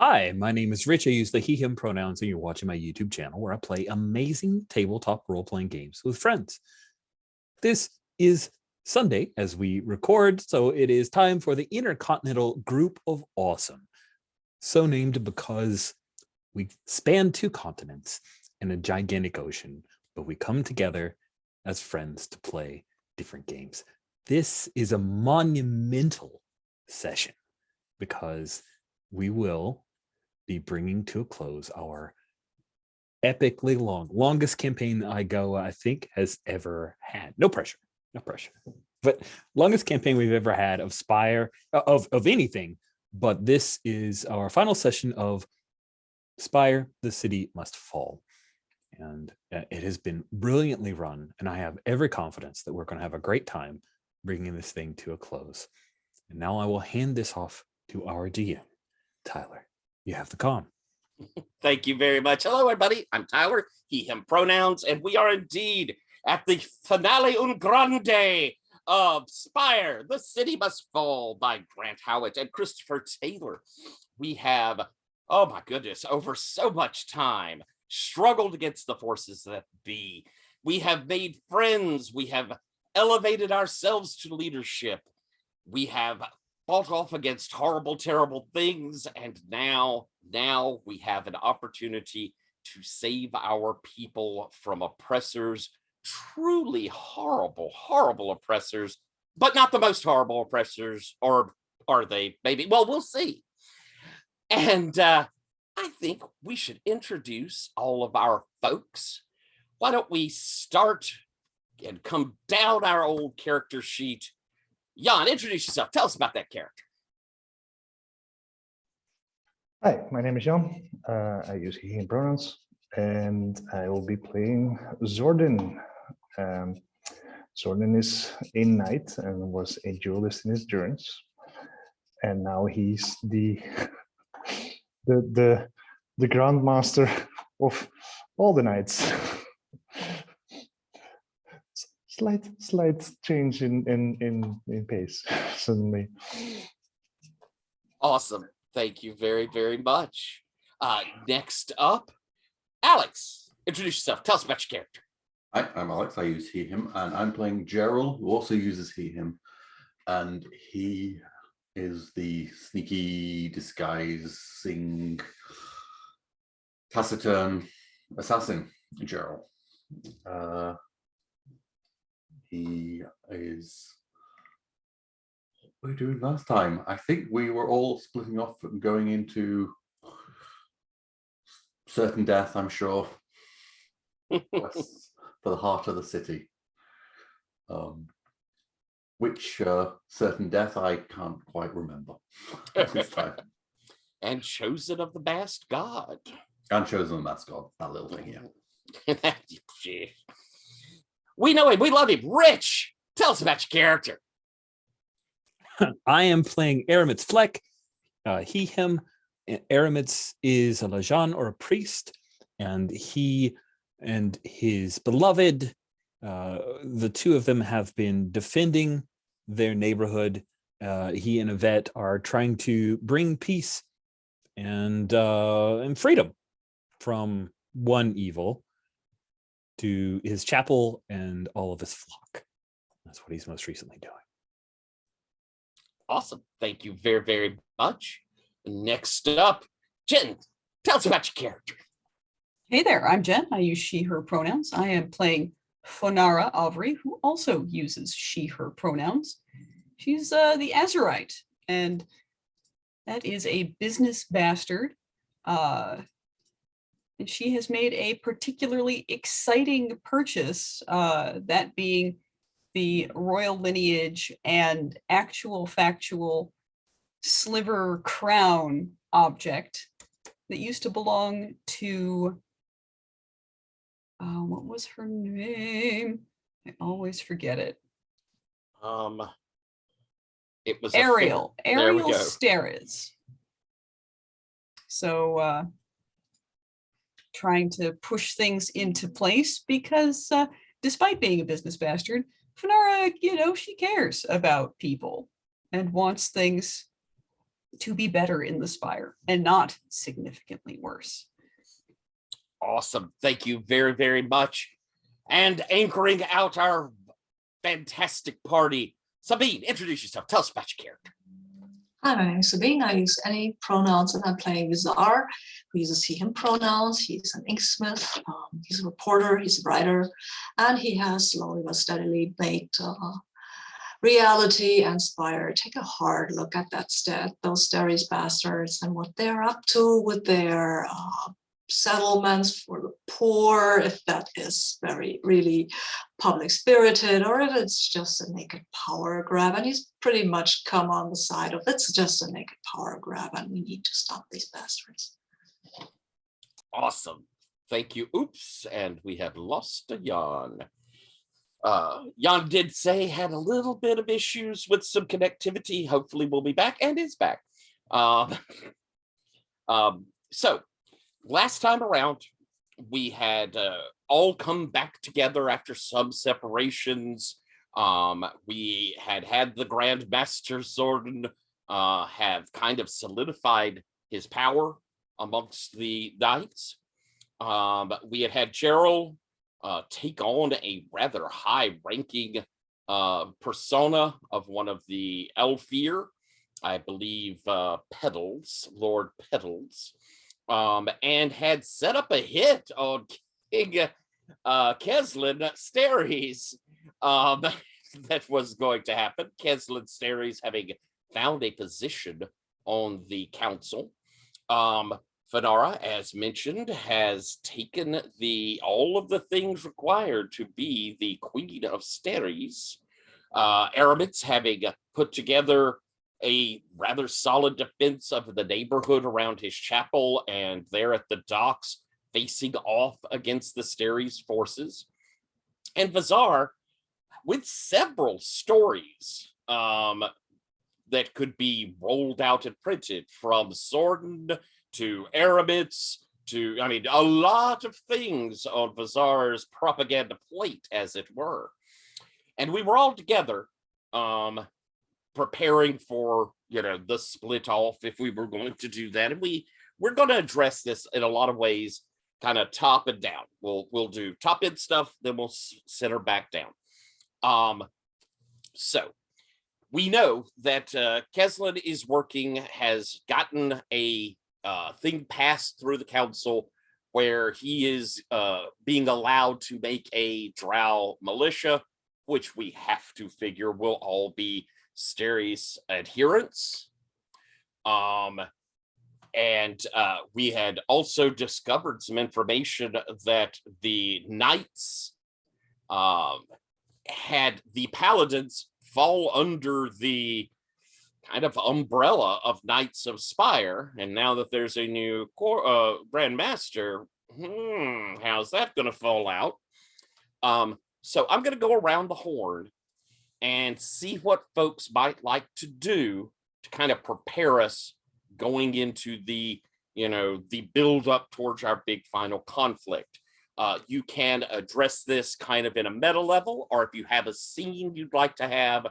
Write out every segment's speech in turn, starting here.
Hi, my name is Rich. I use the he, him pronouns, and you're watching my YouTube channel where I play amazing tabletop role playing games with friends. This is Sunday as we record, so it is time for the Intercontinental Group of Awesome. So named because we span two continents and a gigantic ocean, but we come together as friends to play different games. This is a monumental session because we will be bringing to a close our epically longest campaign that IGoA, I think, has ever had. No pressure, but longest campaign we've ever had of Spire, of anything. But this is our final session of Spire, The City Must Fall. And it has been brilliantly run, and I have every confidence that we're going to have a great time bringing this thing to a close. And now I will hand this off to our GM, Tyler. You have the calm. Thank you very much. Hello, everybody. I'm Tyler, he, him pronouns, and we are indeed at the finale un grande of Spire, The City Must Fall by Grant Howitt and Christopher Taylor. We have, oh my goodness, over so much time, struggled against the forces that be. We have made friends. We have elevated ourselves to leadership. We have fought off against horrible, terrible things, and now we have an opportunity to save our people from oppressors, truly horrible oppressors, but not the most horrible oppressors, or are they? Maybe. Well, we'll see. And I think we should introduce all of our folks. Why don't we start and come down our old character sheet? Jan, introduce yourself. Tell us about that character. Hi, my name is Jan. I use he, him pronouns, and I will be playing Zordon. Zordon is a knight and was a duelist in his journeys, and now he's the grandmaster of all the knights. Slight change in pace suddenly. Awesome. Thank you very, very much. Next up, Alex. Introduce yourself. Tell us about your character. Hi, I'm Alex. I use he, him, and I'm playing Gerald, who also uses he, him. And he is the sneaky, disguising, taciturn assassin, Gerald. He is... What were we doing last time? I think we were all splitting off and going into certain death, I'm sure. For the heart of the city. Which certain death I can't quite remember this time. And chosen of the masked god. And chosen of the masked god, that little thing, yeah. We know him, we love him. Rich, tell us about your character. I am playing Aramitz Fleck. He, him. Aramitz is a Lejan or a priest, and he and his beloved, the two of them have been defending their neighborhood. He and Yvette are trying to bring peace and freedom from one evil to his chapel and all of his flock. That's what he's most recently doing. Awesome. Thank you very, very much. Next up, Jen, tell us about your character. Hey there, I'm Jen. I use she, her pronouns. I am playing Fonara Avri, who also uses she, her pronouns. She's the Azurite, and that is a business bastard. And she has made a particularly exciting purchase, that being the royal lineage and actual factual sliver crown object that used to belong to, what was her name? I always forget it. It was Ariel Steres. So trying to push things into place because despite being a business bastard, Fonara, she cares about people and wants things to be better in the Spire and not significantly worse. Awesome. Thank you very, very much. And anchoring out our fantastic party, Sabine, introduce yourself. Tell us about your character. Hi, my name is Sabine. I use any pronouns, and I'm playing Vizar, who uses he, him pronouns. He's an inksmith, he's a reporter, he's a writer, and he has slowly but steadily made reality and Spire take a hard look at those Steres bastards and what they're up to with their settlements for the poor, if that is very really public spirited or if it's just a naked power grab. And he's pretty much come on the side of it's just a naked power grab and we need to stop these bastards. Awesome. Thank you. Oops. And we have lost a Jan. Jan did say had a little bit of issues with some connectivity. Hopefully we'll be back, and is back. So last time around, we had all come back together after some separations. We had the Grand Master Zordon have kind of solidified his power amongst the knights. We had Gerald take on a rather high-ranking persona of one of the Elfir, I believe Petals, Lord Petals, and had set up a hit on King Keslin Steres. That was going to happen. Keslin Steres having found a position on the council. Fanara, as mentioned, has taken all of the things required to be the Queen of Steres. Aramit's having put together a rather solid defense of the neighborhood around his chapel and there at the docks, facing off against the Steres forces. And Vizar, with several stories that could be rolled out and printed, from Zordon to Aramit's to, I mean, a lot of things on Vizar's propaganda plate, as it were. And we were all together preparing for, the split off if we were going to do that. And we're going to address this in a lot of ways, kind of top and down. We'll do top end stuff, then we'll center back down. So we know that Keslin is has gotten a thing passed through the council where he is being allowed to make a Drow militia, which we have to figure will all be Steres adherents. And we had also discovered some information that the knights had the paladins fall under the kind of umbrella of Knights of Spire, and now that there's a new Grand Master, how's that going to fall out? So I'm going to go around the horn and see what folks might like to do to kind of prepare us going into the, the build up towards our big final conflict. You can address this kind of in a meta level, or if you have a scene you'd like to have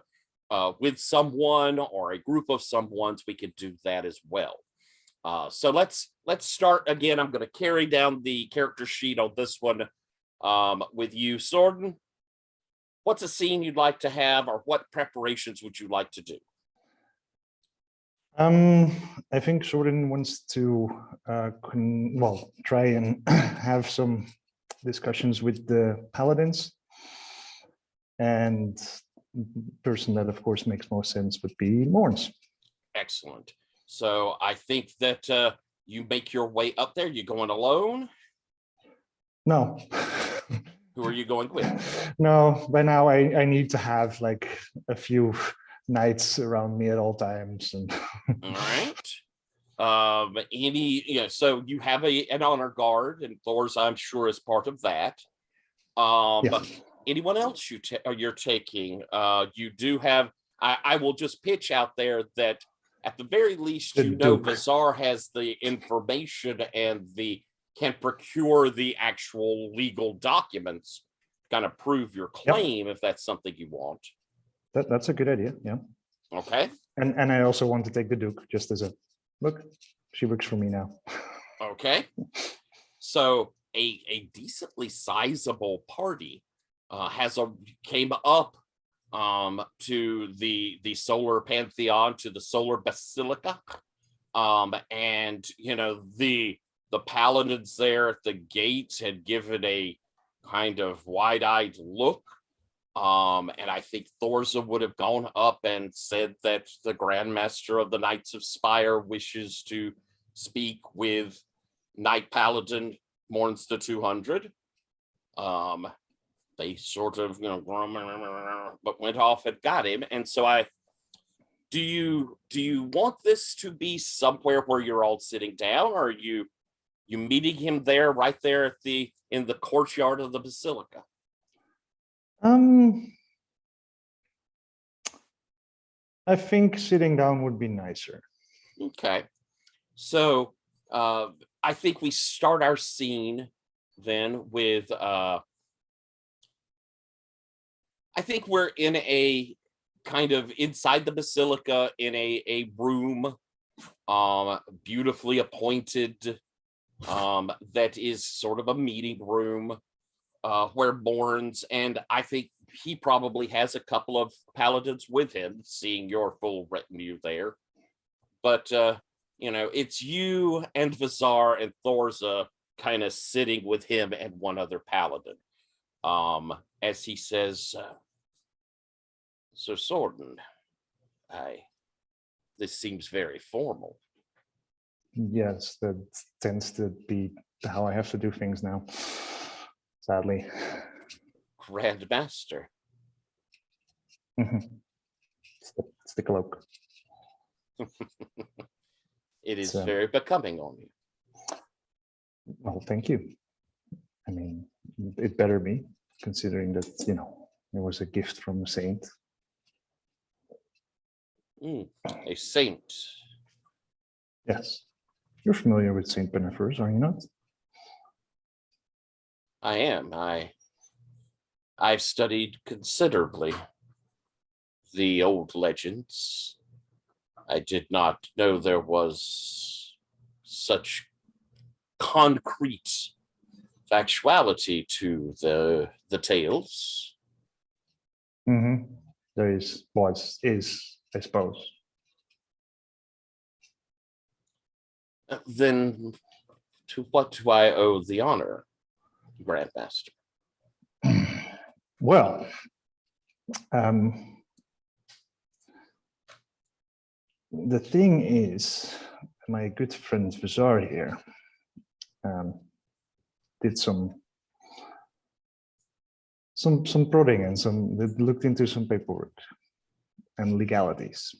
with someone or a group of someones, we could do that as well. So let's start again. I'm going to carry down the character sheet on this one with you, Zordon. What's a scene you'd like to have, or what preparations would you like to do? I think Zordon wants to try and have some discussions with the paladins, and person that of course makes most sense would be Morns. Excellent. So I think that you make your way up there. You going alone? No. Who are you going with? No, by now I need to have like a few knights around me at all times. And all right. So you have an honor guard, and Thor's, I'm sure, is part of that. yeah. Anyone else you're taking? You do have. I will just pitch out there that at the very least, Vizar has the information and can procure the actual legal documents, kind of prove your claim if that's something you want. That's a good idea. Yeah. Okay. And I also want to take the Duke just as a look. She works for me now. Okay. So a decently sizable party came up to the solar pantheon, to the solar basilica. And the paladins there at the gates had given a kind of wide-eyed look. And I think Thorza would have gone up and said that the Grandmaster of the Knights of Spire wishes to speak with Knight Paladin Mourns the 200. They sort of, but went off and got him. And so do you want this to be somewhere where you're all sitting down, or are you meeting him there, right there in the courtyard of the basilica? I think sitting down would be nicer. Okay. So I think we start our scene then with I think we're in a kind of inside the basilica in a room, beautifully appointed, that is sort of a meeting room, where Mourns, and I think he probably has a couple of paladins with him, seeing your full retinue there. But it's you and Vizar and Thorza kind of sitting with him and one other paladin. As he says, Sir Sorden, this seems very formal. Yes, that tends to be how I have to do things now, sadly. Grandmaster. It's the cloak. It is So, very becoming on you. well, thank you. I mean, it better be, considering that, it was a gift from a saint. A saint. Yes. You're familiar with Saint Benefer's, are you not? I am. I've studied considerably the old legends. I did not know there was such concrete factuality to the tales. There is, I suppose. Then to what do I owe the honor, Grandmaster? Well, the thing is, my good friend Vizar here did some prodding and they looked into some paperwork and legalities.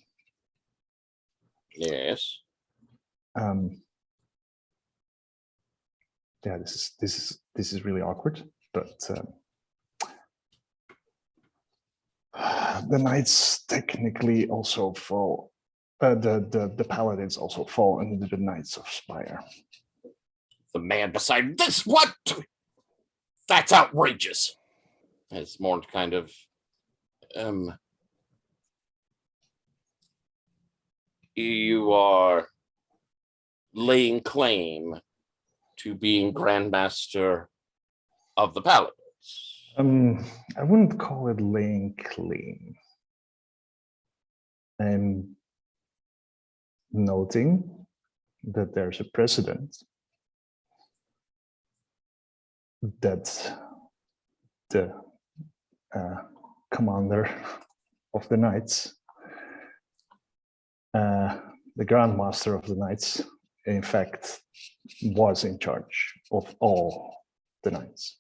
Yes. Yeah, this is really awkward, but the knights technically also fall. The paladins also fall under the Knights of Spire. The man beside this, what? That's outrageous. It's more kind of you are laying claim to being Grandmaster of the Paladins. I wouldn't call it laying claim. I'm noting that there's a precedent that the commander of the Knights, the Grandmaster of the Knights, in fact, was in charge of all the Knights.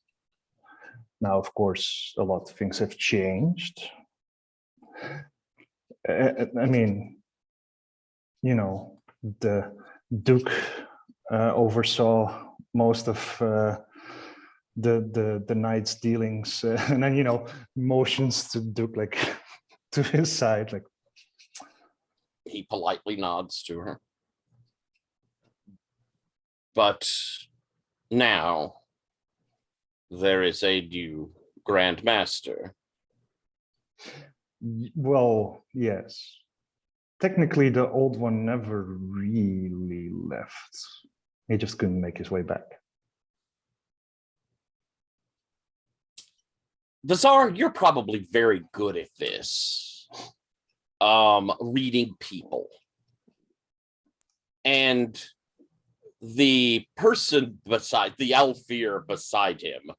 Now, of course, a lot of things have changed. I mean, the Duke oversaw most of the Knight's dealings, and then motions to Duke like to his side, like He politely nods to her. But now there is a new Grandmaster. well, yes, technically, the old one never really left. He just couldn't make his way back. Bazaar, you're probably very good at this. Reading people. And the person beside, the Elfir beside him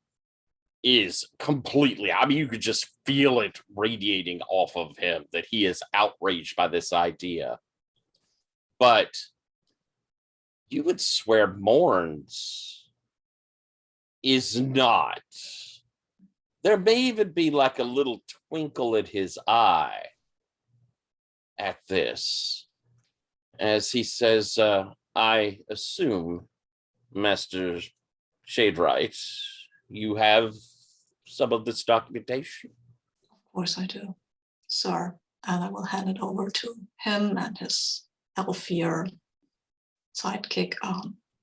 is completely, I mean, you could just feel it radiating off of him that he is outraged by this idea. But you would swear Morns is not. There may even be like a little twinkle in his eye at this, as he says, I assume, Master Shadewright, you have some of this documentation? Of course I do, sir. And I will hand it over to him and his Elfir sidekick.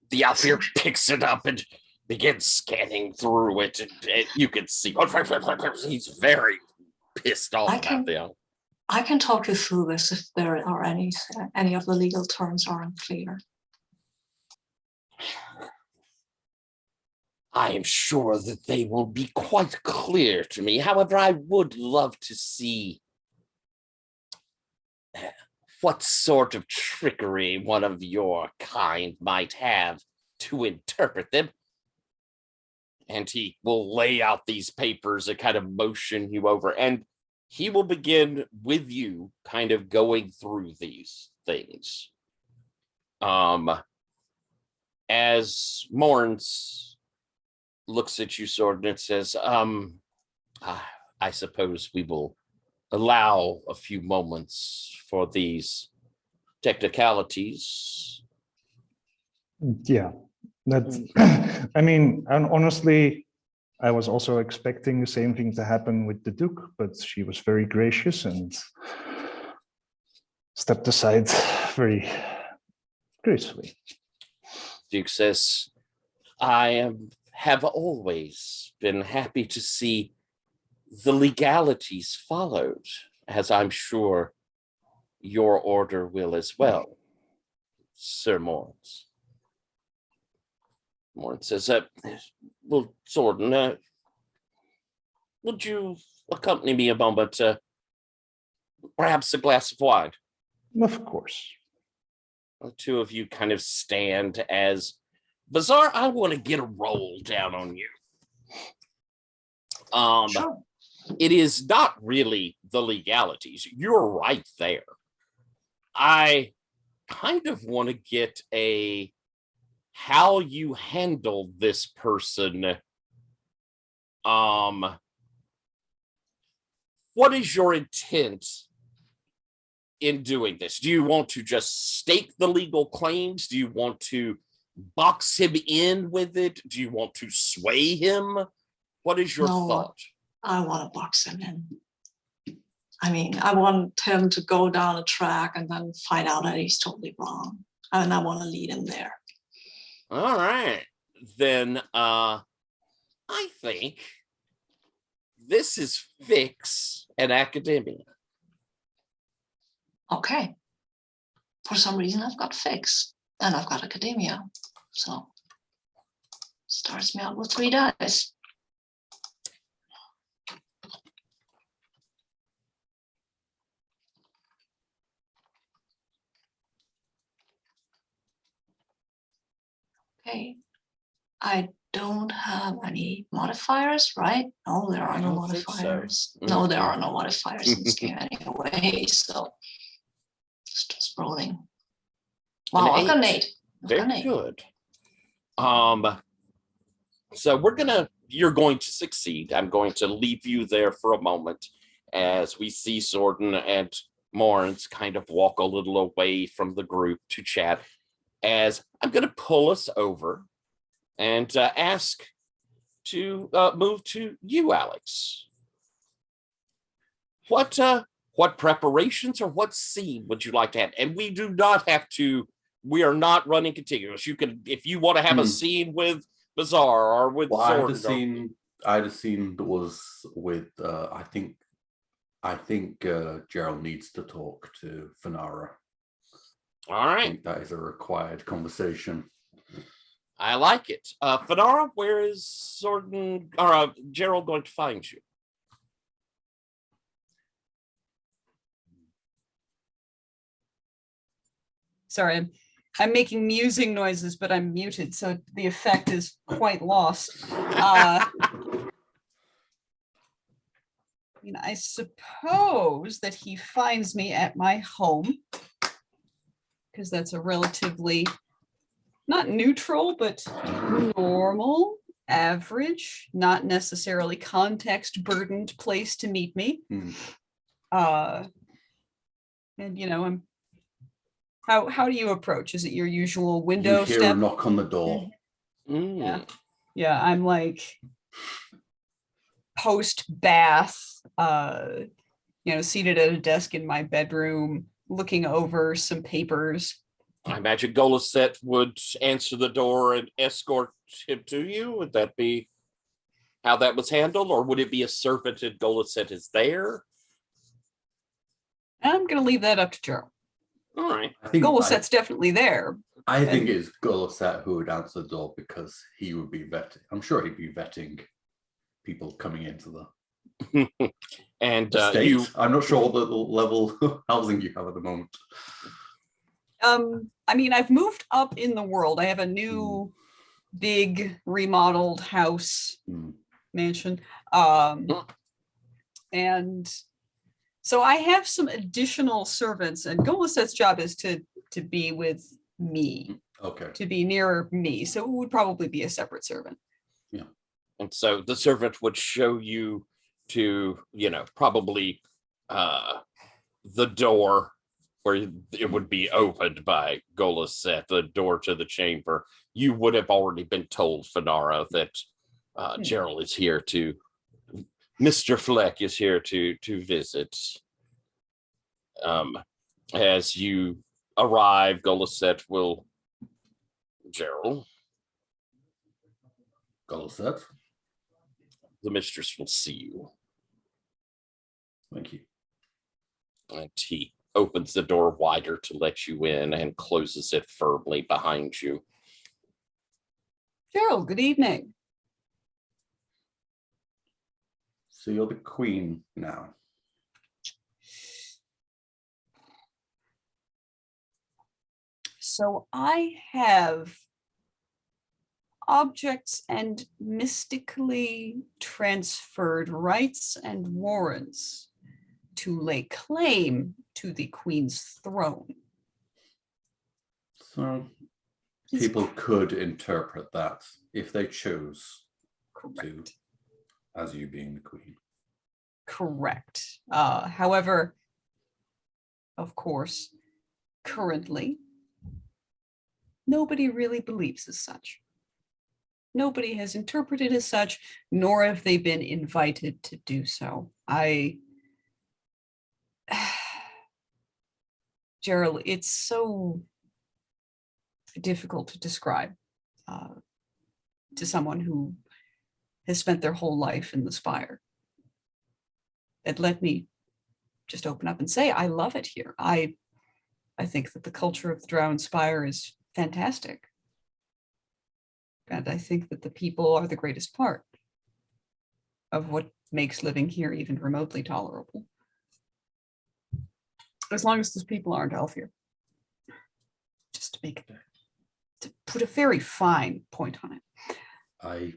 The Elfir picks it up and begins scanning through it, and you can see he's very pissed off about the. I can talk you through this if there are any of the legal terms are unclear. I am sure that they will be quite clear to me. However, I would love to see what sort of trickery one of your kind might have to interpret them. And he will lay out these papers and kind of motion you over, and he will begin with you kind of going through these things. As Morns looks at you, Sword, and says, I suppose we will allow a few moments for these technicalities. Yeah, that's, I mean, and honestly, I was also expecting the same thing to happen with the Duke, but she was very gracious and stepped aside very gracefully. Duke says, I have always been happy to see the legalities followed, as I'm sure your order will as well, Sir Morns. Morns says, well, Zordon, would you accompany me a moment, perhaps a glass of wine? Of course. The two of you kind of stand as, Bazaar, I want to get a roll down on you. Sure. It is not really the legalities. You're right there. I kind of want to get a how you handle this person. What is your intent in doing this? Do you want to just stake the legal claims? Do you want to box him in with it? Do you want to sway him? What is your thought? I want to box him in. I mean, I want him to go down a track and then find out that he's totally wrong. And I want to lead him there. All right. Then I think this is Fix and Academia. Okay. For some reason, I've got Fix and I've got Academia. So starts me out with 3 dice. Okay, I don't have any modifiers, right? No, there are no modifiers. So. No, there are no modifiers in this game anyway, so it's just rolling. Wow, I've got an 8. Very good. So you're going to succeed. I'm going to leave you there for a moment as we see Zordon and Morns kind of walk a little away from the group to chat, as I'm going to pull us over and ask to move to you, Alex. What preparations or what scene would you like to have? And we do not have to, we are not running contiguous. You can, if you want to have a scene with Bazaar or with well, Zordon. I had a scene that was with, I think, I think Gerald needs to talk to Fanara. All I right. think that is a required conversation. I like it. Fanara, where is Gerald going to find you? Sorry, I'm making musing noises, but I'm muted, so the effect is quite lost. I suppose that he finds me at my home, because that's a relatively, not neutral, but normal, average, not necessarily context burdened place to meet me. And I'm how do you approach? Is it your usual window You hear step? a knock on the door. Yeah, I'm like post bath, seated at a desk in my bedroom, looking over some papers. I imagine Goliset would answer the door and escort him to you. Would that be how that was handled, or would it be a servant and Goliset is there? I'm going to leave that up to Gerald. All right. I think Goliset's definitely there. I think it's Goliset who would answer the door because he would be vetting. I'm sure he'd be vetting people coming into the And estate. I'm not sure what the level of housing you have at the moment. I've moved up in the world. I have a new big remodeled house mansion. And so I have some additional servants, and Goliset's job is to be with me. Okay. To be near me. So it would probably be a separate servant. Yeah. And so the servant would show you to, probably the door where it would be opened by Goliset, the door to the chamber. You would have already been told, Fanara, that Gerald is here to, Mr. Fleck is here to visit. As you arrive, Goliset will, Gerald. Goliset. The mistress will see you. Thank you. And he opens the door wider to let you in and closes it firmly behind you. Gerald, good evening. So you're the queen now. So I have objects and mystically transferred rights and warrants to lay claim to the queen's throne. So people could interpret that if they chose to, as you being the queen. Correct. However, of course, currently, nobody really believes as such. Nobody has interpreted as such, nor have they been invited to do so. Gerald, it's so difficult to describe to someone who has spent their whole life in the Spire. And let me just open up and say, I love it here. I think that the culture of the Drow Spire is fantastic. And I think that the people are the greatest part of what makes living here even remotely tolerable. As long as those people aren't Elfir. Just to put a very fine point on it. I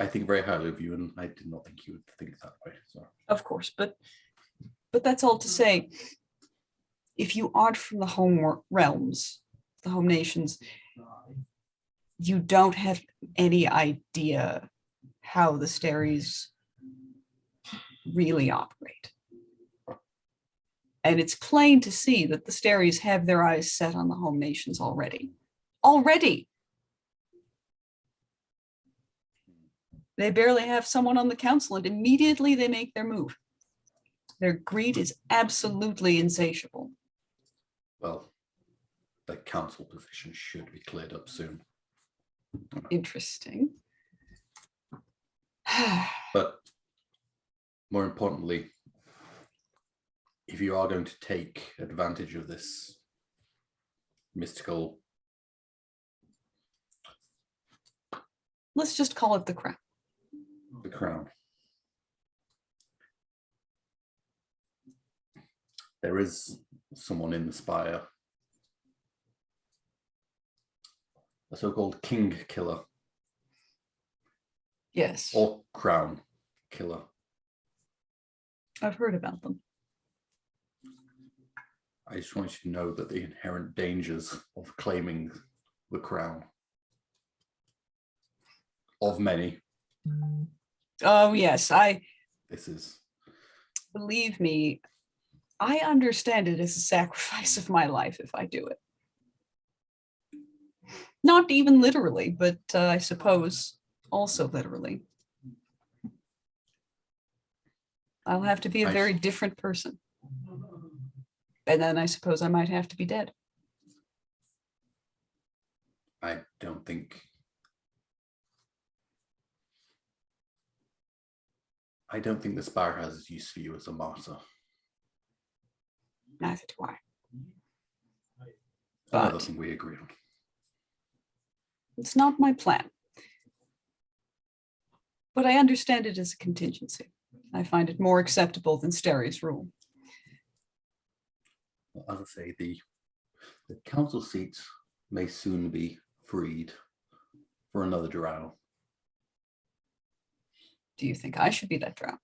think very highly of you, and I did not think you would think that way. So. Of course, but that's all to say, if you aren't from the home realms, the home nations, you don't have any idea how the Staries really operate. And it's plain to see that the Staries have their eyes set on the home nations already. They barely have someone on the council, and immediately they make their move. Their greed is absolutely insatiable. Well, the council position should be cleared up soon. Interesting. But more importantly, if you are going to take advantage of this mystical, Let's just call it the crown. the crown, there is someone in the Spire, a so-called king killer Yes, or crown killer. I've heard about them. I just want you to know that the inherent dangers of claiming the crown, of many, Oh yes, this is, believe me, I understand it as a sacrifice of my life if I do it. Not even literally, but I suppose also literally. I'll have to be a I- very different person. And then I suppose I might have to be dead. I don't think, the Spire has use for you as a martyr. Neither do I. Another But thing we agree on. it's not my plan. But I understand it as a contingency. I find it more acceptable than Steri's rule. Well, as I say, the council seats may soon be freed for another drow. Do you think I should be that drow?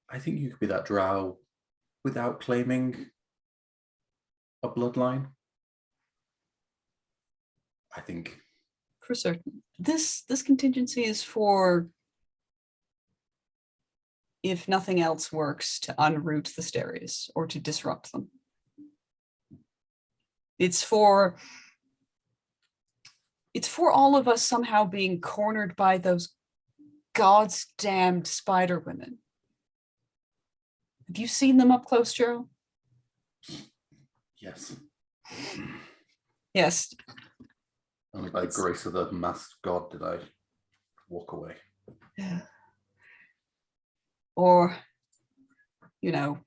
I think you could be that drow without claiming a bloodline. I think For certain. This contingency is for, if nothing else works, to unroot the Steris or to disrupt them. It's for all of us somehow being cornered by those God's damned spider women. Have you seen them up close, Gerald? yes. Yes. Only by grace of the masked god did I walk away. Yeah. Or, you know,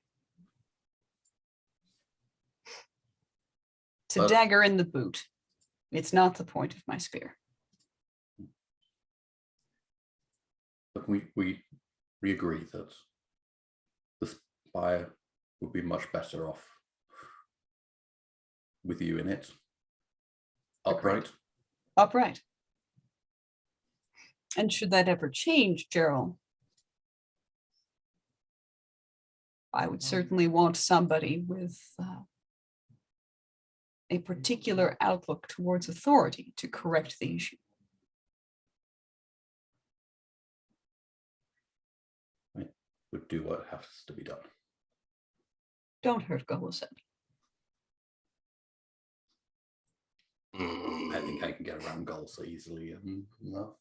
to But- dagger in the boot. It's not the point of my spear. But we agree that the Spire would be much better off with you in it. Upright. Upright. And should that ever change, Gerald, I would certainly want somebody with a particular outlook towards authority to correct the issue. I would do what has to be done. Don't hurt Golosek. I think I can get around goals so easily enough.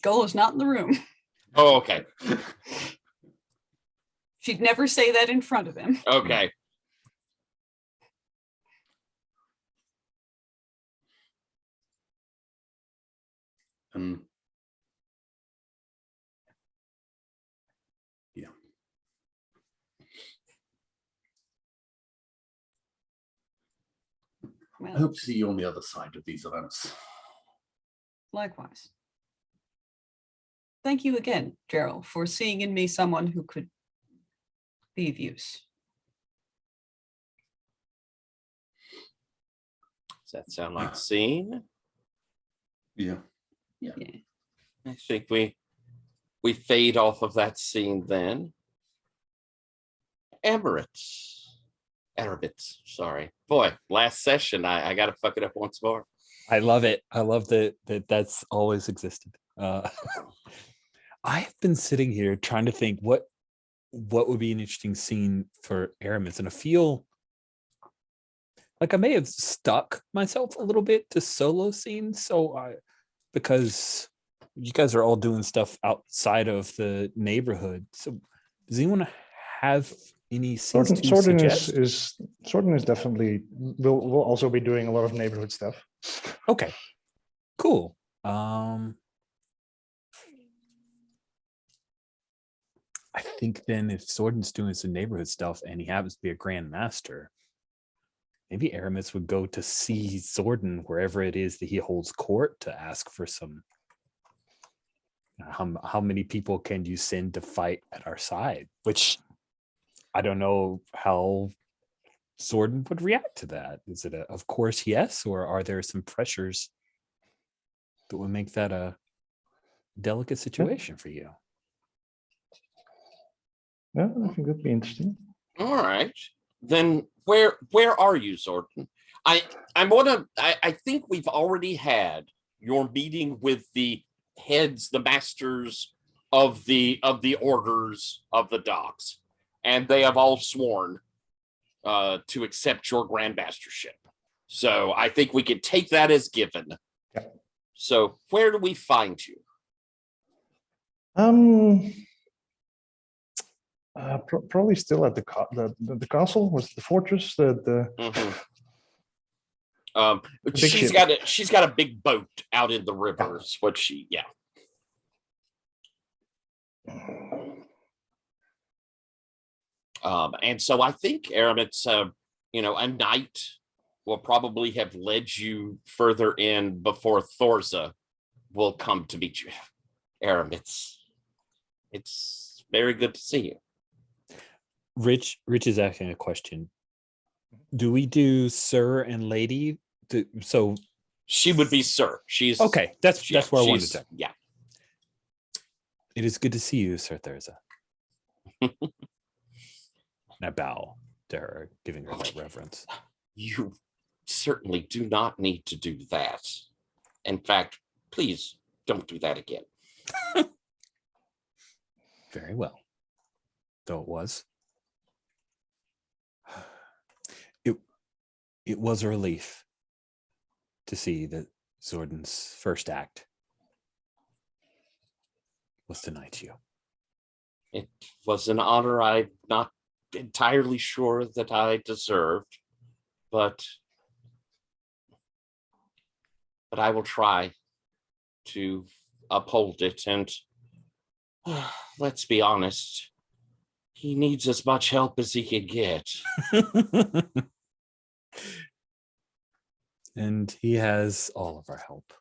Golo's not in the room. Oh, okay. She'd never say that in front of him. Okay. Yeah. Well, I hope to see you on the other side of these events. likewise. Thank you again, Gerald, for seeing in me someone who could be of use. Does that sound like scene? Yeah. I think we fade off of that scene then. Emirates. Sorry. Boy, last session, I gotta fuck it up once more. I love it. I love that that's always existed. I've been sitting here trying to think what would be an interesting scene for Aramis, and I feel like I may have stuck myself a little bit to solo scenes. Because you guys are all doing stuff outside of the neighborhood. So does anyone have any scenes to suggest? Sorten is definitely will also be doing a lot of neighborhood stuff. Okay, cool. I think then if Zordan's doing some neighborhood stuff and he happens to be a Grand Master, maybe Aramis would go to see Zordan wherever it is that he holds court to ask for some. How many people can you send to fight at our side? Which I don't know how Zordan would react to that. Is it of course yes, or are there some pressures that would make that a delicate situation for you? Yeah, I think that'd be interesting. All right. Then where are you, Zordan? I think we've already had your meeting with the heads, the masters of the orders of the docks, and they have all sworn to accept your Grand Mastership. So I think we could take that as given. Yeah. So where do we find you? Probably still at the castle, was the fortress, the But big she's ship. got a big boat out in the rivers. What she and so I think Aramis, a night will probably have led you further in before Thorza will come to meet you. Aramis, it's very good to see you. Rich is asking a question. Do we do sir and lady? So She would be sir. She's okay. That's where I wanted she's- to. Yeah. It is good to see you, Sir Thurza. I bow to her, giving her that reverence. You certainly do not need to do that. In fact, please don't do that again. Very well. Though it was. It was a relief to see that Zordan's first act was to knight you. It was an honor I'm not entirely sure that I deserved, but I will try to uphold it. And let's be honest, he needs as much help as he can get. And he has all of our help.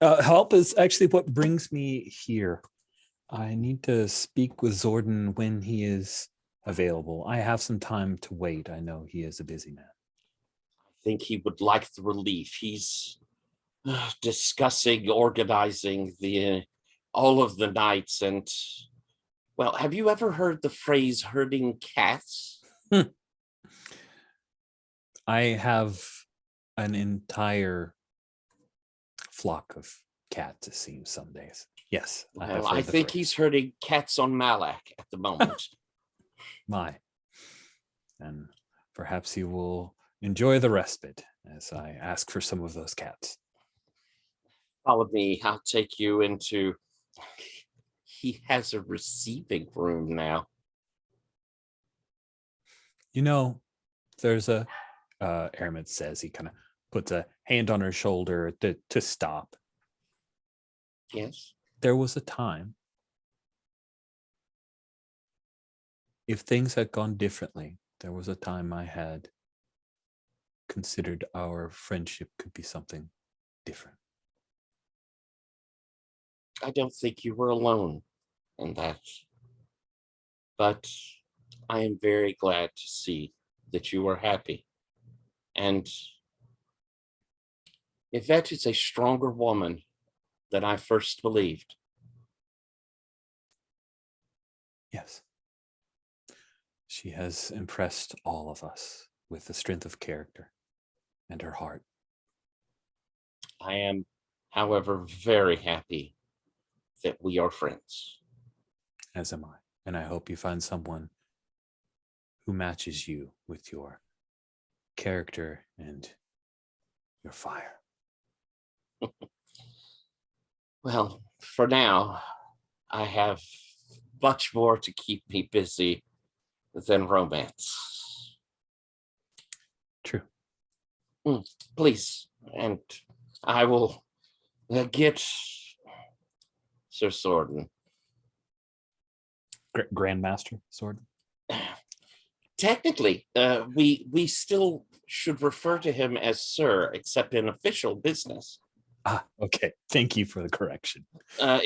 Help is actually what brings me here. I need to speak with Zordan when he is available. I have some time to wait. I know he is a busy man. I think he would like the relief. He's discussing, organizing all of the nights. And, well, have you ever heard the phrase herding cats? I have an entire flock of cats, it seems, some days. Yes. Well, I think he's herding cats on Malak at the moment. My. And perhaps he will enjoy the respite as I ask for some of those cats. Follow me. I'll take you into. He has a receiving room now. You know, there's a Aramis says, he kind of puts a hand on her shoulder to stop. Yes. There was a time, if things had gone differently, there was a time I had considered our friendship could be something different. I don't think you were alone in that. But I am very glad to see that you are happy. And Yvette is a stronger woman than I first believed. Yes. She has impressed all of us with the strength of character and her heart. I am, however, very happy that we are friends. As am I. And I hope you find someone who matches you with your character and your fire. Well, for now, I have much more to keep me busy than romance. True. Please, and I will get Sir Sorden. Grandmaster sword. Technically, we still should refer to him as Sir, except in official business. Okay. Thank you for the correction. I'm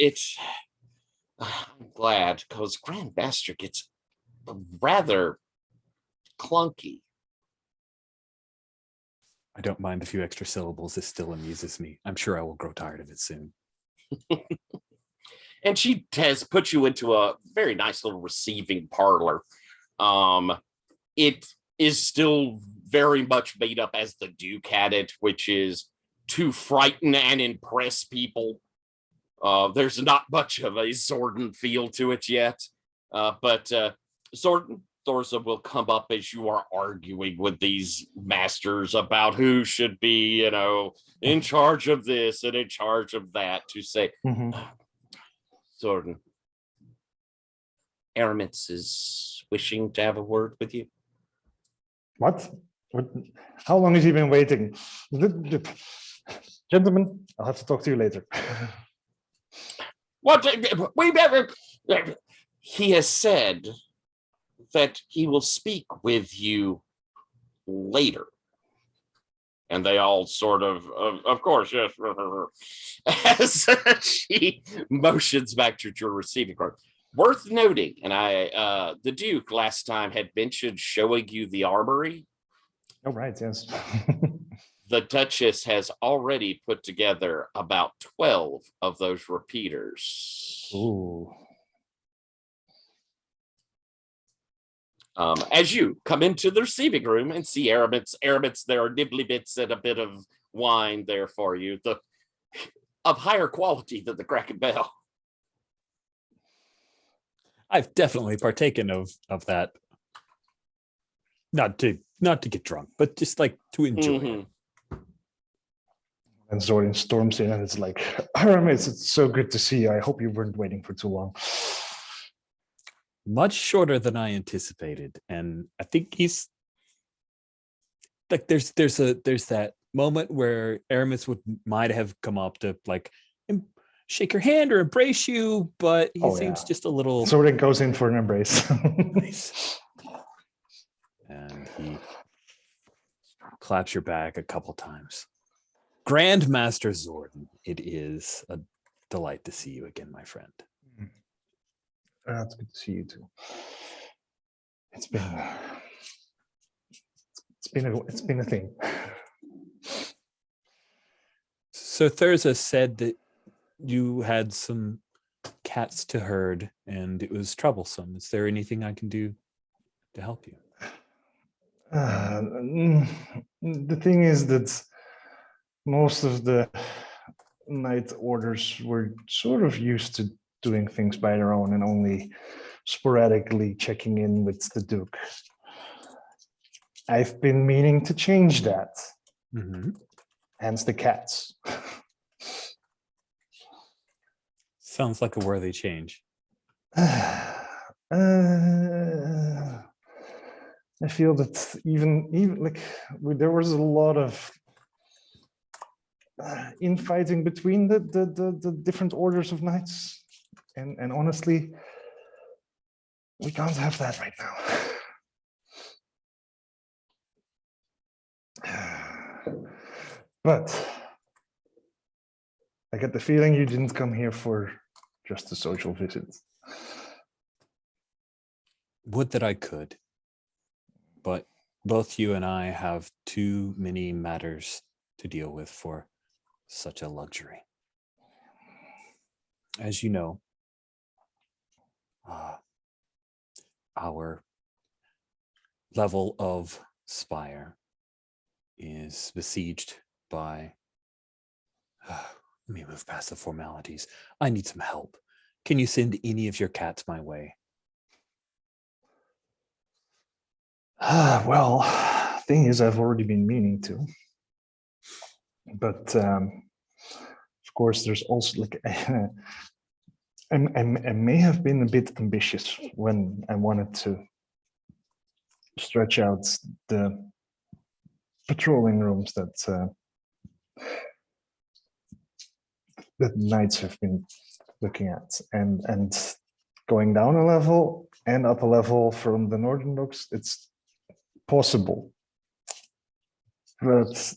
glad, because Grandmaster gets rather clunky. I don't mind the few extra syllables. It still amuses me. I'm sure I will grow tired of it soon. And she has put you into a very nice little receiving parlor. It is still very much made up as the Duke had it, which is to frighten and impress people. There's not much of a Zordon feel to it yet, but Zordon, Thorza will come up as you are arguing with these masters about who should be, in charge of this and in charge of that, to say, Zordon, Aramis is wishing to have a word with you. What? How long has he been waiting? Gentlemen, I'll have to talk to you later. What? He has said that he will speak with you later. And they all sort of course, yes. As she motions back to your receiving card. Worth noting, and the Duke last time had mentioned showing you the armory. Oh, right, yes. The Duchess has already put together about 12 of those repeaters. Ooh. As you come into the receiving room and see Aramis, there are nibbly bits and a bit of wine there for you, of higher quality than the Kraken Bell. I've definitely partaken of that. Not to get drunk, but just like to enjoy it. And Zordon storms in and it's like, Aramis, it's so good to see you. I hope you weren't waiting for too long. Much shorter than I anticipated, and I think he's like there's that moment where Aramis might have come up to like shake your hand or embrace you, but he seems just a little. Zordon goes in for an embrace. Nice. And he claps your back a couple times. Grandmaster Zordon, it is a delight to see you again, my friend. It's good to see you too. It's been a thing. So Thurza said that you had some cats to herd and it was troublesome. Is there anything I can do to help you? The thing is that most of the night orders were sort of used to doing things by their own and only sporadically checking in with the Duke. I've been meaning to change that. Hence the cats. Sounds like a worthy change. I feel that even like there was a lot of infighting between the different orders of knights. And honestly, we can't have that right now. But I get the feeling you didn't come here for just a social visit. Would that I could, but both you and I have too many matters to deal with for such a luxury. As you know, our level of Spire is besieged by let me move past the formalities. I need some help. Can you send any of your cats my way? Well, thing is, I've already been meaning to. But of course, there's also like I may have been a bit ambitious when I wanted to stretch out the patrolling rooms that knights have been looking at, and going down a level and up a level from the northern docks, it's possible. But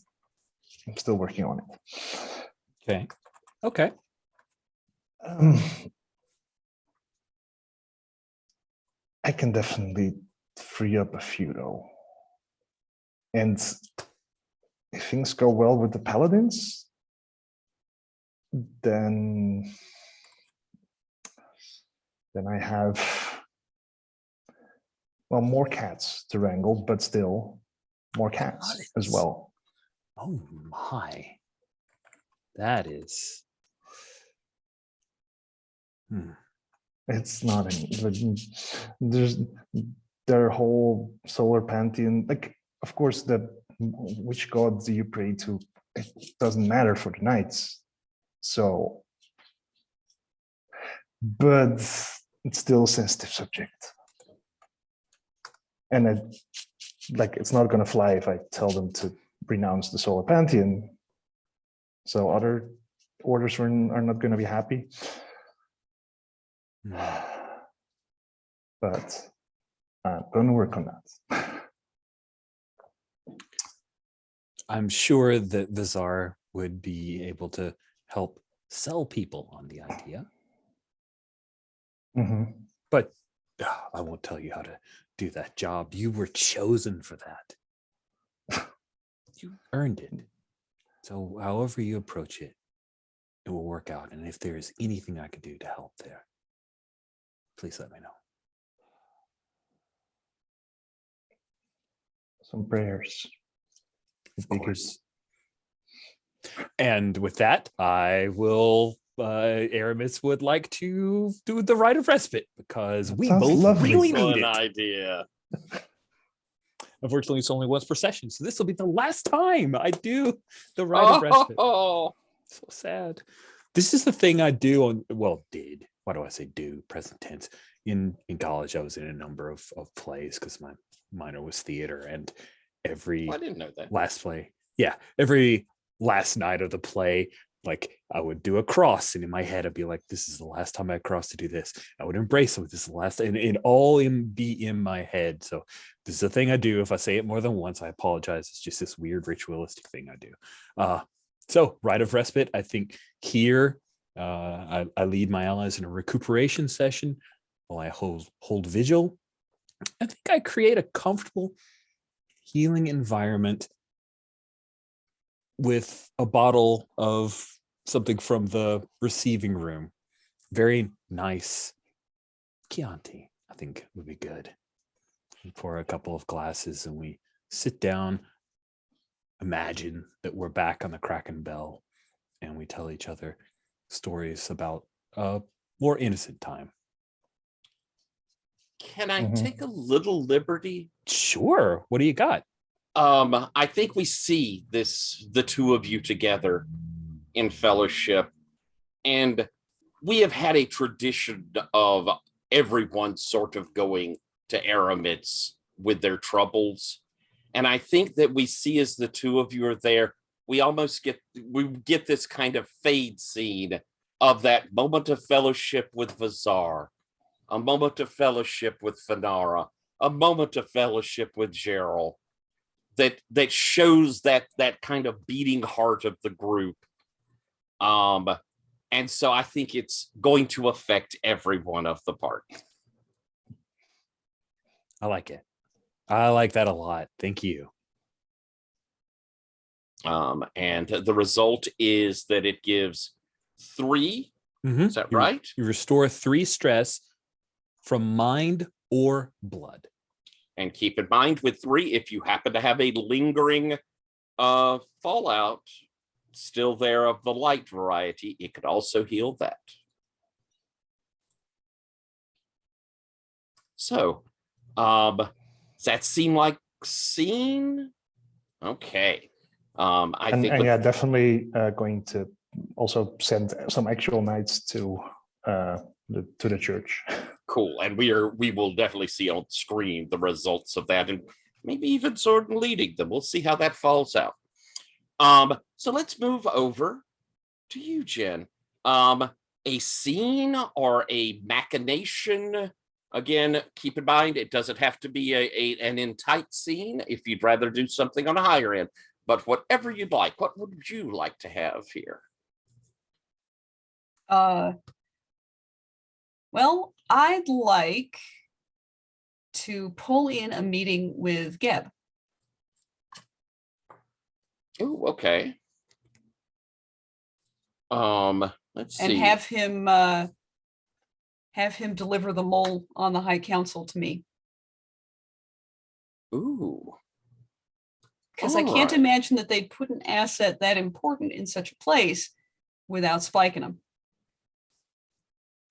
I'm still working on it. Okay. I can definitely free up a few though. And if things go well with the paladins, then I have, well, more cats to wrangle, but still more cats as well. Oh my. That is. It's not there's their whole solar pantheon. Like, of course, which god do you pray to? It doesn't matter for the knights. So, but it's still a sensitive subject, and it's not going to fly if I tell them to renounce the solar pantheon. So other orders are not going to be happy. But I'm going to work on that. I'm sure that Vizar would be able to help sell people on the idea. But I won't tell you how to do that job. You were chosen for that. You earned it. So however you approach it, it will work out. And if there is anything I could do to help there, please let me know. Some prayers. Of course. And with that, I will, Aramis would like to do the rite of respite because we both really need it. Idea. Unfortunately, it's only once per session, so this will be the last time I do the rite of respite. Oh, So sad. This is the thing I do on, well, did. Why do I say do? Present tense. In college, I was in a number of plays because my minor was theater, and every I didn't know that. last play, every last night of the play, like I would do a cross, and in my head I'd be like, this is the last time I cross to do this. I would embrace them. This is the last, and it all be in my head. So this is the thing I do. If I say it more than once, I apologize. It's just this weird ritualistic thing I do. So rite of respite, I think here I lead my allies in a recuperation session while I hold vigil. I think I create a comfortable healing environment with a bottle of something from the receiving room. Very nice Chianti, I think would be good. We pour a couple of glasses and we sit down, imagine that we're back on the Kraken Bell, and we tell each other stories about a more innocent time. Can I take a little liberty? Sure. What do you got? I think we see the two of you together in fellowship, and we have had a tradition of everyone sort of going to Aramis with their troubles. And I think that we see, as the two of you are there, we get this kind of fade scene of that moment of fellowship with Vizar, a moment of fellowship with Fenara, a moment of fellowship with Gerald, that shows that kind of beating heart of the group. And so I think it's going to affect every one of the party. I like it. I like that a lot. Thank you. And the result is that it gives 3. Is that right? You restore 3 stress from mind or blood. And keep in mind with 3, if you happen to have a lingering fallout still there of the light variety, it could also heal that. So, does that seem like scene? Okay. I think yeah, definitely going to also send some actual knights to the church. Cool. And we will definitely see on screen the results of that, and maybe even sort of leading them. We'll see how that falls out. So let's move over to you, Jen. a scene or a machination. Again, keep in mind, it doesn't have to be an in tight scene if you'd rather do something on a higher end, but whatever you'd like. What would you like to have here? Well, I'd like to pull in a meeting with Geb. Oh, okay. Let's see. And have him deliver the mole on the High Council to me. Ooh. Because I can't imagine that they'd put an asset that important in such a place without spiking them.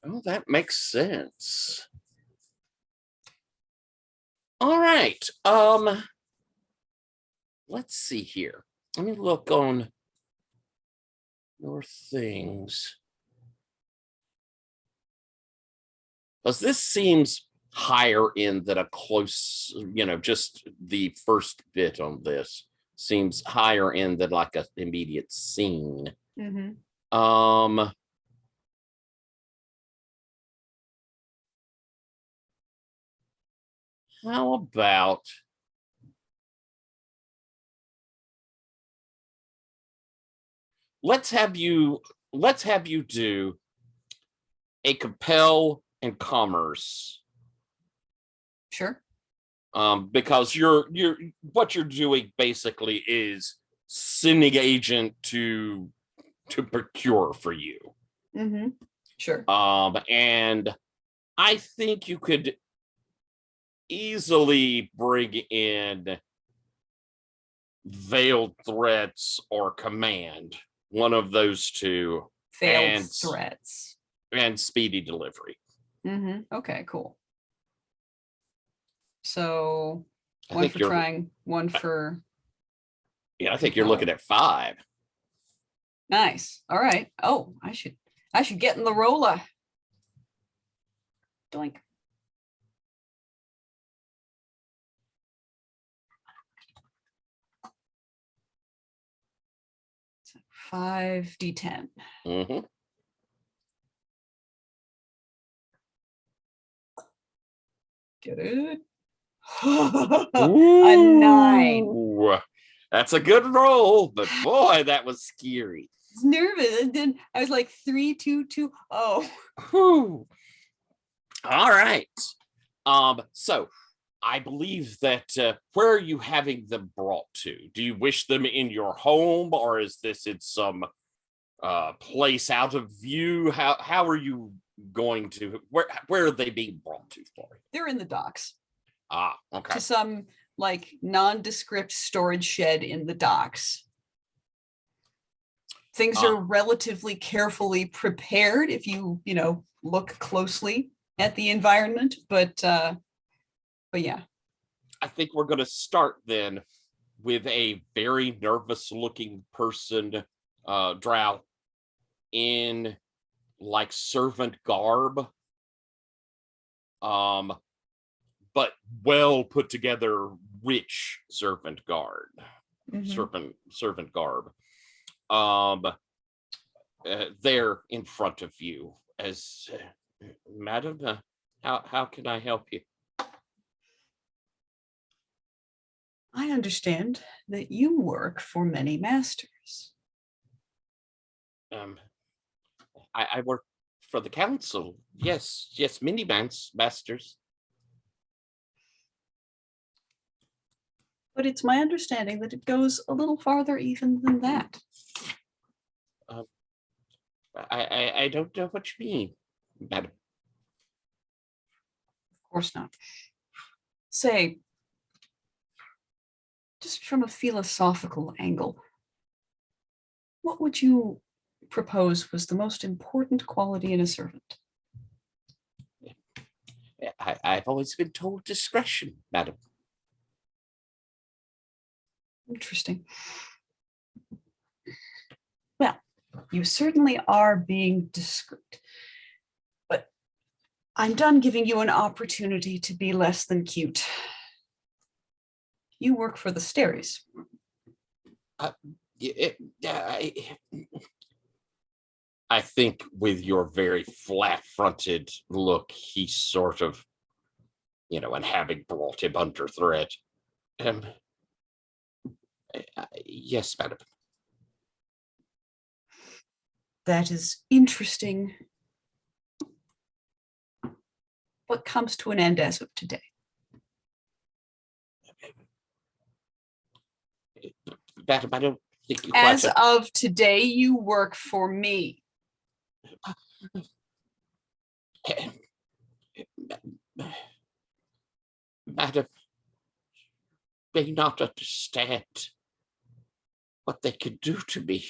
Oh, that makes sense. All right. Let's see here. Let me look on your things. Because this seems higher end than a close, just the first bit on this seems higher end than like an immediate scene. Mm-hmm. How about let's have you do a compel and commerce. Sure. Because what you're doing basically is sending agent to procure for you. Mm-hmm. Sure. And I think you could easily bring in veiled threats or command, one of those two. Veiled threats. And speedy delivery. Mm-hmm. Okay, cool. So one for trying, one for. Yeah, I think you're looking at 5. Nice. All right. Oh, I should get in the roller. Doink. So 5d10. Mm-hmm. Get it? A 9. That's a good roll, but boy, that was scary. I was nervous, and then I was like 3, 2, 2. Oh. Whew. All right. So I believe that where are you having them brought to? Do you wish them in your home, or is this in some place out of view? How are you going to where are they being brought to for you? They're in the docks. Ah, okay. To some like nondescript storage shed in the docks. Things are relatively carefully prepared if you look closely at the environment, but yeah. I think we're going to start then with a very nervous looking person, drow, in like servant garb, but well put together, rich servant garb. Mm-hmm. Servant garb. There in front of you as madam, how can I help you? I understand that you work for many masters. I work for the council. Yes, many masters. But it's my understanding that it goes a little farther even than that. I don't know what you mean, madam. Of course not. Say, just from a philosophical angle, what would you propose was the most important quality in a servant? I've always been told discretion, madam. Interesting. Well, you certainly are being discreet, but I'm done giving you an opportunity to be less than cute. You work for the Staries. I think with your very flat-fronted look, he's sort of, and having brought him under threat. Yes, madam. That is interesting. What comes to an end as of today? Madam, I don't think you As quite... of today, you work for me. Madam, may not understand what they could do to me.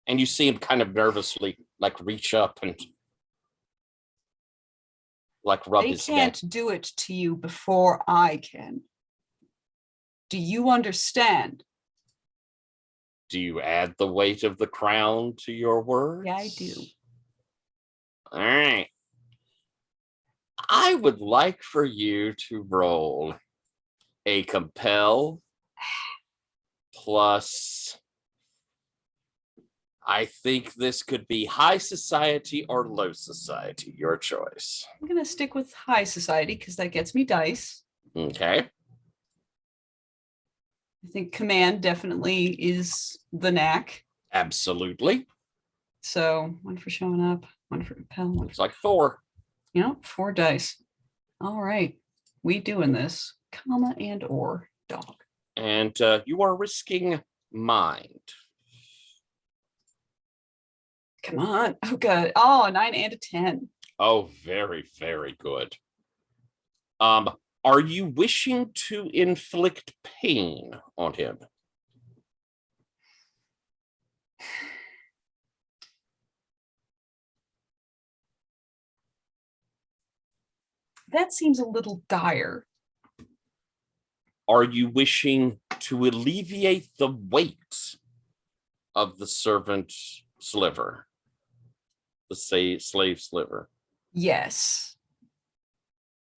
And you see him kind of nervously, reach up and rub They his neck. can't do it to you before I can. Do you understand? Do you add the weight of the crown to your words? Yeah, I do. All right. I would like for you to roll a compel plus, I think this could be high society or low society, your choice. I'm going to stick with high society because that gets me dice. Okay. I think command definitely is the knack. Absolutely. So 1 for showing up, 1 for compel, 1 It's like 4. 4 dice. All right. We doing this. Comma and or dog. And you are risking mind. Come on. Oh, good. Oh, a 9 and a 10. Oh, very, very good. Are you wishing to inflict pain on him? That seems a little dire. Are you wishing to alleviate the weight of the servant sliver? The slave sliver? Yes.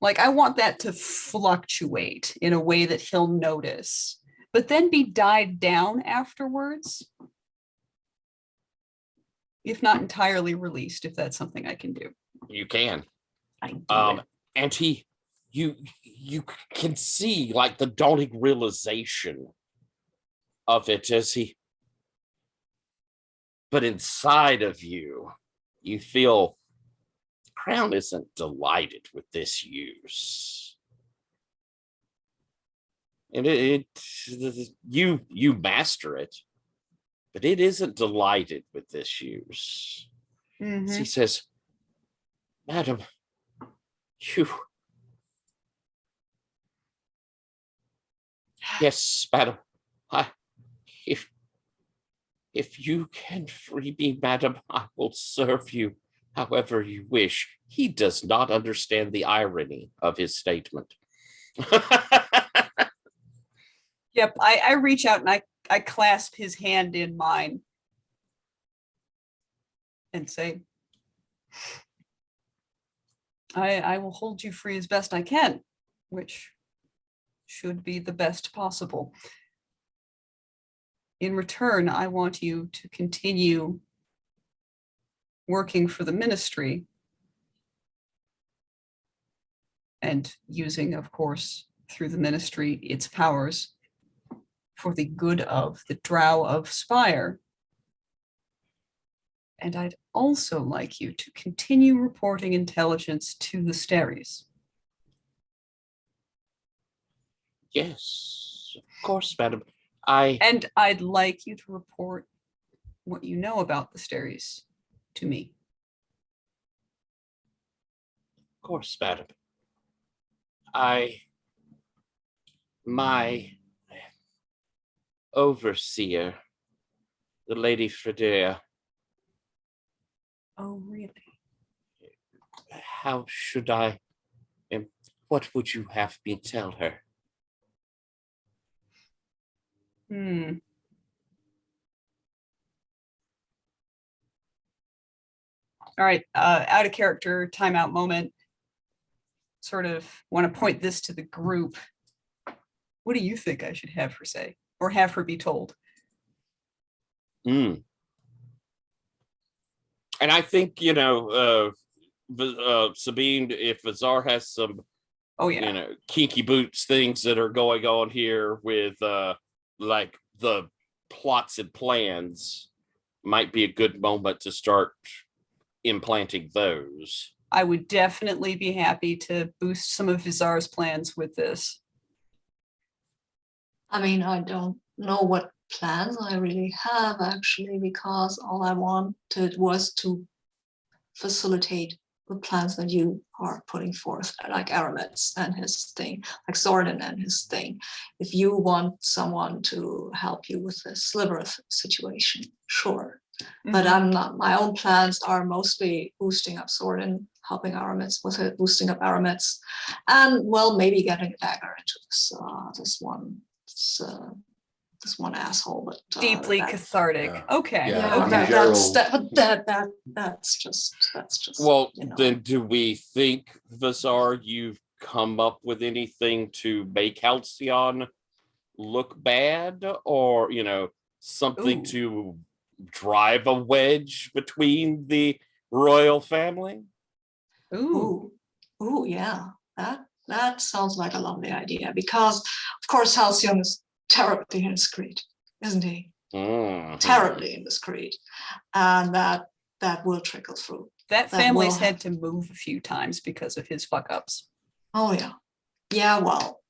I want that to fluctuate in a way that he'll notice, but then be died down afterwards. If not entirely released, if that's something I can do. You can. I do it. And you can see the daunting realization of it as but inside of you, you feel Crown isn't delighted with this use. And you master it, but it isn't delighted with this use. Mm-hmm. He says, Madam, yes, madam, if you can free me, madam, I will serve you however you wish. He does not understand the irony of his statement. Yep, I reach out and I clasp his hand in mine and say, I will hold you free as best I can, which should be the best possible. In return, I want you to continue working for the ministry and using, of course, through the ministry, its powers for the good of the Drow of Spire. And I'd also like you to continue reporting intelligence to the Steries. Yes, of course, madam. And I'd like you to report what you know about the Steries to me. Of course, madam. My overseer, the Lady Fredea. Oh, really? How should I, what would you have me tell her? All right, out of character, timeout moment. Sort of want to point this to the group. What do you think I should have her say or have her be told? And I think, Sabine, if Vizar has some, Oh yeah. kinky boots things that are going on here with like the plots and plans, might be a good moment to start implanting those. I would definitely be happy to boost some of Vizar's plans with this. I mean, I don't know what plans I really have actually, because all I wanted was to facilitate the plans that you are putting forth, like Aramit's and his thing, like Sorden and his thing. If you want someone to help you with the Slivereth situation, sure. But I'm not, my own plans are mostly boosting up Sorden, helping Aramit's with it, boosting up Aramit's, and well, maybe getting a dagger into this one asshole, but Deeply cathartic. yeah. Okay. Yeah. yeah, Okay, that's just Well, you know. then do we think, Vizar, you've come up with anything to make Halcyon look bad, or something Ooh. to drive a wedge between the royal family? Ooh. Ooh, yeah, that sounds like a lovely idea, because of course Halcyon is terribly indiscreet, isn't he? Terribly indiscreet, and that will trickle through. That That family's will had to move a few times because of his fuck ups. Oh yeah, well,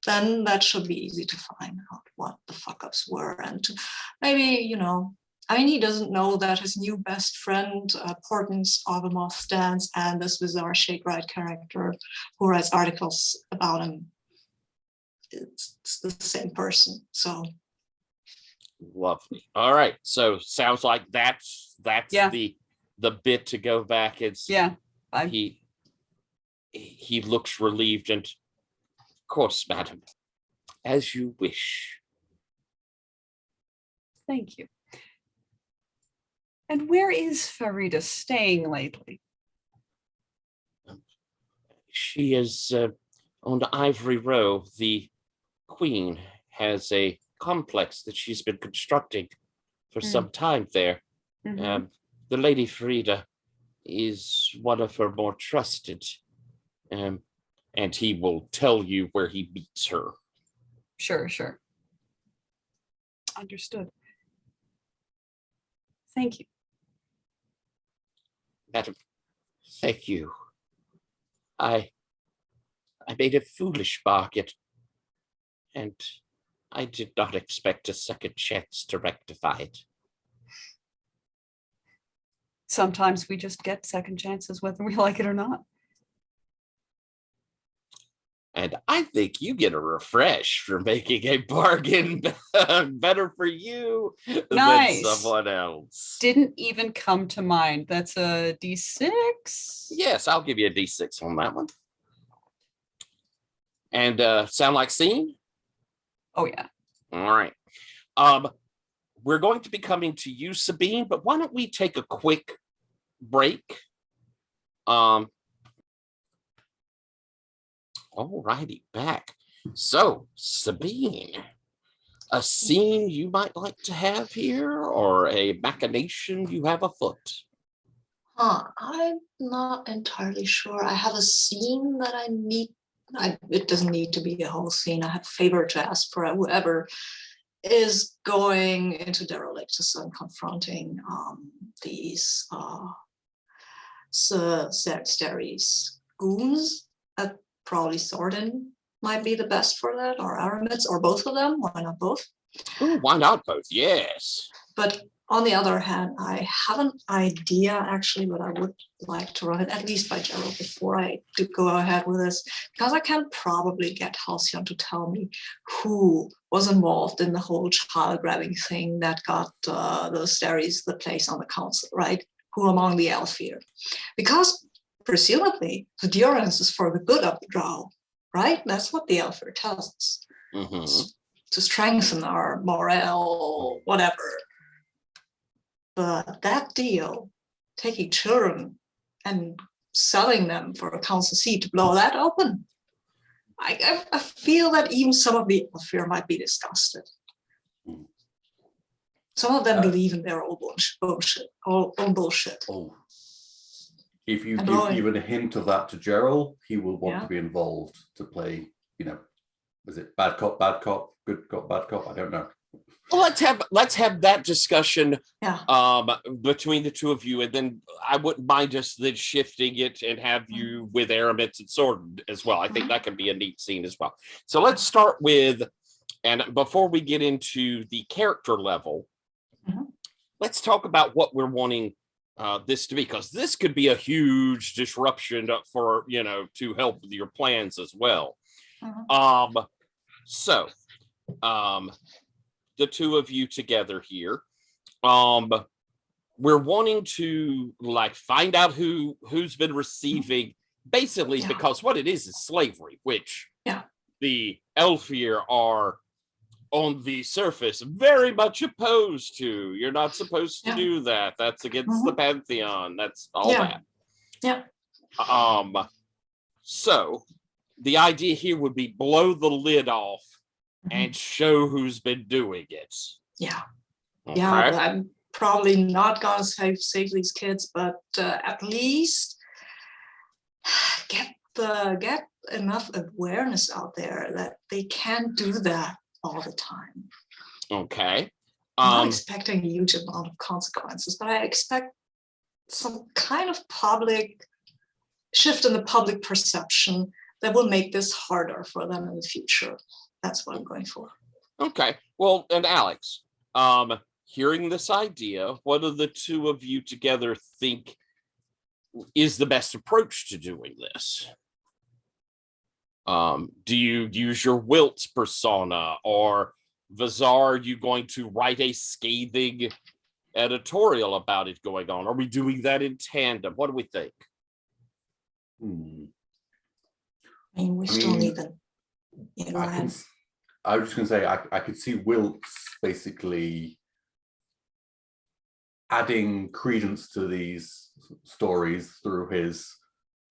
then that should be easy to find out what the fuck ups were, and to maybe I mean, he doesn't know that his new best friend, Portance Arvamoth stands, and this bizarre Shake Right character who writes articles about him. It's the same person. So Lovely. All right. So sounds like that's Yeah. the bit to go back. It's Yeah. he looks relieved, and of course, madam, as you wish. Thank you. And where is Farida staying lately? She is on the Ivory Row. The Queen has a complex that she's been constructing for some time there. Mhm. The Lady Farida is one of her more trusted, and he will tell you where he meets her. Sure. Understood. Thank you. Madam, thank you. I made a foolish bargain, and I did not expect a second chance to rectify it. Sometimes we just get second chances whether we like it or not. And I think you get a refresh for making a bargain better for you Nice. than someone else. Didn't even come to mind. That's a D6. Yes, I'll give you a D6 on that one. And sound like scene? Oh yeah. All right. We're going to be coming to you, Sabine, but why don't we take a quick break? All righty, back. So, Sabine, a scene you might like to have here, or a machination you have afoot? I'm not entirely sure. I have a scene that I need. It doesn't need to be a whole scene. I have a favor to ask for whoever is going into Derelictus and confronting these Xeris goons. Probably Sorden might be the best for that, or Aramit's, or both of them. Why not both? Ooh, why not both? Yes. But on the other hand, I have an idea actually, but I would like to run it at least by Gerald before I do go ahead with this, because I can probably get Halcyon to tell me who was involved in the whole child grabbing thing that got the Xeris the place on the council, right? Who among the Elfir? Because presumably the durance is for the good of the drow, right? That's what the Elfir tells us. To strengthen our morale, whatever. But that deal, taking children and selling them for a council seat to blow that open, I feel that even some of the Elfir might be disgusted. Some of them believe in their own bullshit. Own bullshit. Oh, if you And give blowing. even a hint of that to Gerald, he will want Yeah. to be involved to play. Is it bad cop, good cop, bad cop? I don't know. Well, let's have that discussion Yeah. between the two of you, and then I wouldn't mind just then shifting it and have you with Aramis and Sword as well. I think that could be a neat scene as well. So let's start with, and before we get into the character level, let's talk about what we're wanting this to be, because this could be a huge disruption for to help with your plans as well. So the two of you together here, we're wanting to find out who's been receiving, basically, because what it is slavery, which the Elfir are on the surface very much opposed to. You're not supposed to do that. That's against the Pantheon. That's all that. Yeah. So the idea here would be blow the lid off and show who's been doing it. Yeah. Okay? Yeah, but I'm probably not gonna save these kids, but at least get enough awareness out there that they can't do that all the time. Okay. I'm not expecting a huge amount of consequences, but I expect some kind of public shift in the public perception that will make this harder for them in the future. That's what I'm going for. Okay. Well, and Alex, hearing this idea, what do the two of you together think is the best approach to doing this? Do you use your Wilt's persona, or Vazar, are you going to write a scathing editorial about it going on? Are we doing that in tandem? What do we think? I mean, we still need them. I was just going to say, I could see Wilt's basically adding credence to these stories through his,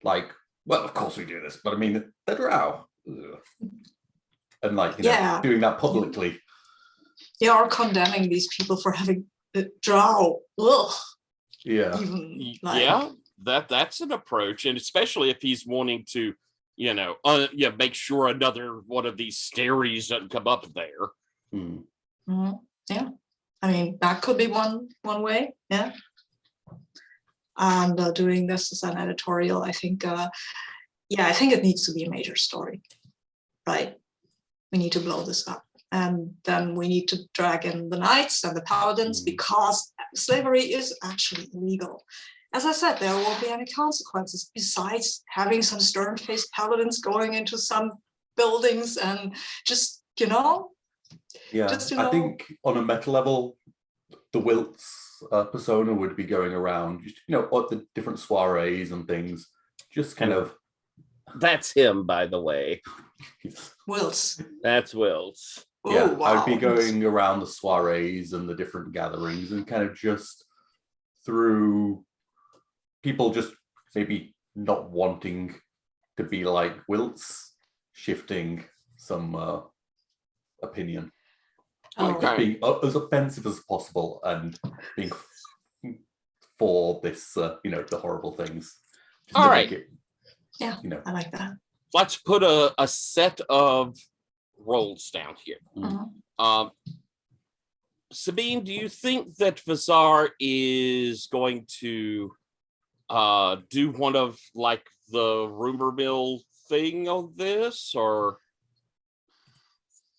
well, of course we do this, but I mean, the drow. And doing that publicly. They are condemning these people for having the drow. Ugh. Yeah. That's an approach, and especially if he's wanting to, make sure another one of these stories doesn't come up there. Yeah, I mean, that could be one way. Yeah. And doing this as an editorial, I think, I think it needs to be a major story, right? We need to blow this up. And then we need to drag in the knights and the paladins, because slavery is actually illegal. As I said, there won't be any consequences besides having some stern-faced paladins going into some buildings and just, Yeah, I think on a meta level, the Wilt's persona would be going around, at the different soirees and things, just kind of. That's him, by the way. Wilt's. That's Wilt's. Yeah, Wow. I'd be going around the soirees and the different gatherings and kind of just through people just maybe not wanting to be like Wilt's, shifting some opinion. Being as offensive as possible and being for this, the horrible things. All right. I like that. Let's put a set of roles down here. Sabine, do you think that Vazar is going to do one of the rumor mill thing on this, or?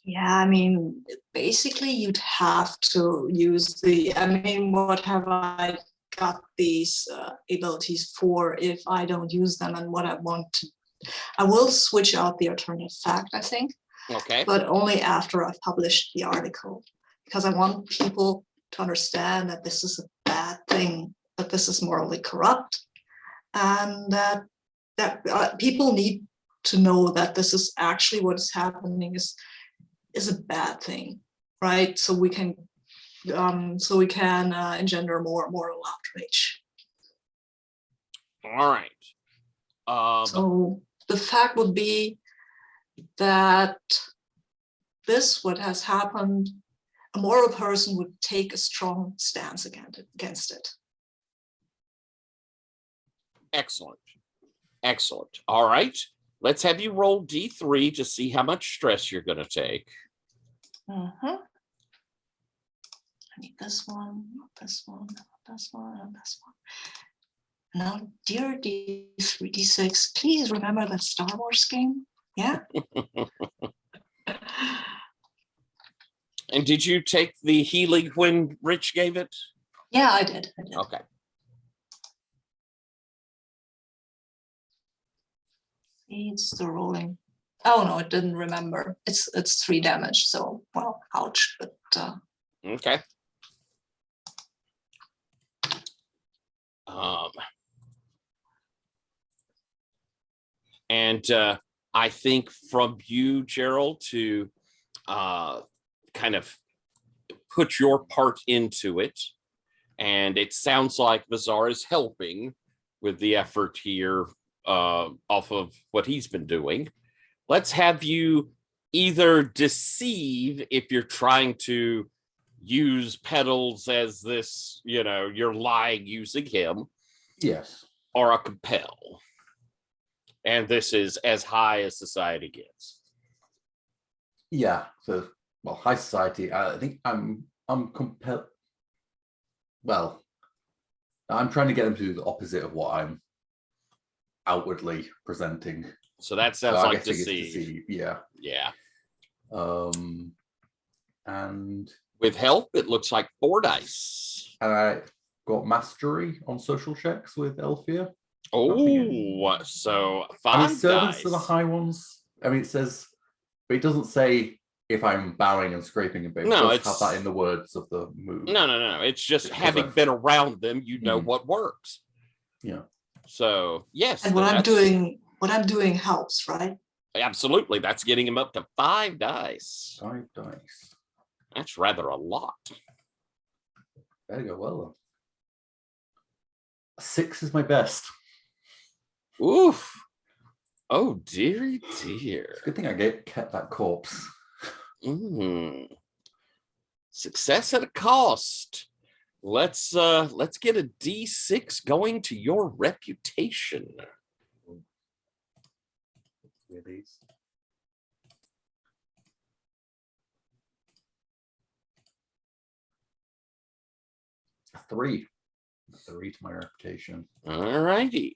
Yeah, I mean, basically you'd have to use what have I got these abilities for if I don't use them, and what I want to, I will switch out the alternate fact, I think. Okay. But only after I've published the article, because I want people to understand that this is a bad thing, that this is morally corrupt, and that people need to know that this is actually what is happening is a bad thing, right? So we can engender more moral outrage. All right. So the fact would be that what has happened, a moral person would take a strong stance against it. Excellent. Excellent. All right. Let's have you roll D3 to see how much stress you're going to take. I need this one, not this one, not this one, and this one. Now, dear D3, D6, please remember that Star Wars game. Yeah. And did you take the healing when Rich gave it? Yeah, I did. Okay. It's the rolling. Oh no, it didn't remember. It's 3 damage. So well, ouch. But Okay. And I think from you, Gerald, to kind of put your part into it, and it sounds like Bazaar is helping with the effort here off of what he's been doing. Let's have you either deceive if you're trying to use Petals as this, you're lying using him. Yes. Or a compel. And this is as high as society gets. Yeah. So, well, high society. I think I'm compelled. Well, I'm trying to get them to do the opposite of what I'm outwardly presenting. So that sounds like deceive. Yeah. Yeah. And with help, it looks like 4 dice. And I got mastery on social checks with Elfia. Oh, so 5 servants dice. are the high ones. I mean, it says, but it doesn't say if I'm bowing and scraping a bit. No, it does have that in the words of the move. No. It's just having been around them, you know what works. Yeah. So yes. And what I'm doing helps, right? Absolutely. That's getting him up to 5 dice. 5 dice. That's rather a lot. There you go. Well then. 6 is my best. Oof. Oh dearie dear. It's a good thing I kept that corpse. Success at a cost. Let's get a D6 going to your reputation. These. A 3. 3 to my reputation. All righty.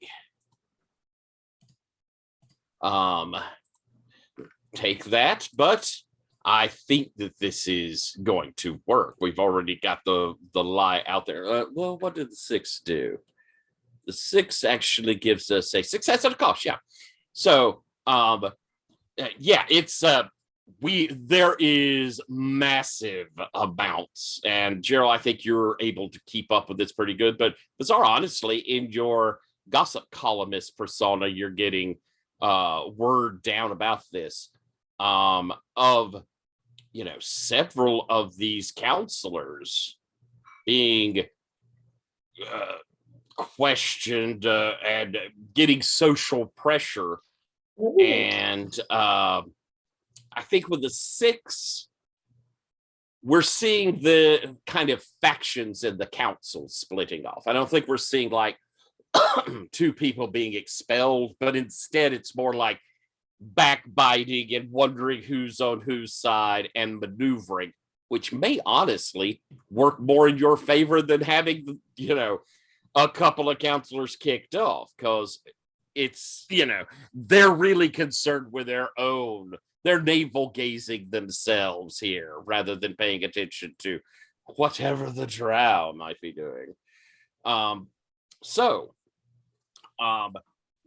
Take that, but I think that this is going to work. We've already got the lie out there. Well, what did the 6 do? The 6 actually gives us a success at a cost. Yeah. So, yeah, it's there is massive amounts, and Gerald, I think you're able to keep up with this pretty good. But Bazaar, honestly, in your gossip columnist persona, you're getting word down about this of several of these counselors being questioned and getting social pressure. Ooh. And I think with the 6, we're seeing the kind of factions in the council splitting off. I don't think we're seeing like 2 people being expelled, but instead it's more like backbiting and wondering who's on whose side and maneuvering, which may honestly work more in your favor than having, a couple of counselors kicked off, because it's, they're really concerned with they're navel gazing themselves here rather than paying attention to whatever the drow might be doing.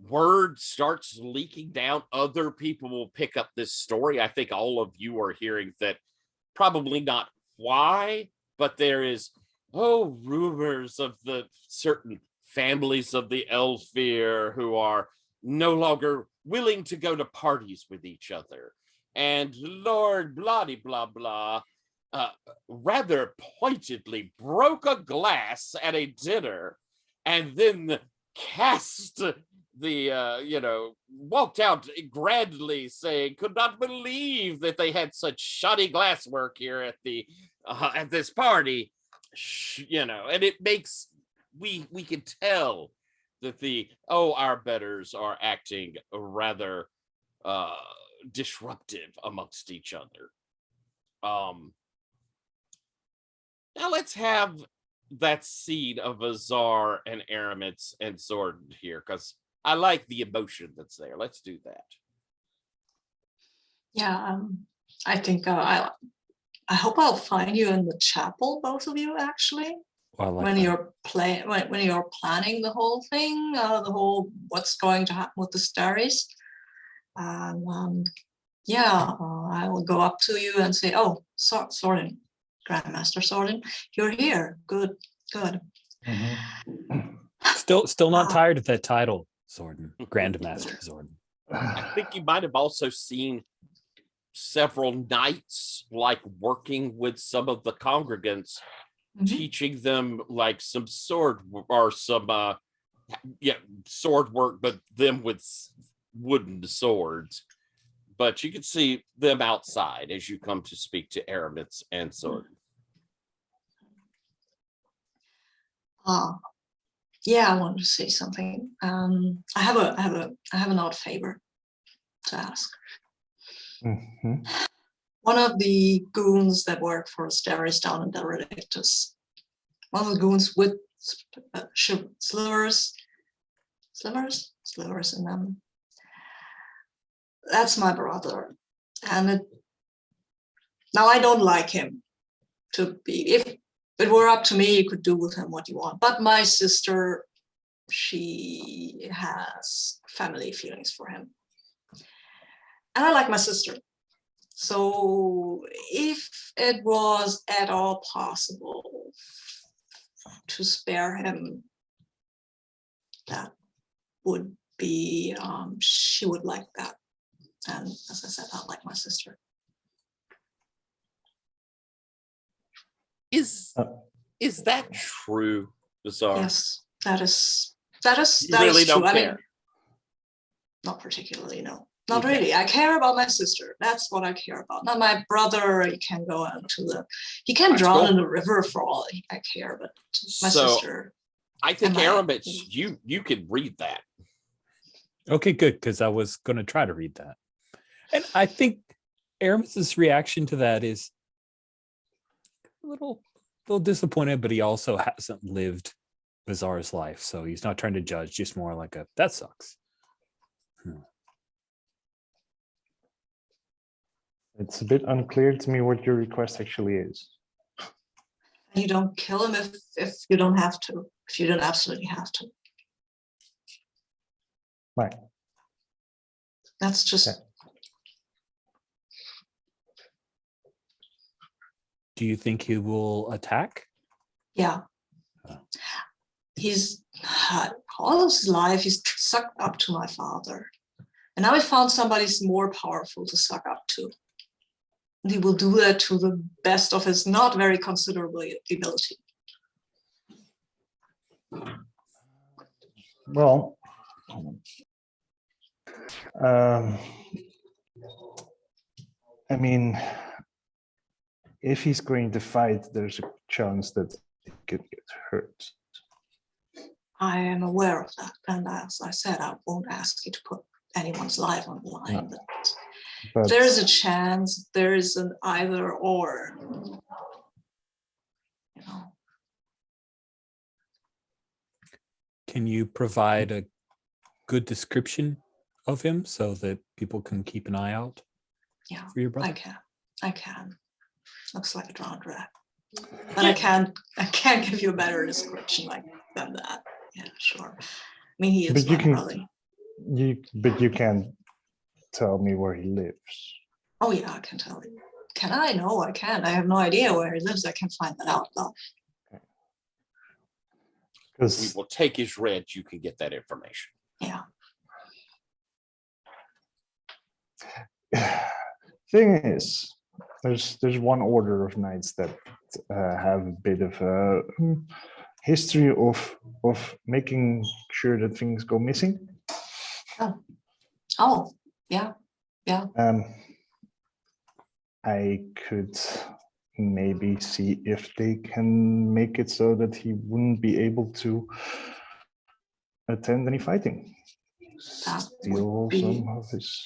Word starts leaking down. Other people will pick up this story. I think all of you are hearing that, probably not why, but there is, rumors of the certain families of the Elfir who are no longer willing to go to parties with each other. And Lord blah blah blah rather pointedly broke a glass at a dinner and then cast walked out grandly saying could not believe that they had such shoddy glasswork here at the at this party, and it makes we can tell that our betters are acting rather disruptive amongst each other. Now let's have that scene of Azar and Aramis and Zordon here, because I like the emotion that's there. Let's do that. Yeah, I think I hope I'll find you in the chapel, both of you, actually. Well, I like when that. you're when you're planning the whole thing, what's going to happen with the stories. Yeah, I will go up to you and say, "Oh, Zordon, Grandmaster Zordon, you're here. Good." Still not tired of that title, Zordon, Grandmaster Zordon. I think you might have also seen several knights like working with some of the congregants, teaching them like some sword or some sword work, but them with wooden swords. But you can see them outside as you come to speak to Aramis and Zordon. Yeah, I wanted to say something. I have an odd favor to ask. One of the goons that work for Asteris down in Derelictus, one of the goons with slivers in them. That's my brother, and now I don't like him to be. If it were up to me, you could do with him what you want. But my sister, she has family feelings for him, and I like my sister. So if it was at all possible to spare him, that would be, she would like that. And as I said, I like my sister. Is that true, Bizarre? Yes, that is really true. don't care. I mean, not particularly, no. Not really. I care about my sister. That's what I care about. Not my brother. He can go he can drown in the river for all I care, but my sister. I think Aramis, you can read that. Okay, good, because I was going to try to read that. And I think Aramis's reaction to that is a little disappointed, but he also hasn't lived Bizarre's life, so he's not trying to judge, just more like that sucks. It's a bit unclear to me what your request actually is. You don't kill him if you don't have to, if you don't absolutely have to. Right. That's just. Okay. Do you think he will attack? Yeah. He's all of his life, he's sucked up to my father. And now he found somebody more powerful to suck up to. And he will do that to the best of his not very considerable ability. Well, I mean, if he's going to fight, there's a chance that he could get hurt. I am aware of that. And as I said, I won't ask you to put anyone's life on the line. No. But there's a chance, there is an either or. You know. Can you provide a good description of him so that people can keep an eye out for your brother? I can. Looks like a drowned rat. But I can't give you a better description than that. Yeah, sure. I mean, he is my brother. But you can tell me where he lives. Oh yeah, I can tell you. Can I? No, I can't. I have no idea where he lives. I can find that out though. Because we will take his rent. You can get that information. Yeah. Thing is, there's one order of knights that have a bit of a history of making sure that things go missing. Oh, yeah. I could maybe see if they can make it so that he wouldn't be able to attend any fighting. That Steal would be- some of his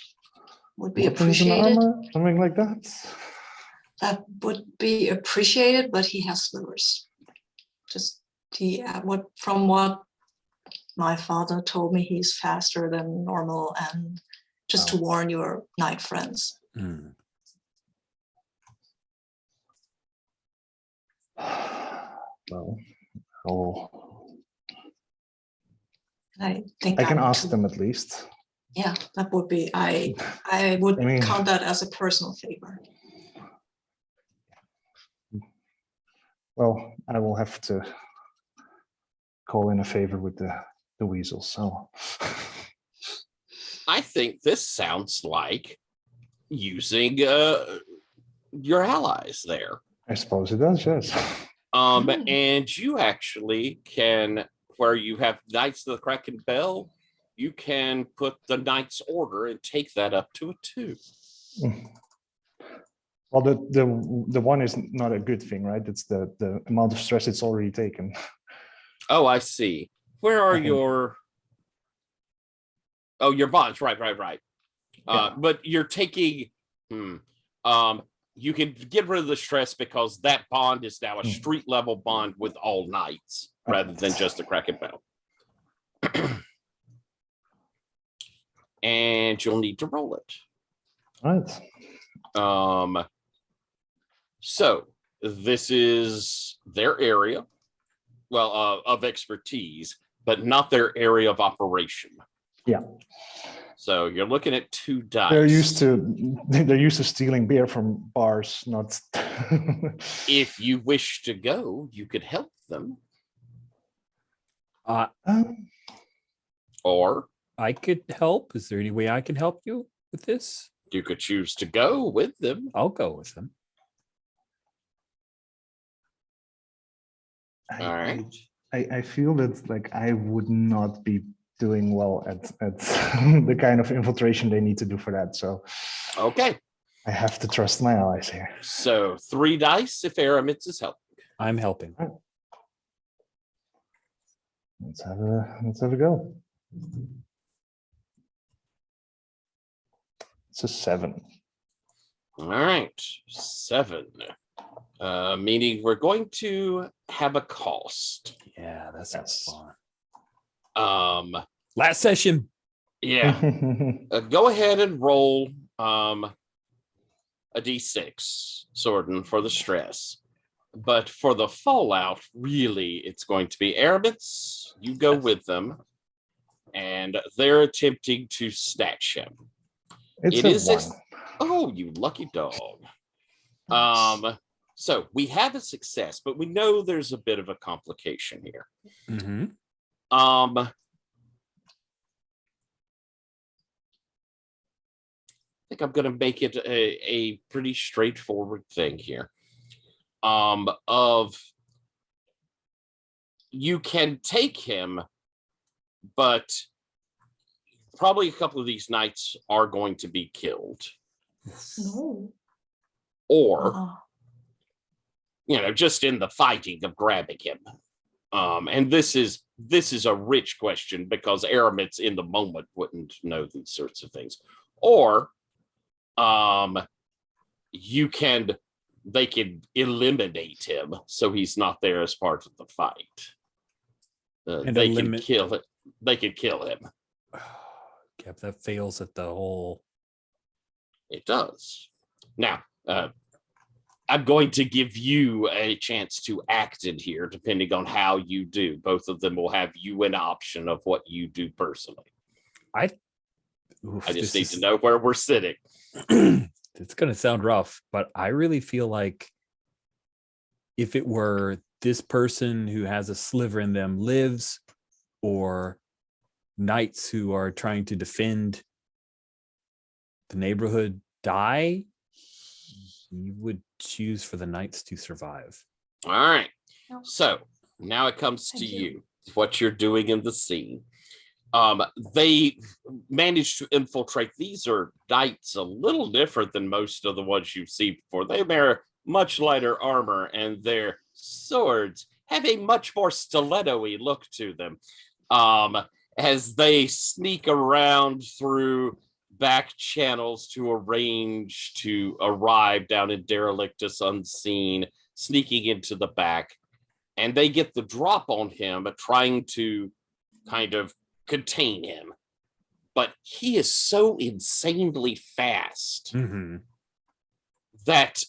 Would be weapons and appreciated. armor, something like that. That would be appreciated, but he has slivers. Just from what my father told me, he's faster than normal, and just to warn your knight friends. Mm. Well, I think I can that ask too. them at least. Yeah, that would be. I would I mean- count that as a personal favor. Well, I will have to call in a favor with the weasel. So I think this sounds like using your allies there. I suppose it does, yes. And you actually can, where you have Knights of the Kraken Bell, you can put the Knight's Order and take that up to a 2. Well, the one is not a good thing, right? It's the amount of stress it's already taken. Oh, I see. Where are I think- your? Oh, your bonds. Right. Yeah. But you're taking. You can get rid of the stress because that bond is now a street level bond with all knights rather than just a Kraken Bell. And you'll need to roll it. Right. So this is their area, well, of expertise, but not their area of operation. Yeah. So you're looking at 2 dice. They're used to stealing beer from bars, not. If you wish to go, you could help them, or I could help. Is there any way I can help you with this? you could choose to go with them. I'll go with them. All right. I feel that like I would not be doing well at the kind of infiltration they need to do for that. So Okay. I have to trust my allies here. So 3 dice if Aramis is helping. I'm helping. Let's have a go. It's a 7. All right. 7. Meaning we're going to have a cost. Yeah, that sounds Yes. fun. Um, Last session. yeah. Go ahead and roll a d6, Sorden, for the stress. But for the fallout, really, it's going to be Aramis. You go with them, and they're attempting to snatch him. It's It a is 1. Oh, you lucky dog. Nice. So we have a success, but we know there's a bit of a complication here. Mm-hmm. I think I'm going to make it a pretty straightforward thing here. Of you can take him, but probably a couple of these knights are going to be killed, No. or just in the fighting of grabbing him. And this is a rich question because Aramis in the moment wouldn't know these sorts of things. Or they can eliminate him so he's not there as part of the fight. They can kill it. They can kill him. Yep, that fails at the whole. It does. Now, I'm going to give you a chance to act in here, depending on how you do. Both of them will have you an option of what you do personally. I just need to know where we're sitting. It's going to sound rough, but I really feel like if it were this person who has a sliver in them lives, or knights who are trying to defend the neighborhood die, you would choose for the knights to survive. All right. So now it comes to Thank you, what you're doing in the scene. They managed to infiltrate. These are knights a little different than most of the ones you've seen before. They wear much lighter armor, and their swords have a much more stiletto-y look to them. As they sneak around through back channels to arrange to arrive down in Derelictus unseen, sneaking into the back, and they get the drop on him, trying to kind of contain him. But he is so insanely fast that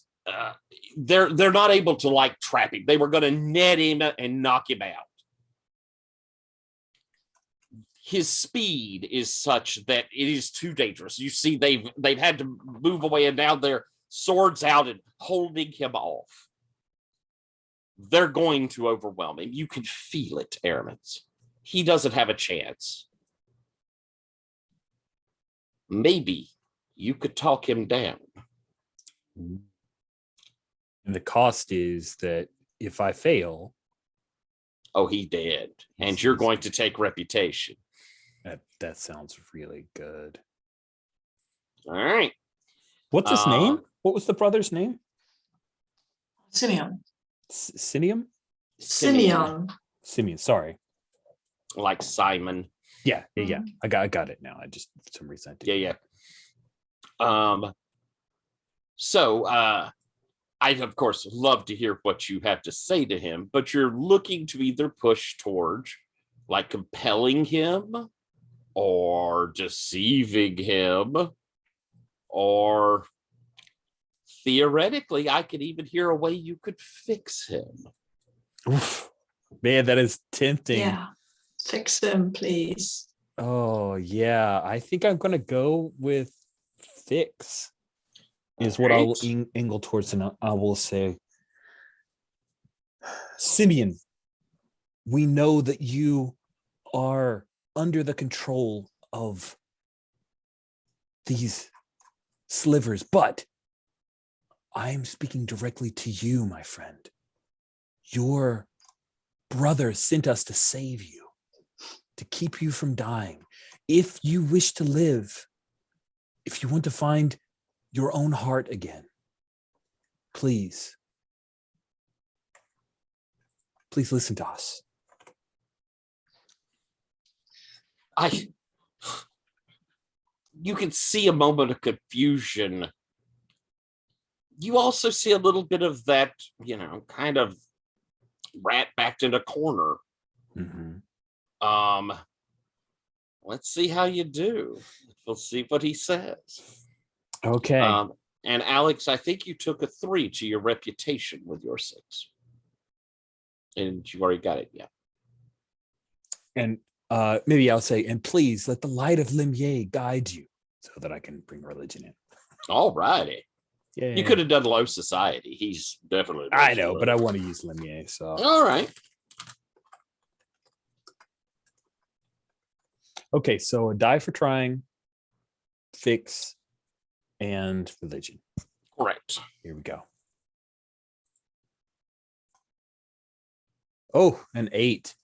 they're not able to like trap him. They were going to net him and knock him out. His speed is such that it is too dangerous. You see, they've had to move away, and now they're swords out and holding him off. They're going to overwhelm him. You can feel it, Airmans. He doesn't have a chance. Maybe you could talk him down. And the cost is that if I fail... Oh, he did. And you're going to take reputation. That sounds really good. All right. What's his name? What was the brother's name? Simeon. Simeon? Simeon. Simeon, sorry. Like Simon. Yeah. I got it now. I just, for some reason, I didn't. So I'd of course love to hear what you have to say to him, but you're looking to either push towards like compelling him or deceiving him, or theoretically, I could even hear a way you could fix him. Oof. Man, that is tempting. Yeah, fix him, please. Oh, yeah. I think I'm going to go with fix is what I'll angle towards, and I will say, Simeon, we know that you are under the control of these slivers, but I am speaking directly to you, my friend. Your brother sent us to save you, to keep you from dying. If you wish to live, if you want to find your own heart again, please listen to us. You can see a moment of confusion. You also see a little bit of that, kind of rat backed in a corner. Let's see how you do. We'll see what he says. Okay. And Alex, I think you took a 3 to your reputation with your 6. And you already got it, yeah. And maybe I'll say, and please let the light of Limier guide you so that I can bring religion in. All righty. Yeah. You could have done low society. He's definitely. I know, but I want to use Limier. So. All right. Okay, so a die for trying, fix, and religion. Correct. Here we go. Oh, an 8.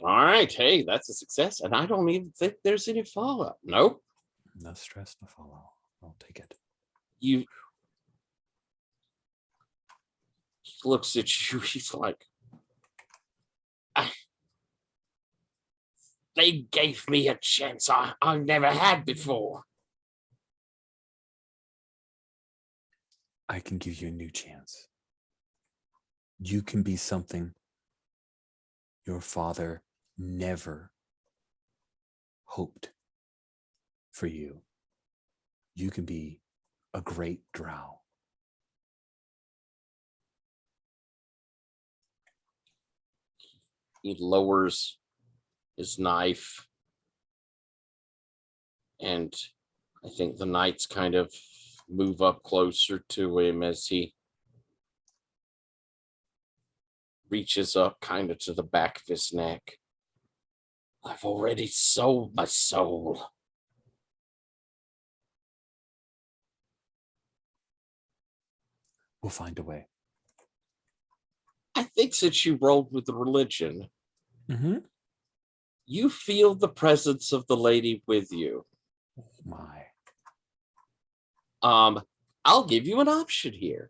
All right. Hey, that's a success. And I don't even think there's any follow-up. Nope. No stress, no follow. I'll take it. He looks at you. He's like, they gave me a chance I've never had before. I can give you a new chance. You can be something your father never hoped for you. You can be a great drow. He lowers his knife, and I think the knights kind of move up closer to him as he reaches up kind of to the back of his neck. I've already sold my soul. We'll find a way. I think since you rolled with the religion, you feel the presence of the lady with you. My. I'll give you an option here.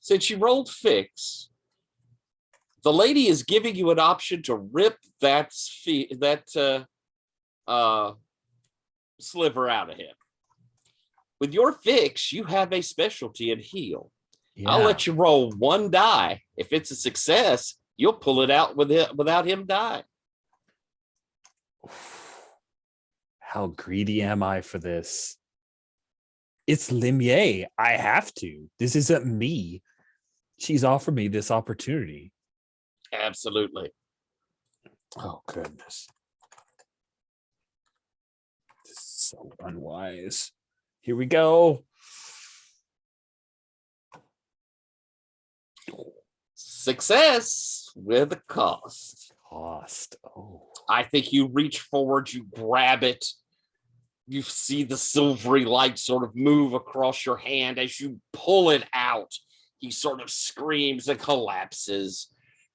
Since you rolled fix, the lady is giving you an option to rip that sliver out of him. With your fix, you have a specialty in heal. Yeah. I'll let you roll one die. If it's a success, you'll pull it out without him dying. How greedy am I for this? It's Limier. I have to. This isn't me. She's offered me this opportunity. Absolutely. Oh, goodness. This is so unwise. Here we go. Success with a cost. Cost. Oh. I think you reach forward, you grab it. You see the silvery light sort of move across your hand as you pull it out. He sort of screams and collapses,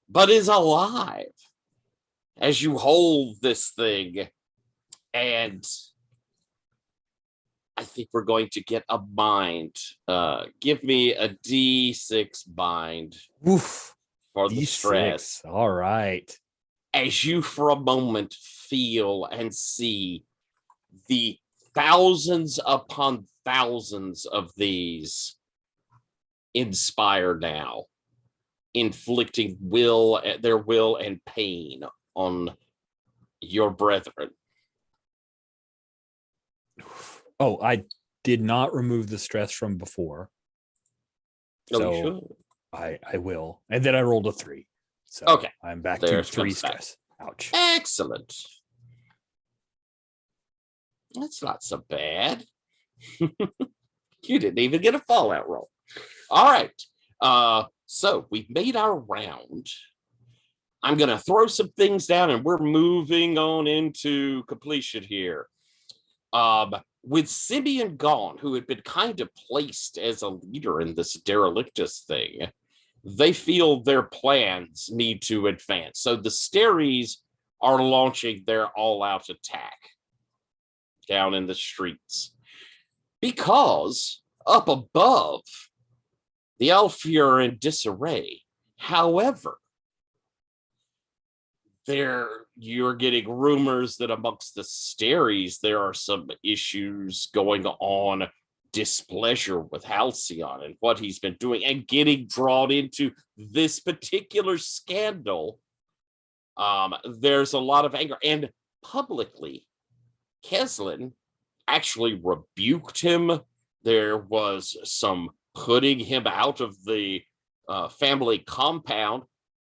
but is alive as you hold this thing. And I think we're going to get a bind. Give me a D6 bind. Oof. For the D6. stress. All right. As you for a moment feel and see the thousands upon thousands of these inspire now, inflicting their will and pain on your brethren. Oh, I did not remove the stress from before. No, So you should. I will. And then I rolled a 3. So Okay. I'm back There's to 3 comes back. stress. Ouch. Excellent. That's not so bad. You didn't even get a fallout roll. All right. So we've made our round. I'm going to throw some things down and we're moving on into completion here. With Simeon gone, who had been kind of placed as a leader in this derelictus thing, they feel their plans need to advance. So the Steries are launching their all-out attack down in the streets. Because up above, the Elfir are in disarray. However, you're getting rumors that amongst the Steries, there are some issues going on, displeasure with Halcyon and what he's been doing, and getting drawn into this particular scandal. There's a lot of anger, and publicly, Keslin actually rebuked him. There was some putting him out of the family compound,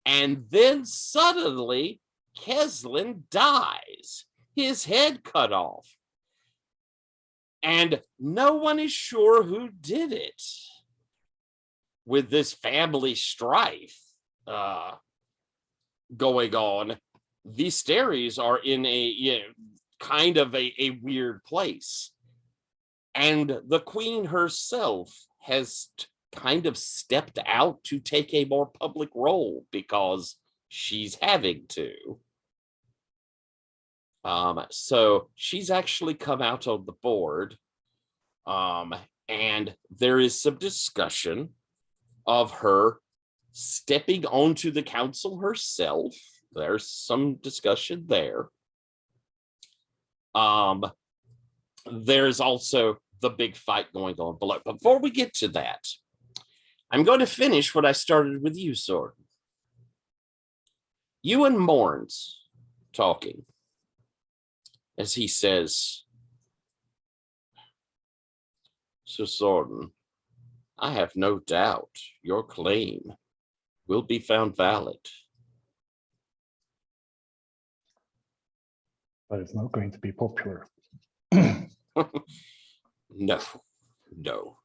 and then suddenly Keslin dies, his head cut off. And no one is sure who did it. With this family strife going on, the Steries are in a kind of a weird place. And the queen herself has kind of stepped out to take a more public role because she's having to. So she's actually come out on the board. And there is some discussion of her stepping onto the council herself. There's some discussion there. There's also the big fight going on below. Before we get to that, I'm going to finish what I started with you, Sword. You and Morns talking as he says, Sir Sorden, I have no doubt your claim will be found valid. But it's not going to be popular. No.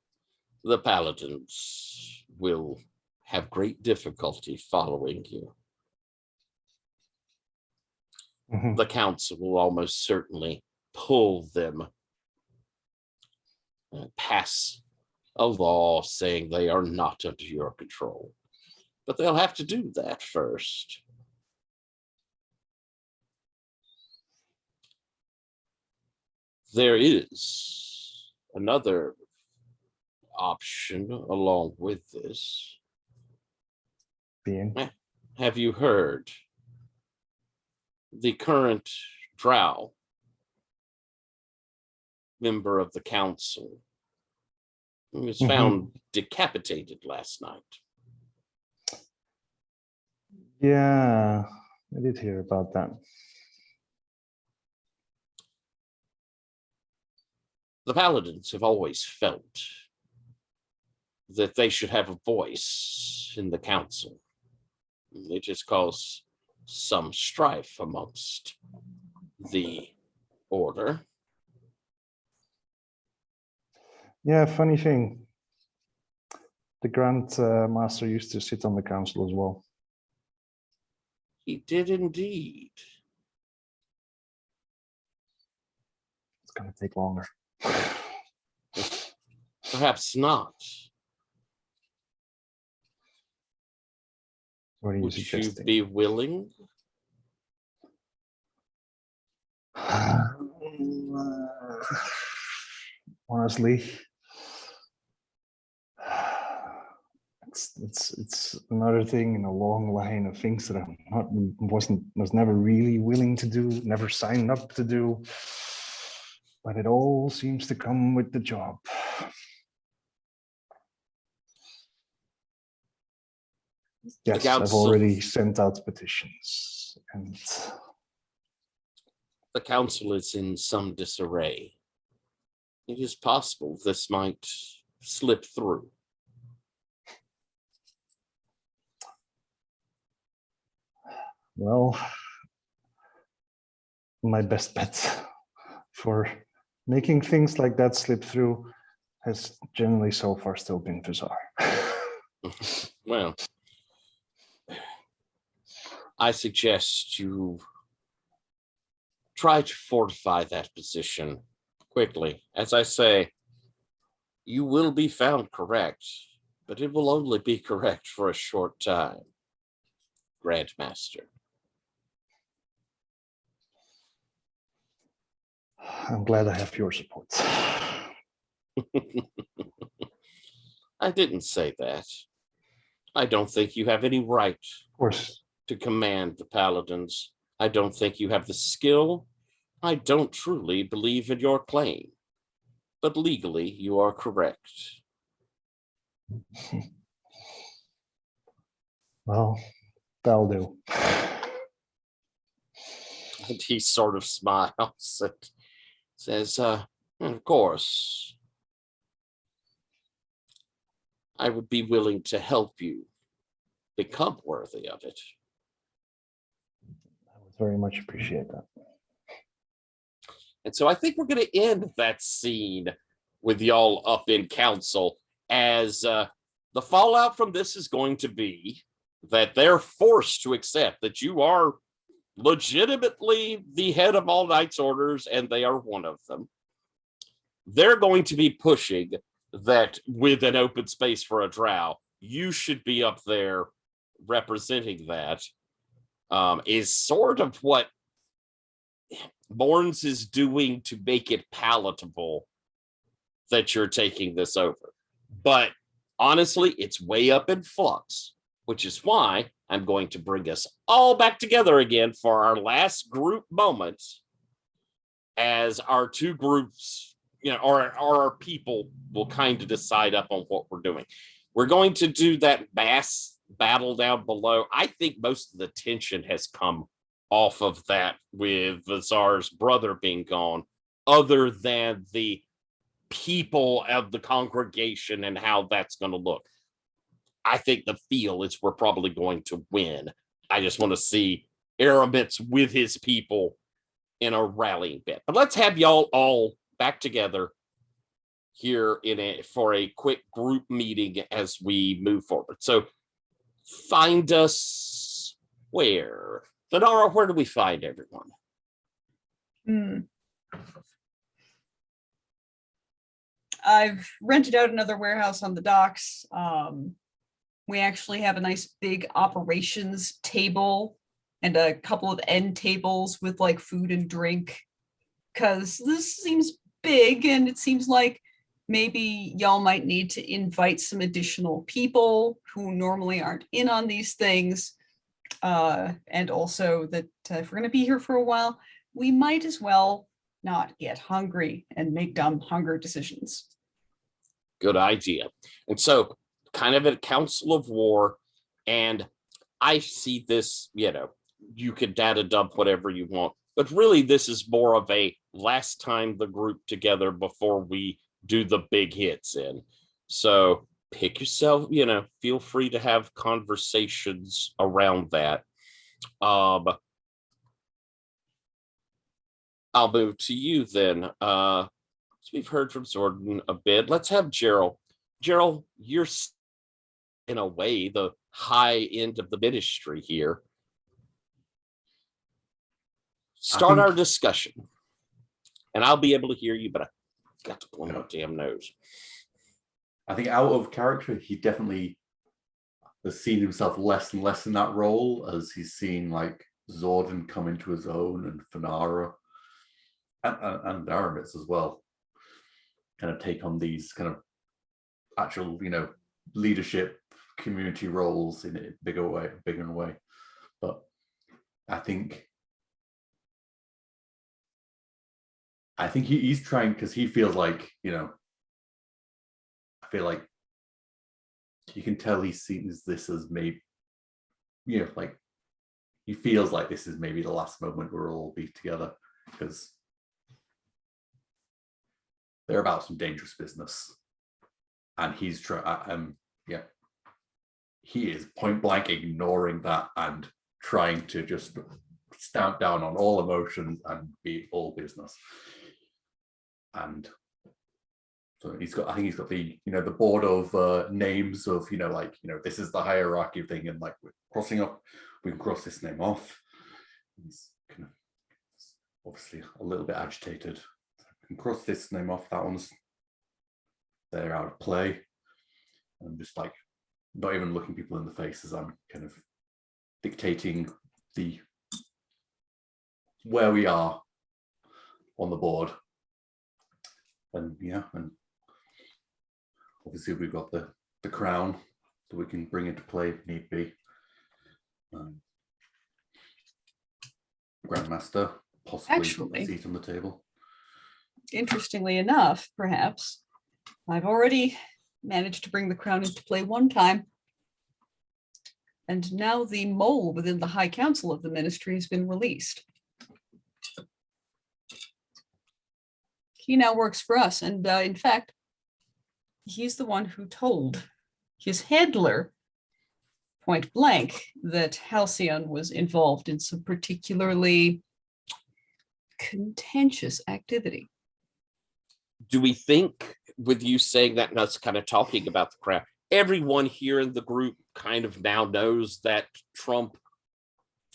The paladins will have great difficulty following you. Mhm. The council will almost certainly pull them and pass a law saying they are not under your control. But they'll have to do that first. There is another option along with this. Being Have you heard the current drow member of the council who was found decapitated last night? Yeah, I did hear about that. The paladins have always felt that they should have a voice in the council. It just caused some strife amongst the order. Yeah, funny thing. The Grand Master used to sit on the council as well. He did indeed. It's going to take longer. Perhaps not. What are you Would you suggesting? be willing? Honestly, it's another thing in a long line of things that I'm was never really willing to do, never signed up to do, but it all seems to come with the job. Yes, I've council- already sent out petitions, and The council is in some disarray. It is possible this might slip through. well, my best bet for making things like that slip through has generally so far still been Vizar. Well, I suggest you try to fortify that position quickly. As I say, you will be found correct, but it will only be correct for a short time, Grandmaster. I'm glad I have your support. I didn't say that. I don't think you have any right Of course. to command the paladins. I don't think you have the skill. I don't truly believe in your claim. But legally, you are correct. Well, that'll do. And he sort of smiles and says, of course, I would be willing to help you become worthy of it. I would very much appreciate that. And so I think we're going to end that scene with y'all up in council, as the fallout from this is going to be that they're forced to accept that you are legitimately the head of all Knights Orders, and they are one of them. They're going to be pushing that with an open space for a drow, you should be up there representing that. Is sort of what Borns is doing to make it palatable that you're taking this over. But honestly, it's way up in flux, which is why I'm going to bring us all back together again for our last group moment, as our two groups, or our people will kind of decide up on what we're doing. We're going to do that mass battle down below. I think most of the tension has come off of that with Vizar's brother being gone, other than the people of the congregation and how that's going to look. I think the feel is we're probably going to win. I just want to see Aramitz with his people in a rallying bit. But let's have y'all all back together here for a quick group meeting as we move forward. So find us where? Fenara, where do we find everyone? I've rented out another warehouse on the docks. We actually have a nice big operations table and a couple of end tables with like food and drink, because this seems big, and it seems like maybe y'all might need to invite some additional people who normally aren't in on these things. And also that if we're going to be here for a while, we might as well not get hungry and make dumb hunger decisions. Good idea. And so, kind of a council of war, and I see this, you could data dump whatever you want, but really this is more of a last time the group together before we do the big hits in. So pick yourself, feel free to have conversations around that. I'll move to you then. So we've heard from Zordon a bit. Let's have Gerald. Gerald, you're in a way the high end of the ministry here. Start our discussion. And I'll be able to hear you, but I got to blow my damn nose. I think out of character, he definitely has seen himself less and less in that role as he's seen like Zordon come into his own, and Fanara and Aramis as well kind of take on these kind of actual, leadership community roles in a bigger way. But I think he's trying, because he feels like, I feel like you can tell he sees this as maybe, like he feels like this is maybe the last moment we'll all be together, because they're about some dangerous business. And he's he is point blank ignoring that and trying to just stamp down on all emotions and be all business. And so I think he's got the, the board of names of, this is the hierarchy thing, and like we're crossing up, we can cross this name off. He's kind of obviously a little bit agitated. We can cross this name off, that one's they're out of play. I'm just like not even looking people in the face as I'm kind of dictating where we are on the board. And and obviously we've got the crown that we can bring into play if need be. Grandmaster, possibly Actually, a seat on the table. Interestingly enough, perhaps, I've already managed to bring the crown into play one time. And now the mole within the High Council of the Ministry has been released. He now works for us. And in fact, he's the one who told his handler point blank that Halcyon was involved in some particularly contentious activity. Do we think, with you saying that and us kind of talking about the crown, everyone here in the group kind of now knows that Trump?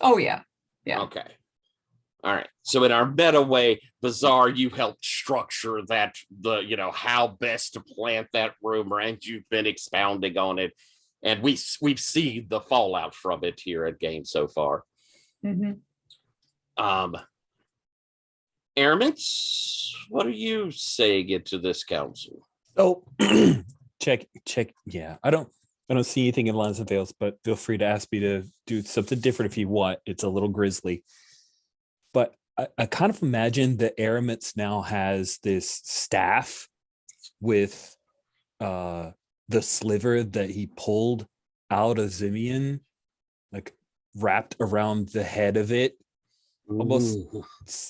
Oh, yeah. Yeah. Okay. All right. So in our meta way, Bizarre, you helped structure that, how best to plant that rumor, and you've been expounding on it. And we've seen the fallout from it here at Game so far. Mm-hmm. Airmans, what are you saying into this council? Oh, check. Yeah, I don't see anything in Lines and Veils, but feel free to ask me to do something different if you want. It's a little grisly, but I kind of imagine that Aramis now has this staff with the sliver that he pulled out of Zimian, like wrapped around the head of it. Almost,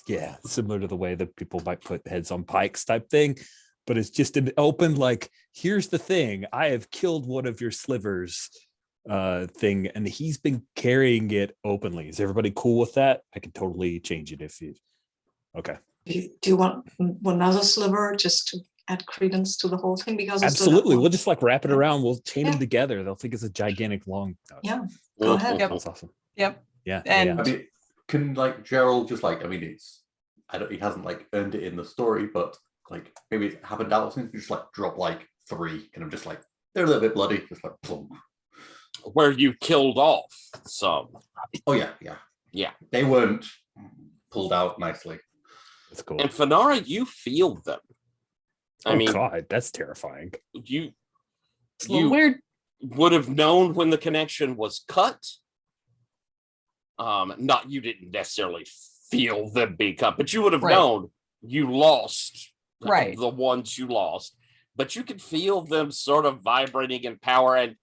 yeah, similar to the way that people might put heads on pikes type thing, but it's just an open, like, here's the thing, I have killed one of your slivers thing, and he's been carrying it openly. Is everybody cool with that? I can totally change it if you. Okay. Do you want another sliver just to add credence to the whole thing? Because absolutely, we'll just like wrap it around. We'll chain them together. They'll think it's a gigantic long. Yeah, go ahead. Yep. That's awesome. Yep. Yeah. And I mean, can like Gerald just like, he hasn't like earned it in the story, but like maybe it happened out of just like drop like 3, kind of just like they're a little bit bloody, just like plump. Where you killed off some. Oh yeah. Yeah. They weren't pulled out nicely. That's cool. And Fanara, you feel them. I mean, God, that's terrifying. You It's a little weird. would have known when the connection was cut. Not you didn't necessarily feel them be cut, but you would have known you lost the ones you lost. But you could feel them sort of vibrating in power, and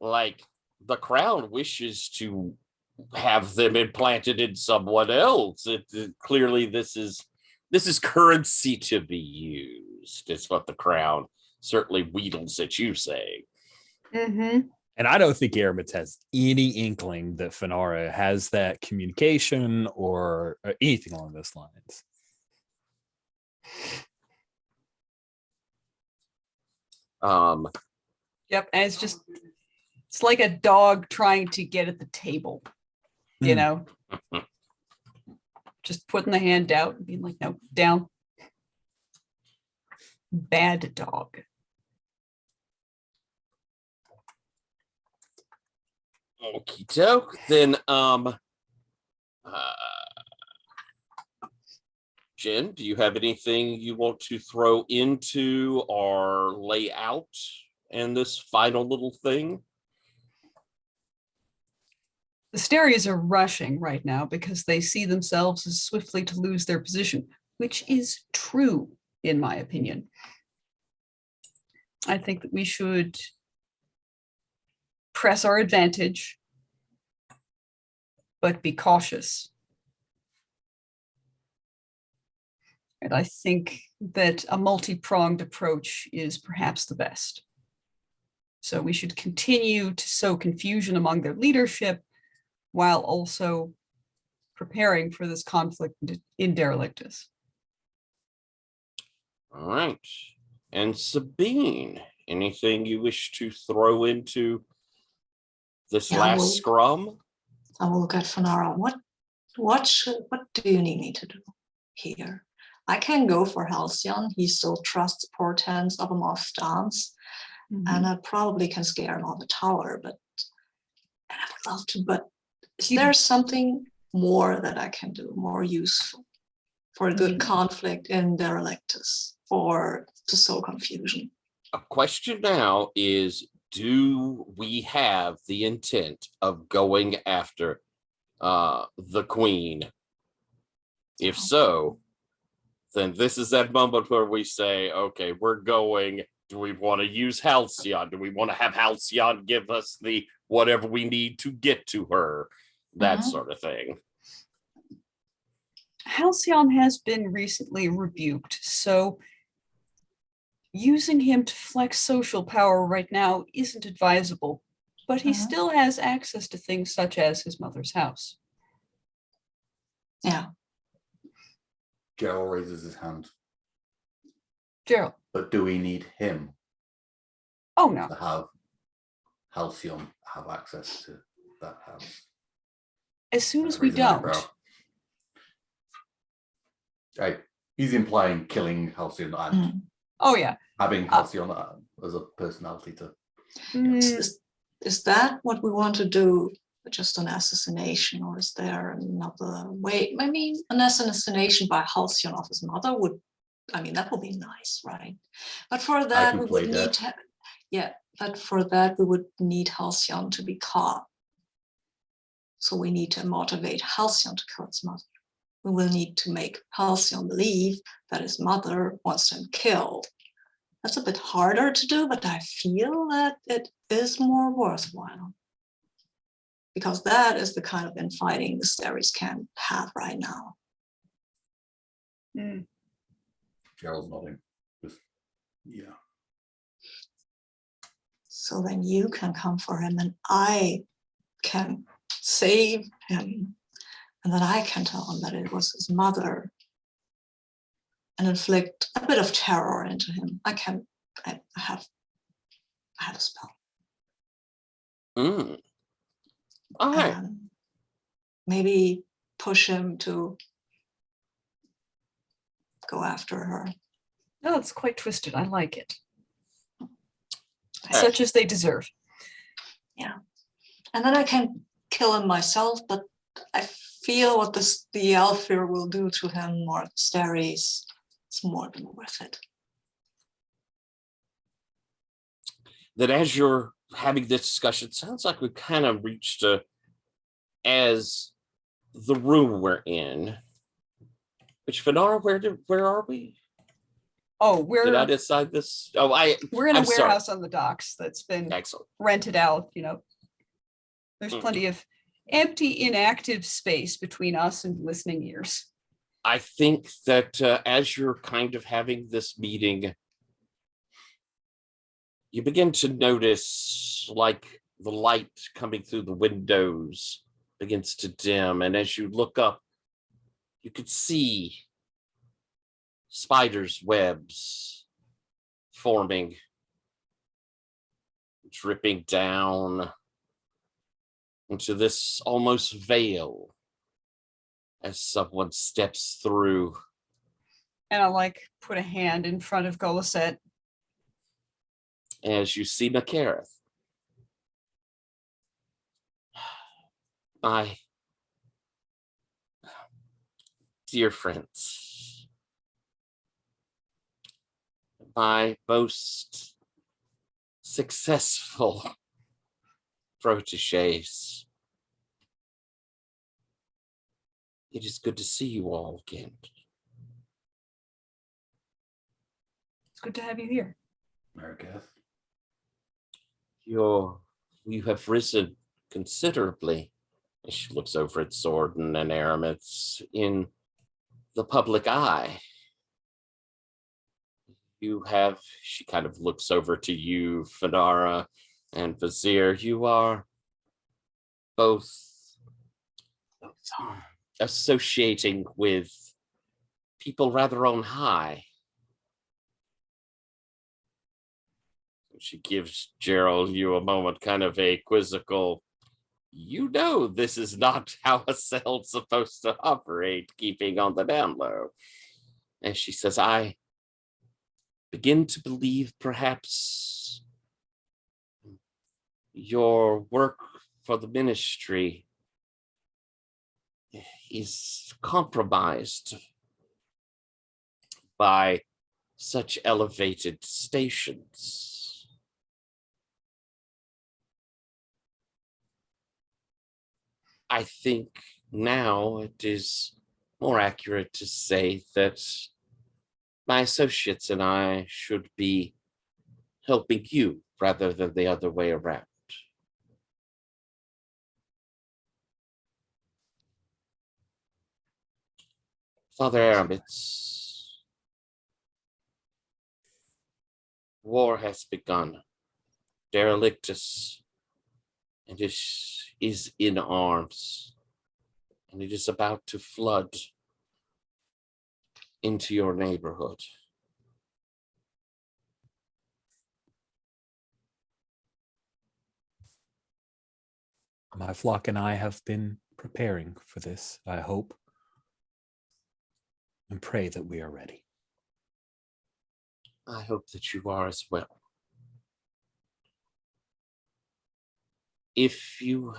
like the crown wishes to have them implanted in someone else. Clearly this is currency to be used. It's what the crown certainly wheedles at you saying. Mm-hmm. And I don't think Aramis has any inkling that Fanara has that communication or anything along those lines. Yep, and it's like a dog trying to get at the table, you know, just putting the hand out and being like, no, down. Bad dog. Okie doke. Then, Jen, do you have anything you want to throw into or lay out in this final little thing? The Steries are rushing right now because they see themselves as swiftly to lose their position, which is true, in my opinion. I think that we should press our advantage, but be cautious. And I think that a multi-pronged approach is perhaps the best. So we should continue to sow confusion among their leadership while also preparing for this conflict in Derelictus. All right. And Sabine, anything you wish to throw into this last scrum? I will look at Fanara. What do you need me to do here? I can go for Halcyon. He still trusts portents of a moth stance. And I probably can scare him on the tower, and I would love to, but is there something more that I can do, more useful for a good conflict in Derelictus or to sow confusion? A question now is, do we have the intent of going after the queen? If so, then this is that moment where we say, okay, we're going. Do we want to use Halcyon? Do we want to have Halcyon give us the whatever we need to get to her? That sort of thing. Halcyon has been recently rebuked, so using him to flex social power right now isn't advisable, but he still has access to things such as his mother's house. Yeah. Gerald raises his hand. Gerald. But do we need him? Oh, no. To have Halcyon have access to that house? As soon as we don't. He's implying killing Halcyon and having Halcyon as a personality to. Is that what we want to do? Just an assassination, or is there another way? I mean, an assassination by Halcyon of his mother that would be nice, right? But for that we would need we would need Halcyon to be caught. So we need to motivate Halcyon to kill his mother. We will need to make Halcyon believe that his mother wants him killed. That's a bit harder to do, but I feel that it is more worthwhile. Because that is the kind of infighting the Steries can have right now. Gerald's nodding. So then you can come for him and I can save him. And then I can tell him that it was his mother and inflict a bit of terror into him. I have a spell. All right. Maybe push him to go after her. No, it's quite twisted. I like it. Such as they deserve. Yeah. And then I can kill him myself, but I feel what the Elfir will do to him or the Starries is more than worth it. That as you're having this discussion, it sounds like we've kind of reached as the room we're in. Which Fenara, where are we? Oh, Did I decide this? Oh, we're in a I'm sorry. warehouse on the docks that's been Excellent. rented out, you know. There's plenty of empty, inactive space between us and listening ears. I think that as you're kind of having this meeting, you begin to notice like the light coming through the windows begins to dim. And as you look up, you could see spiders' webs forming, dripping down into this almost veil as someone steps through. And I like put a hand in front of Goliset. As you see Macareth. My dear friends, my most successful proteges, it is good to see you all again. It's good to have you here. Marikath. You have risen considerably. And she looks over at Zordon and Aramis in the public eye. You have, she kind of looks over to you, Fenara and Vizier. You are both associating with people rather on high. She gives Gerald you a moment, kind of a quizzical, you know this is not how a cell's supposed to operate, keeping on the down low. And she says, I begin to believe perhaps your work for the ministry is compromised by such elevated stations. I think now it is more accurate to say that my associates and I should be helping you rather than the other way around. Father Aramitz, war has begun. Derelictus and is in arms, and it is about to flood into your neighborhood. My flock and I have been preparing for this, I hope, and pray that we are ready. I hope that you are as well. If you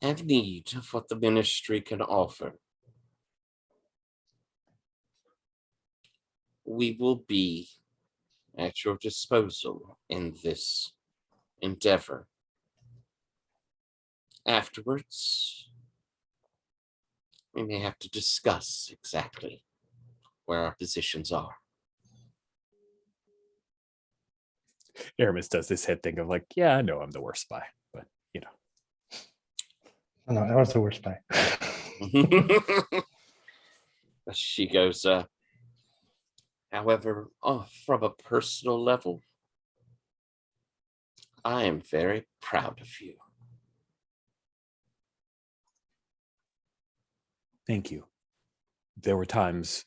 have need of what the ministry can offer, we will be at your disposal in this endeavor. Afterwards, we may have to discuss exactly where our positions are. Aramis does this head thing of like, yeah, I know I'm the worst spy, but you know. No, I was the worst spy. She goes, however, from a personal level, I am very proud of you. Thank you. There were times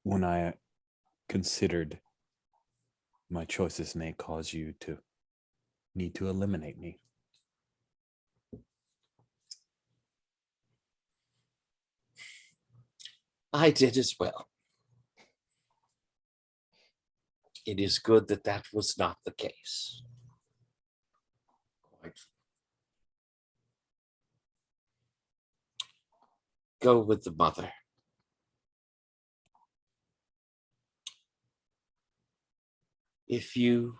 when I considered my choices may cause you to need to eliminate me. I did as well. It is good that that was not the case. Quite. go with the mother. If you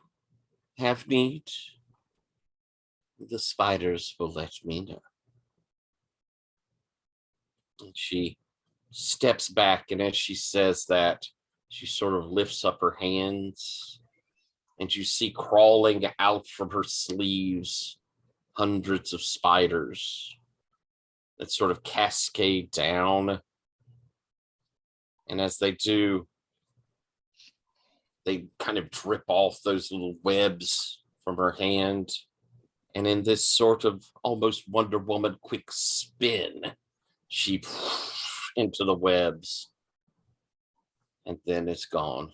have need, the spiders will let me know. And she steps back, and as she says that, she sort of lifts up her hands, and you see crawling out from her sleeves hundreds of spiders that sort of cascade down. And as they do, they kind of drip off those little webs from her hand. And in this sort of almost Wonder Woman quick spin, she into the webs. And then it's gone.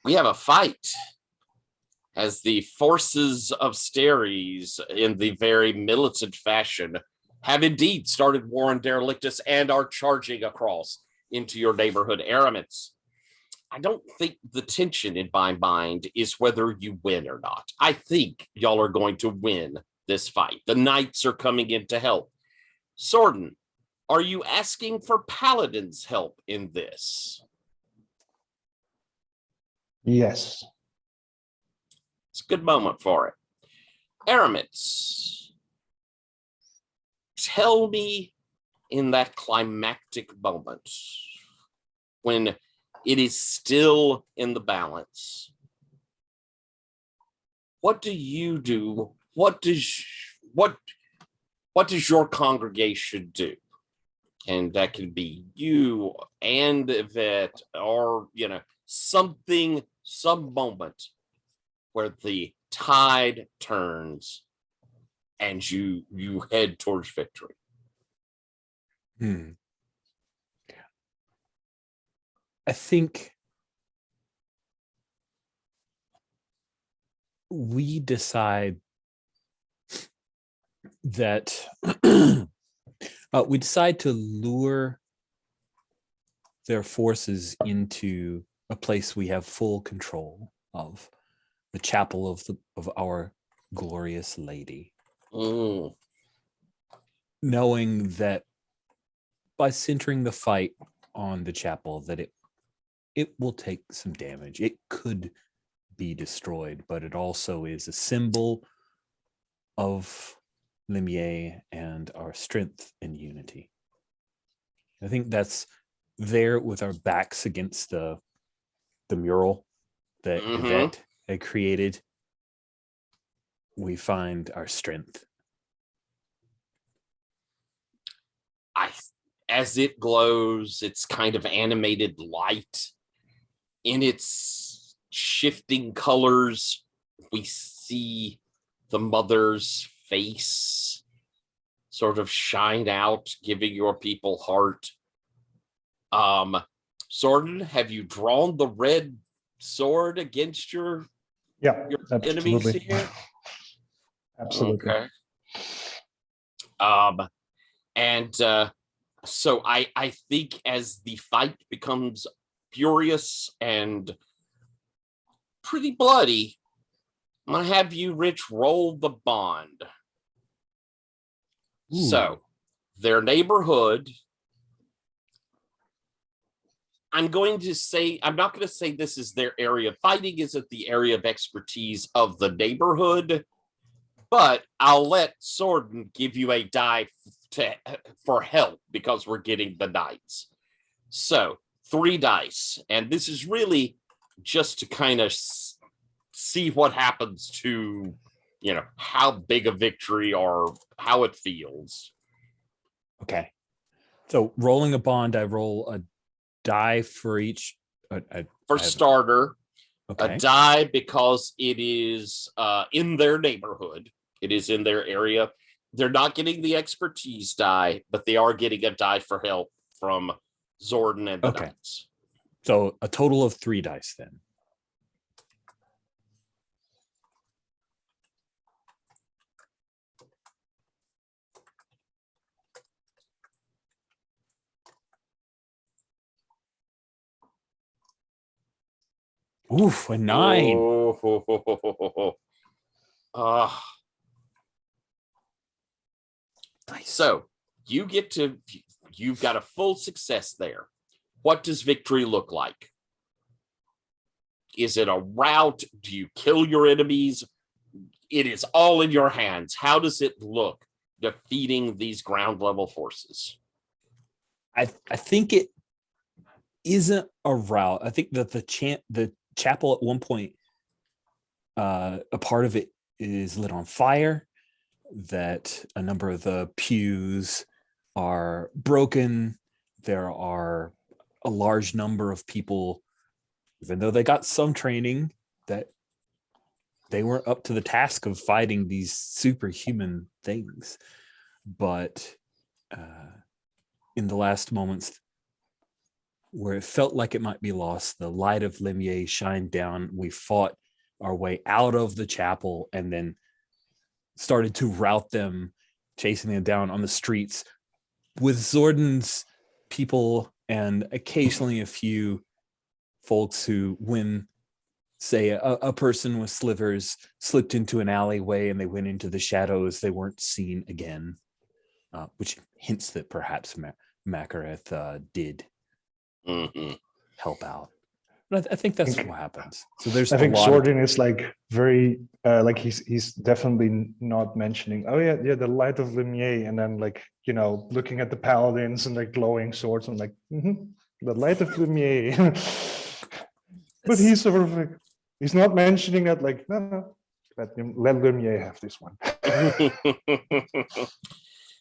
We have a fight as the forces of Steres, in the very militant fashion, have indeed started war on Derelictus and are charging across into your neighborhood Aramits. I don't think the tension in my mind is whether you win or not. I think y'all are going to win this fight. The knights are coming in to help. Sorden, are you asking for Paladin's help in this? Yes. It's a good moment for it. Aramits, tell me in that climactic moment when it is still in the balance, what do you do? What does your congregation do? And that can be you and Yvette, or something, some moment where the tide turns and you head towards victory. I think we decide that we decide to lure their forces into a place we have full control of, the chapel of our glorious lady. Knowing that by centering the fight on the chapel, that it will take some damage. It could be destroyed, but it also is a symbol of Limier and our strength and unity. I think that's there with our backs against the mural that Yvette had created. We find our strength. As it glows, it's kind of animated light. In its shifting colors, we see the mother's face sort of shine out, giving your people heart. Sorden, have you drawn the red sword against your enemies absolutely. here? Absolutely. Okay. So I think as the fight becomes furious and pretty bloody, I'm gonna have you, Rich, roll the bond. Ooh. So their neighborhood, I'm going to say, I'm not going to say this is their area of fighting, isn't the area of expertise of the neighborhood, but I'll let Sorden give you a die for help because we're getting the knights. So 3 dice, and this is really just to kind of see what happens to, how big a victory or how it feels. Okay. So rolling a bond, I roll a die for each. For starter, okay. a die because it is in their neighborhood. It is in their area. They're not getting the expertise die, but they are getting a die for help from Sorden and the knights. So a total of 3 dice then. Oof, a 9. Oh. Nice. So you've got a full success there. What does victory look like? Is it a rout? Do you kill your enemies? It is all in your hands. How does it look defeating these ground level forces? I think it isn't a rout. I think that the chapel at one point, a part of it is lit on fire, that a number of the pews are broken. There are a large number of people, even though they got some training, that they weren't up to the task of fighting these superhuman things. But in the last moments where it felt like it might be lost, the light of Limier shined down. We fought our way out of the chapel and then started to rout them, chasing them down on the streets with Zordan's people and occasionally a few folks who, when, say, a person with slivers slipped into an alleyway and they went into the shadows, they weren't seen again, which hints that perhaps Makareth did help out. But I think that's what happens. So there's I think a lot of, Zordon is like very like he's definitely not mentioning, oh yeah, the light of Limier, and then like, you know, looking at the paladins and like glowing swords and like the light of Limier. But he's sort of like, he's not mentioning that, like, no, let Limier have this one.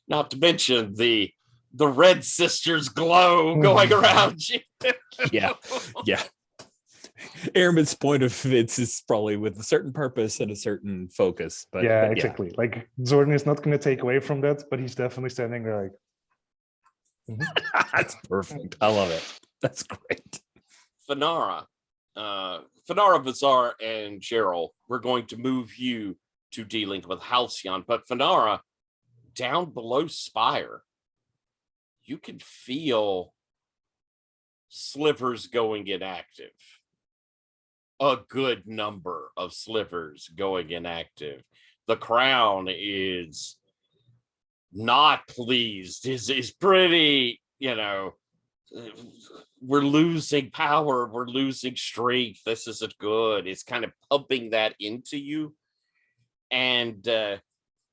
Not to mention the Red Sisters glow going around you. yeah. Airman's point of Vince is probably with a certain purpose and a certain focus. But yeah, exactly. Like Zordon is not going to take away from that, but he's definitely standing there like. That's perfect. I love it. That's great. Fenara, Bazaar, and Gerald, we're going to move you to dealing with Halcyon. But Fenara, down below Spire, you can feel slivers going inactive. A good number of slivers going inactive. The crown is not pleased, is pretty, you know, we're losing power, we're losing strength, this isn't good. It's kind of pumping that into you, and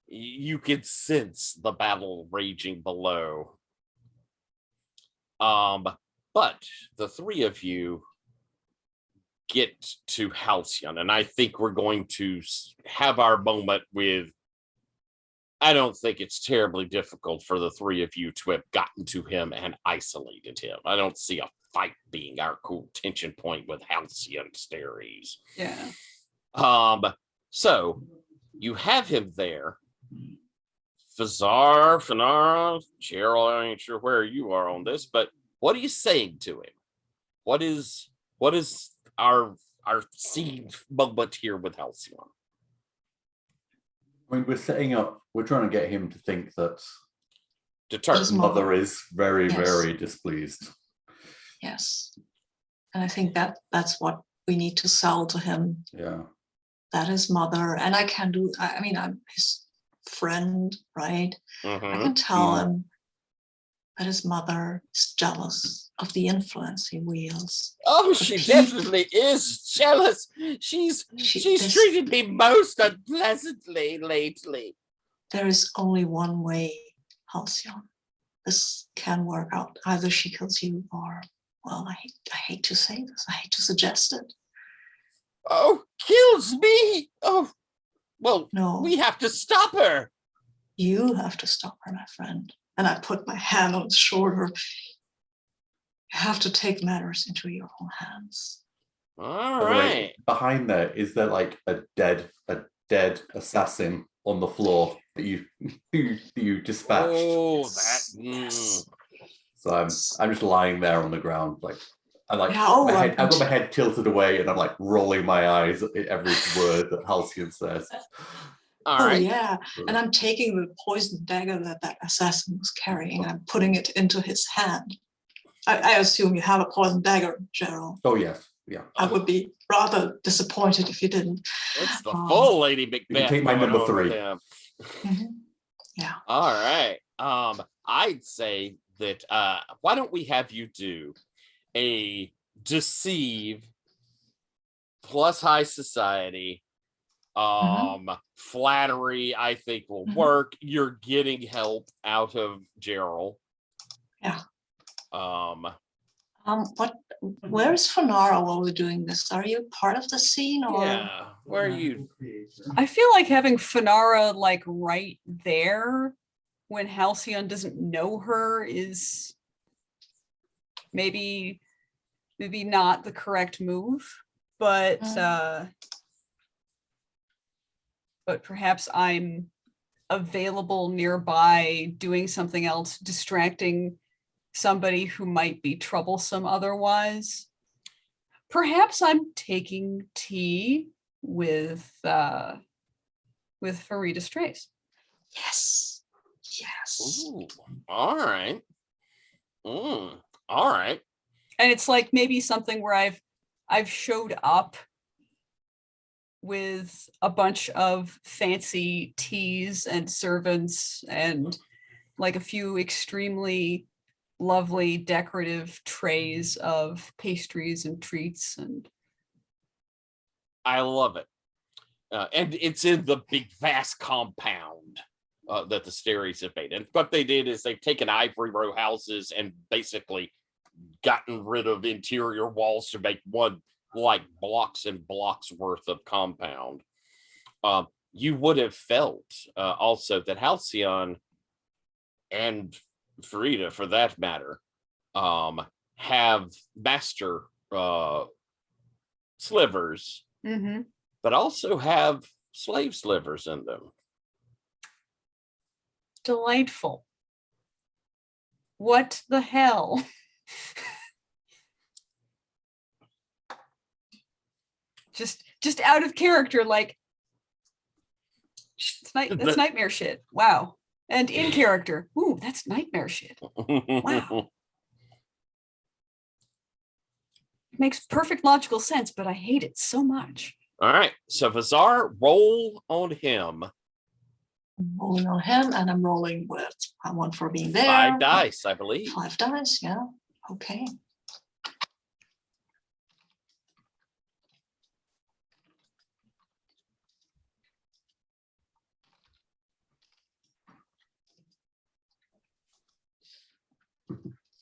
you can sense the battle raging below. But the three of you get to Halcyon, and I think we're going to have our moment with, I don't think it's terribly difficult for the three of you to have gotten to him and isolated him. I don't see a fight being our cool tension point with Halcyon Steries. Yeah. So you have him there. Fenara, Gerald, I ain't sure where you are on this, but what are you saying to him? What is our scene moment here with Halcyon? I mean, we're trying to get him to think that Determined. mother is very, Yes. very displeased. Yes. And I think that's what we need to sell to him. Yeah. That his mother, and I can do, I mean, I'm his friend, right? I can tell him that his mother is jealous of the influence he wields. Oh, she definitely is jealous. She's treated me most unpleasantly lately. There is only one way, Halcyon. This can work out. Either she kills you or, well, I hate to say this. I hate to suggest it. Oh, kills me? Oh, well, No. we have to stop her. You have to stop her, my friend. And I put my hand on his shoulder. You have to take matters into your own hands. All By the way, right. behind there, is there like a dead assassin on the floor that you dispatched? Oh, Yes. that. Yes. So I'm just lying there on the ground, like I like Yeah, oh, I've got my head tilted away, and I'm like rolling my eyes at every word that Halcyon says. All Oh, right. yeah. And I'm taking the poisoned dagger that assassin was carrying. I'm putting it into his hand. I assume you have a poisoned dagger, Gerald. Oh yes. Yeah. I would be rather disappointed if you didn't. It's the full Lady You Macbeth. can take my going number on with 3. him. Mhm. Yeah. All right. I'd say that why don't we have you do a deceive plus high society. Flattery, I think, will work. You're getting help out of Gerald. Yeah. What? Where is Fonara while we're doing this? Are you part of the scene or? Yeah. Where are you? I feel like having Fonara like right there when Halcyon doesn't know her is maybe not the correct move, but perhaps I'm available nearby doing something else, distracting somebody who might be troublesome otherwise. Perhaps I'm taking tea with Farida Strays. Yes. Yes. Ooh, all right. All right. And it's like maybe something where I've showed up with a bunch of fancy teas and servants and like a few extremely lovely decorative trays of pastries and treats. And I love it. And it's in the big vast compound that the Staries have made. And what they did is they've taken ivory row houses and basically gotten rid of interior walls to make one like blocks and blocks worth of compound. You would have felt also that Halcyon and Farida, for that matter, have master slivers, but also have slave slivers in them. Delightful. What the hell? just out of character, like that's nightmare shit. Wow. And in character, ooh, that's nightmare shit. Wow. It makes perfect logical sense, but I hate it so much. All right, so Vazar, roll on him. I'm rolling on him, and I'm rolling with one for being there. 5 dice, I believe. 5 dice, yeah. Okay.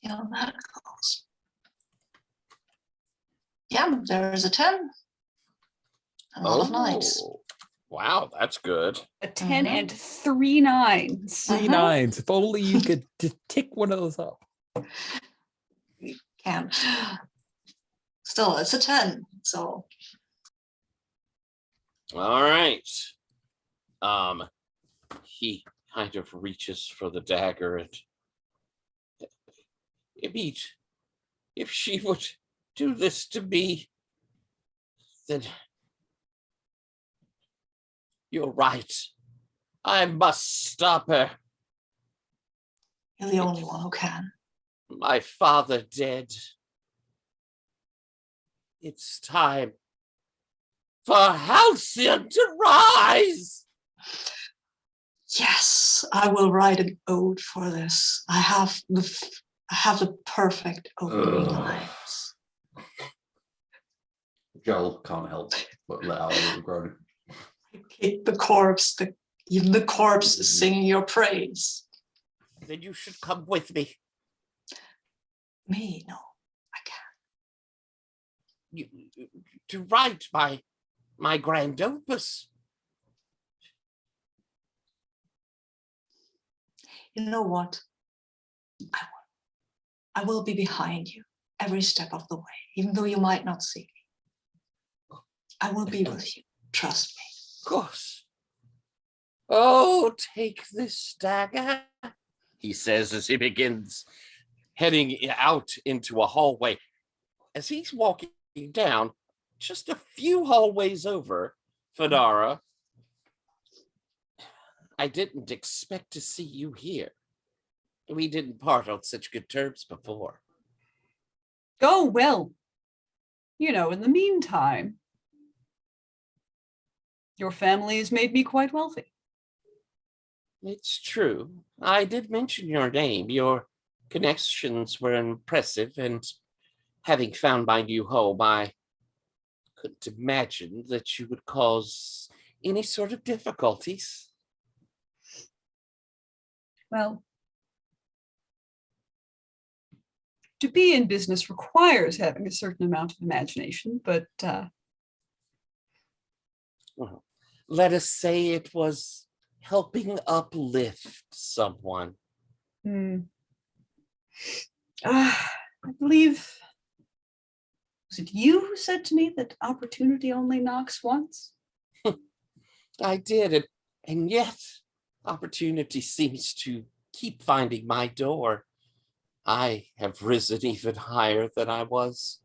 Yeah, that goes. Yeah, there's a 10. A lot of 9s. Wow, that's good. A 10 and 3 9s. 3 9s. If only you could tick one of those up. You can. Still, it's a 10. So. All right. He kind of reaches for the dagger and if she would do this to me, then you're right. I must stop her. You're the only one who can. My father dead. It's time for Halcyon to rise. Yes, I will write an ode for this. I have the perfect opening lines. Joel can't help but let out a little groan. Kick the corpse. Even the corpse is singing your praise. Then you should come with me. Me? No, I can't. To write my grand opus. You know what? I will be behind you every step of the way, even though you might not see me. I will be with you. Trust me. Of course. Oh, take this dagger, he says as he begins heading out into a hallway. As he's walking down, just a few hallways over, Fonara, I didn't expect to see you here. We didn't part on such good terms before. Go, Will. in the meantime, your family has made me quite wealthy. It's true. I did mention your name. Your connections were impressive, and having found my new home, I couldn't imagine that you would cause any sort of difficulties. Well, to be in business requires having a certain amount of imagination, but Well, let us say it was helping uplift someone. I believe, was it you who said to me that opportunity only knocks once? I did, and yet opportunity seems to keep finding my door. I have risen even higher than I was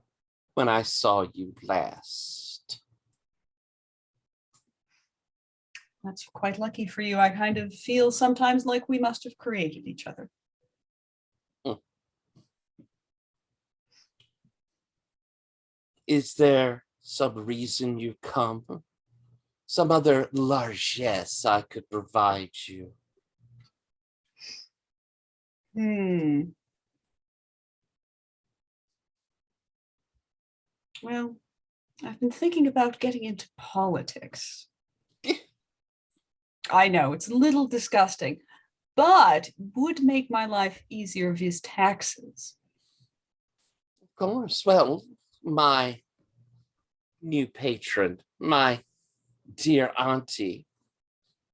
when I saw you last. That's quite lucky for you. I kind of feel sometimes like we must have created each other. Is there some reason you come? Some other largesse I could provide you? Well, I've been thinking about getting into politics. I know it's a little disgusting, but would make my life easier via taxes. Of course. Well, my new patron, my dear auntie,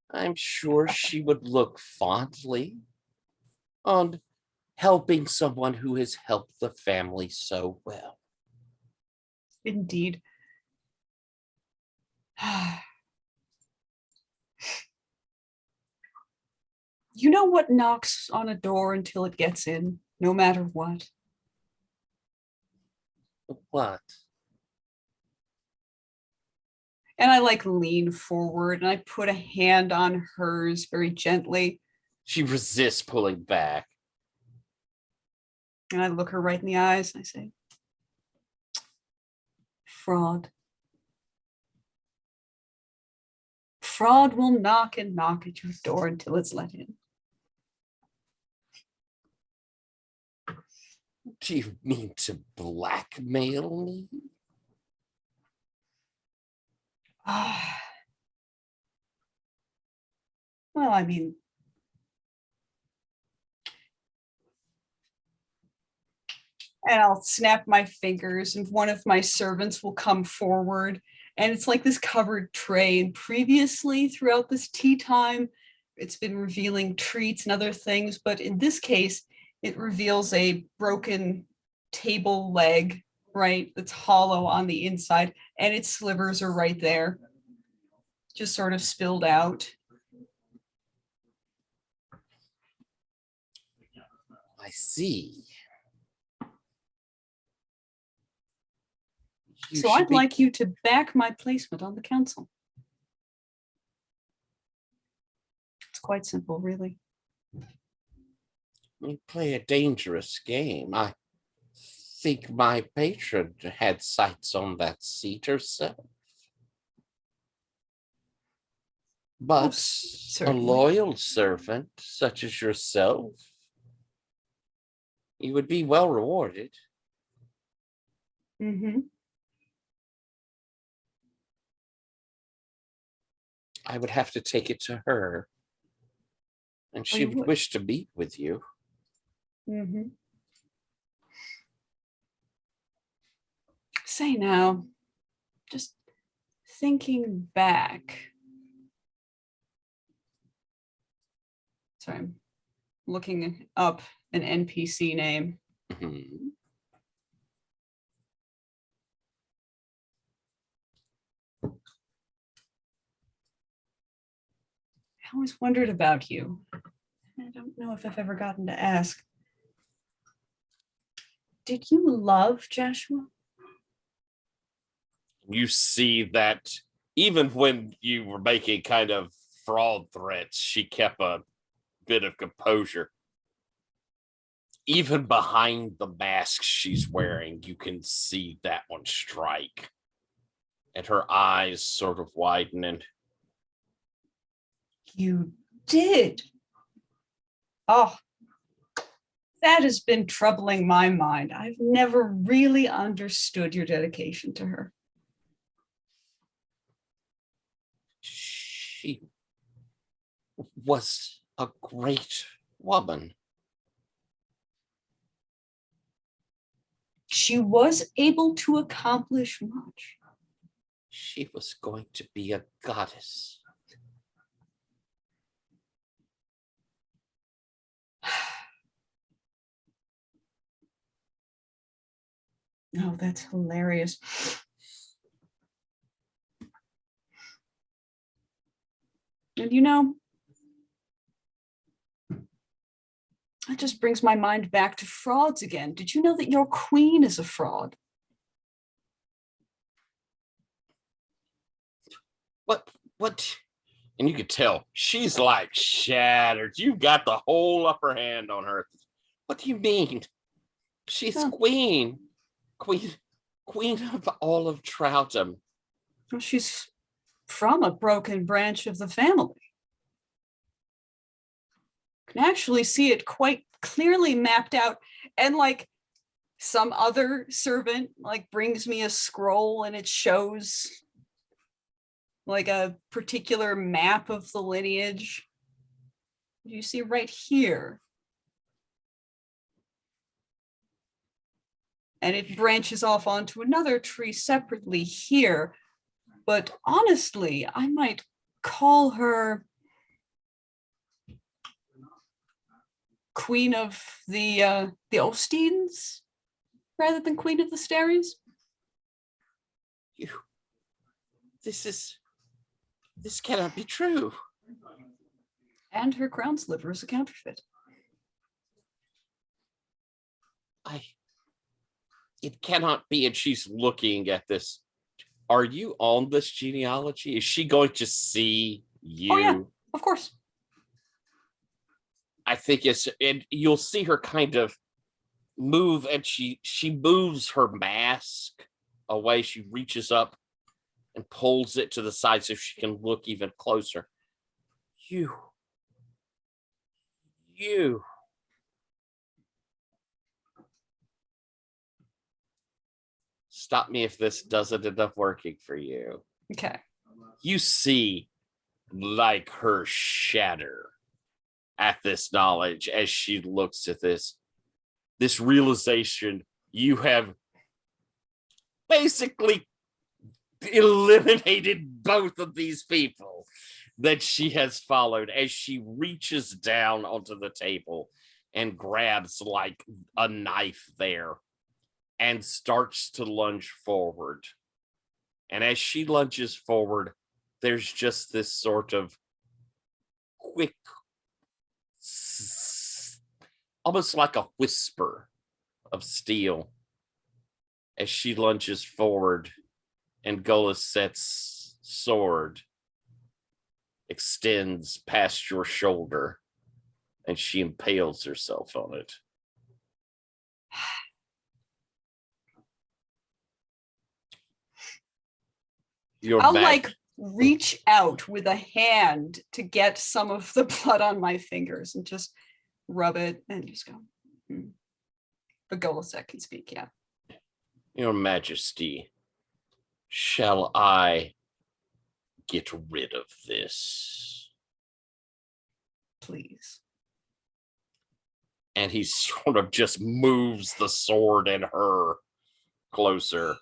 I'm sure she would look fondly on helping someone who has helped the family so well. Indeed. You know what knocks on a door until it gets in, no matter what? What? And I lean forward and I put a hand on hers very gently. She resists pulling back. And I look her right in the eyes and I say, fraud. Fraud will knock and knock at your door until it's let in. Do you mean to blackmail me? Well, I mean, and I'll snap my fingers and one of my servants will come forward and it's like this covered tray. And previously throughout this tea time, it's been revealing treats and other things. But in this case, it reveals a broken table leg, right? That's hollow on the inside and its slivers are right there, just sort of spilled out. I see. So I'd like you to back my placement on the council. It's quite simple, really. You play a dangerous game. I think my patron had sights on that seat herself. But a certainly. loyal servant such as yourself, you would be well rewarded. Mm-hmm. I would have to take it to her, and she would wish to meet with you. Mm-hmm. Say now, just thinking back. Sorry, I'm looking up an NPC name. Mm-hmm. I always wondered about you. I don't know if I've ever gotten to ask. Did you love Joshua? You see that even when you were making kind of fraud threats, she kept a bit of composure. Even behind the mask she's wearing, you can see that one strike. And her eyes sort of widen. And You did. Oh, that has been troubling my mind. I've never really understood your dedication to her. she was a great woman. She was able to accomplish much. She was going to be a goddess. Oh, that's hilarious. And you know, that just brings my mind back to frauds again. Did you know that your queen is a fraud? What? And you could tell she's like shattered. You got the whole upper hand on her. What do you mean? She's queen of all of Troughton. Well, she's from a broken branch of the family. You can actually see it quite clearly mapped out. And like some other servant like brings me a scroll and it shows like a particular map of the lineage. You see right here. And it branches off onto another tree separately here. But honestly, I might call her Queen of the Osteens rather than Queen of the Starries. This cannot be true. And her crown sliver is a counterfeit. It cannot be. And she's looking at this. Are you on this genealogy? Is she going to see you? Oh yeah, of course. I think and you'll see her kind of move, and she moves her mask away. She reaches up and pulls it to the side so she can look even closer. You. Stop me if this doesn't end up working for you. Okay. You see like her shatter at this knowledge as she looks at this realization. You have basically eliminated both of these people that she has followed as she reaches down onto the table and grabs like a knife there and starts to lunge forward. And as she lunges forward, there's just this sort of quick, almost like a whisper of steel as she lunges forward, and Goliset's sword extends past your shoulder and she impales herself on it. I'll like reach out with a hand to get some of the blood on my fingers and just rub it and just go. But Goliset can speak, yeah. Your Majesty, shall I get rid of this? Please. And he sort of just moves the sword and her closer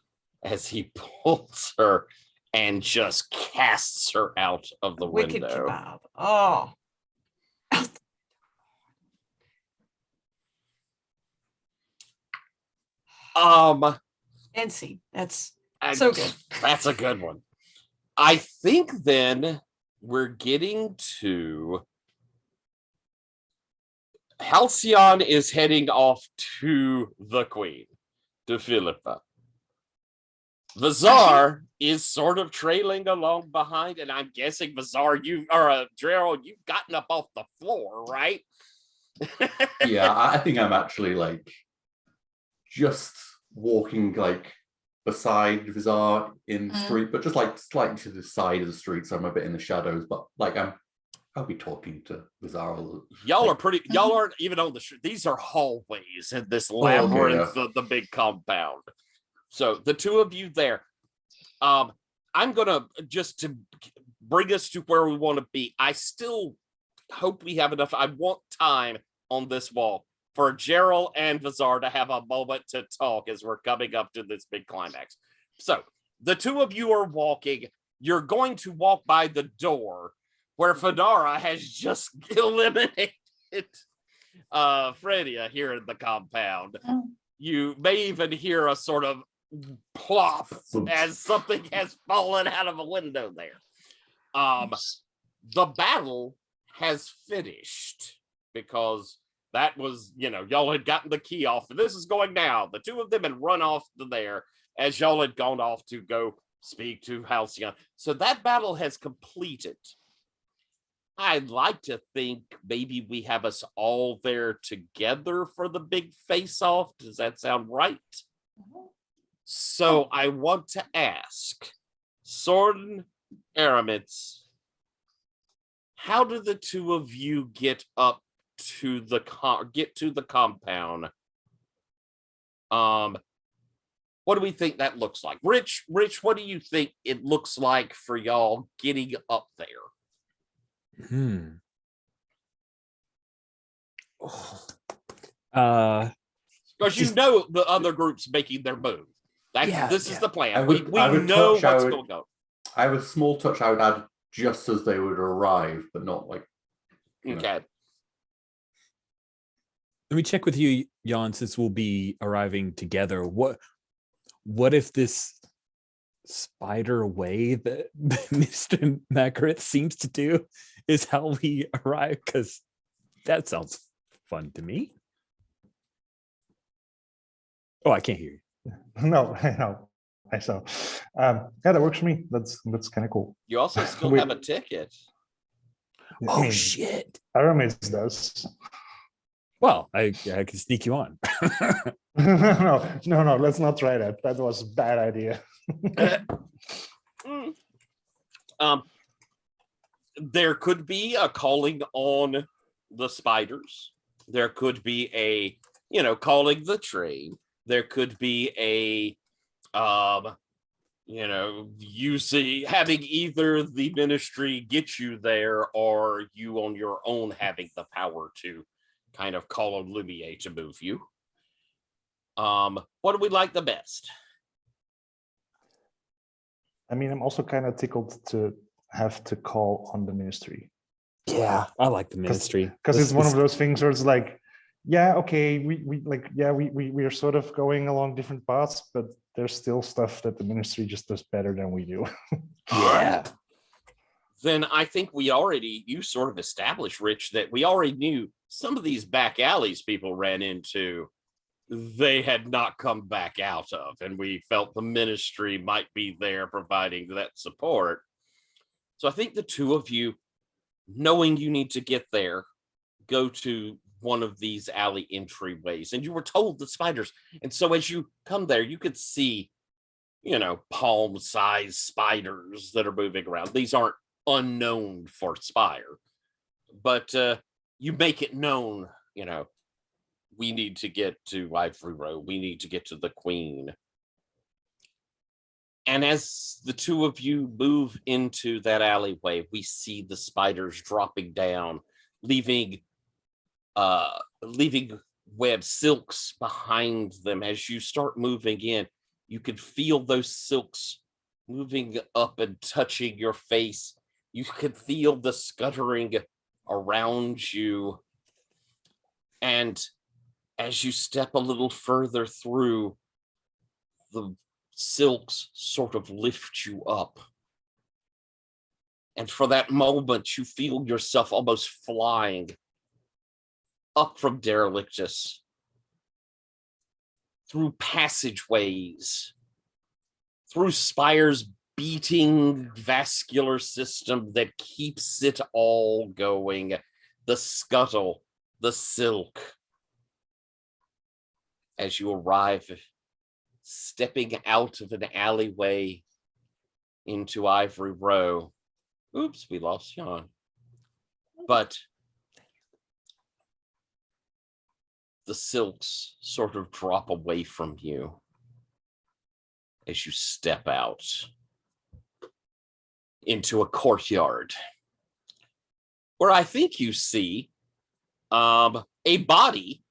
as he pulls her and just casts her out of the Wicked window. Kebab. Oh. Fancy. That's so good. That's a good one. I think then we're getting to Halcyon is heading off to the Queen, to Philippa. Vazar is sort of trailing along behind, and I'm guessing Vazar, Gerald, you've gotten up off the floor, right? Yeah, I think I'm actually like just walking like beside Vizar in the street, but just like slightly to the side of the street, so I'm a bit in the shadows. But like I'll be talking to Vizar. Y'all like, are pretty. Y'all aren't even on the street. These are hallways in this okay, labyrinth yeah. of the big compound. So the two of you there. I'm gonna just to bring us to where we want to be. I still hope we have enough. I want time on this wall for Gerald and Vizar to have a moment to talk as we're coming up to this big climax. So the two of you are walking. You're going to walk by the door where Fedara has just eliminated Fredia here in the compound. You may even hear a sort of plop as something has fallen out of a window there. The battle has finished because that was, y'all had gotten the key off, and this is going now. The two of them had run off to there as y'all had gone off to go speak to Halcyon. So that battle has completed. I'd like to think maybe we have us all there together for the big face-off. Does that sound right? So I want to ask Soren Aramitz, how do the two of you get up to the compound? What do we think that looks like? Rich, what do you think it looks like for y'all getting up there? Because the other group's making their move. This is the plan. We know what's going on. I have a small touch I would add just as they would arrive, but not like. Okay. Let me check with you, Jan, since we'll be arriving together. What if this spider way that Mr. Makarit seems to do is how we arrive? Because that sounds fun to me. Oh, I can't hear you. No, I know. I saw. Yeah, that works for me. That's kind of cool. You also still have a ticket. Oh, shit. Aramis does. Well, I can sneak you on. No, let's not try that. That was a bad idea. There could be a calling on the spiders. There could be a, calling the train. There could be a, having either the ministry get you there or you on your own having the power to kind of call on Lumiere to move you. What do we like the best? I mean, I'm also kind of tickled to have to call on the ministry. Yeah, I like the ministry. Because it's one of those things where it's like, yeah, okay, we are sort of going along different paths, but there's still stuff that the ministry just does better than we do. Yeah. Then I think you sort of established, Rich, that we already knew some of these back alleys people ran into, they had not come back out of, and we felt the ministry might be there providing that support. So I think the two of you, knowing you need to get there, go to one of these alley entryways, and you were told the spiders. And so as you come there, you could see, palm-sized spiders that are moving around. These aren't unknown for Spire, but you make it known, we need to get to Ivory Row. We need to get to the Queen. And as the two of you move into that alleyway, we see the spiders dropping down, leaving web silks behind them. As you start moving in, you could feel those silks moving up and touching your face. You could feel the scuttering around you. And as you step a little further through, the silks sort of lift you up. And for that moment, you feel yourself almost flying up from Derelictus, through passageways, through Spire's beating vascular system that keeps it all going, the scuttle, the silk. As you arrive, stepping out of an alleyway into Ivory Row. Oops, we lost Sean. But the silks sort of drop away from you as you step out into a courtyard where I think you see a body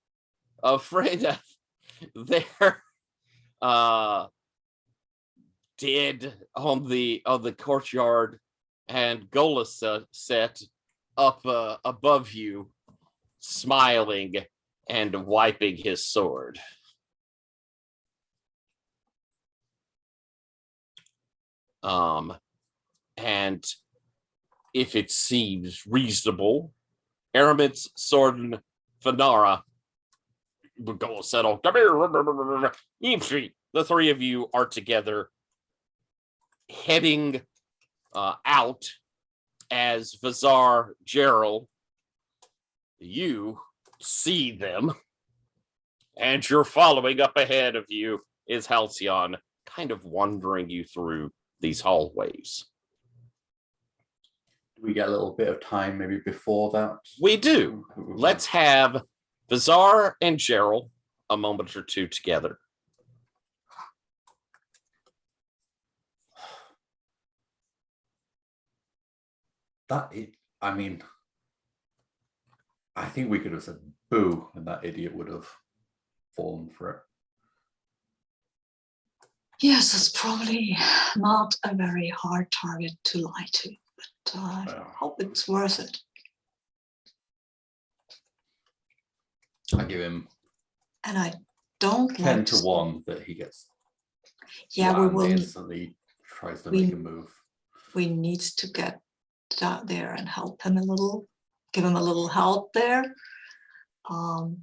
of Freda there dead on the courtyard, and Gola set up above you, smiling and wiping his sword. And if it seems reasonable, Aramit's sword and Fanara would go settle. Come here. The three of you are together, heading out as Vazar, Gerald, you see them, and you're following up ahead of you is Halcyon, kind of wandering you through these hallways. Do we get a little bit of time maybe before that? We do. Let's have Vazar and Gerald a moment or two together. I mean, I think we could have said boo, and that idiot would have fallen for it. Yes, it's probably not a very hard target to lie to, but I hope it's worth it. I give him And I don't 10 like to 1 that he gets. Yeah, we slammed will. instantly tries to make a move. We need to get out there and help him a little, give him a little help there.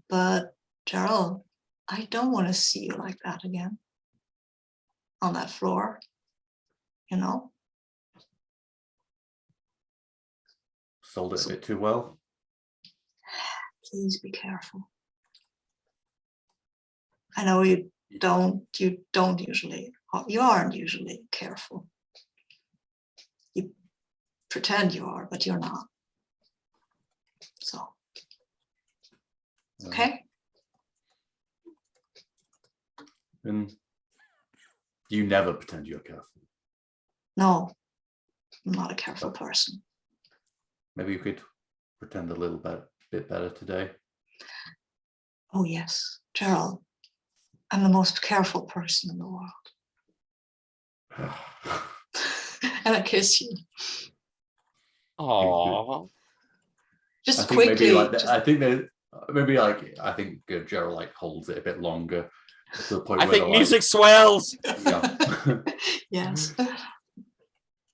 But Gerald, I don't want to see you like that again on that floor, you know? Sold it a bit too well. Please be careful. I know you aren't usually careful. You pretend you are, but you're not. So, okay? And you never pretend you're careful. No, I'm not a careful person. Maybe you could pretend a little bit better today. Oh yes, Gerald, I'm the most careful person in the world. And I kiss you. Aww. Just I think quickly. I think Gerald like holds it a bit longer to the point I where think music swells. Yeah. Yes.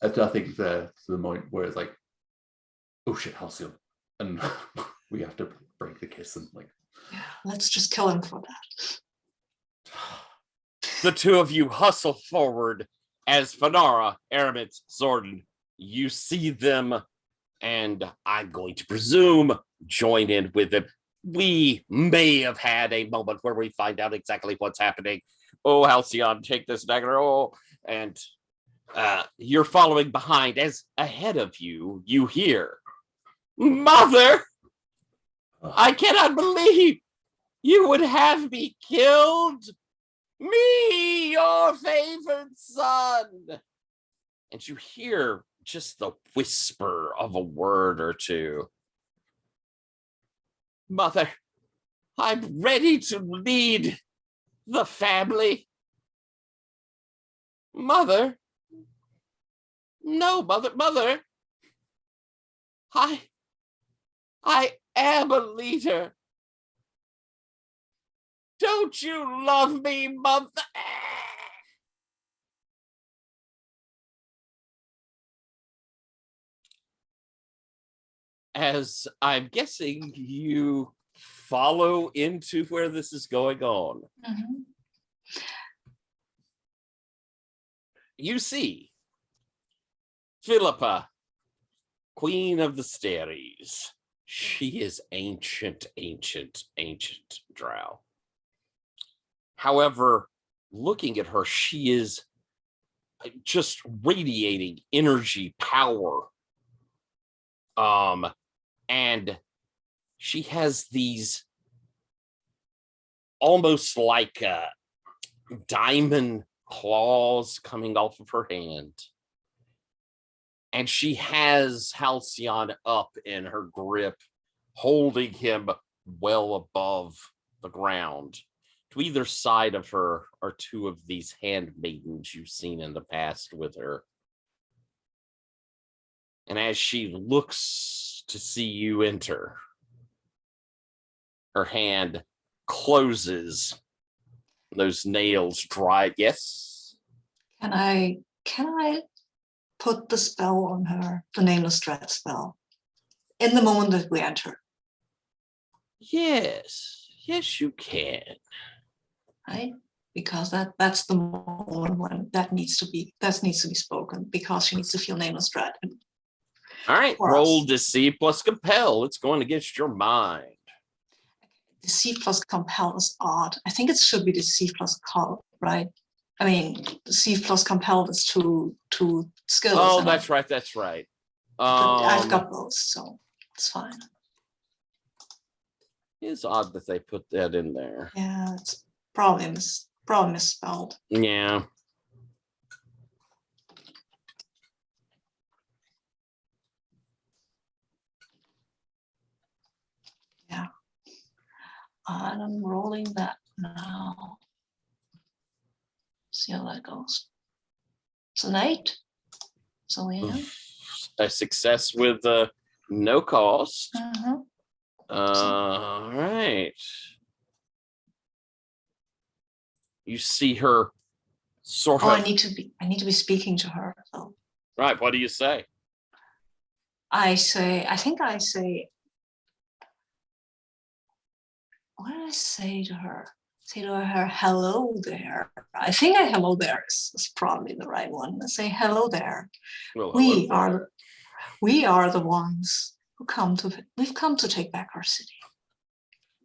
I think to the point where it's like, oh shit, Halcyon, and we have to break the kiss and like. Yeah, let's just kill him for that. The two of you hustle forward as Fanara, Aramet, Zordon, you see them, and I'm going to presume join in with them. We may have had a moment where we find out exactly what's happening. Oh, Halcyon, take this dagger. Oh, and you're following behind as ahead of you, you hear, Mother, I cannot believe you would have me killed. Me, your favorite son. And you hear just the whisper of a word or two. Mother, I'm ready to lead the family. Mother? No, mother. I am a leader. Don't you love me, mother? As I'm guessing you follow into where this is going on. Mm-hmm. You see Philippa, Queen of the Staries. She is ancient drow. However, looking at her, she is just radiating energy, power. And she has these almost like diamond claws coming off of her hand. And she has Halcyon up in her grip, holding him well above the ground. To either side of her are two of these handmaidens you've seen in the past with her. And as she looks to see you enter, her hand closes. Those nails dry. Yes? Can I put the spell on her, the Nameless Dread spell, in the moment that we enter? Yes. Yes, you can. Right? Because that's the moment when that needs to be spoken, because she needs to feel Nameless Dread. All right, roll Deceive plus Compel. It's going against your mind. Deceive plus Compel is odd. I think it should be Deceive plus Call, right? I mean, Deceive plus Compel is two skills. Oh, that's right. That's right. I've got both, so it's fine. It's odd that they put that in there. Yeah, it's probably misspelled. Yeah. Yeah. And I'm rolling that now. See how that goes. It's an 8. So yeah. A success with no cost. Uh-huh. All right. You see her sort of. I need to be speaking to her though. Right. What do you say? I say, what did I say to her? Say to her, hello there. I think hello there is probably the right one. I say, hello there. Well, We are the ones we've come to take back our city.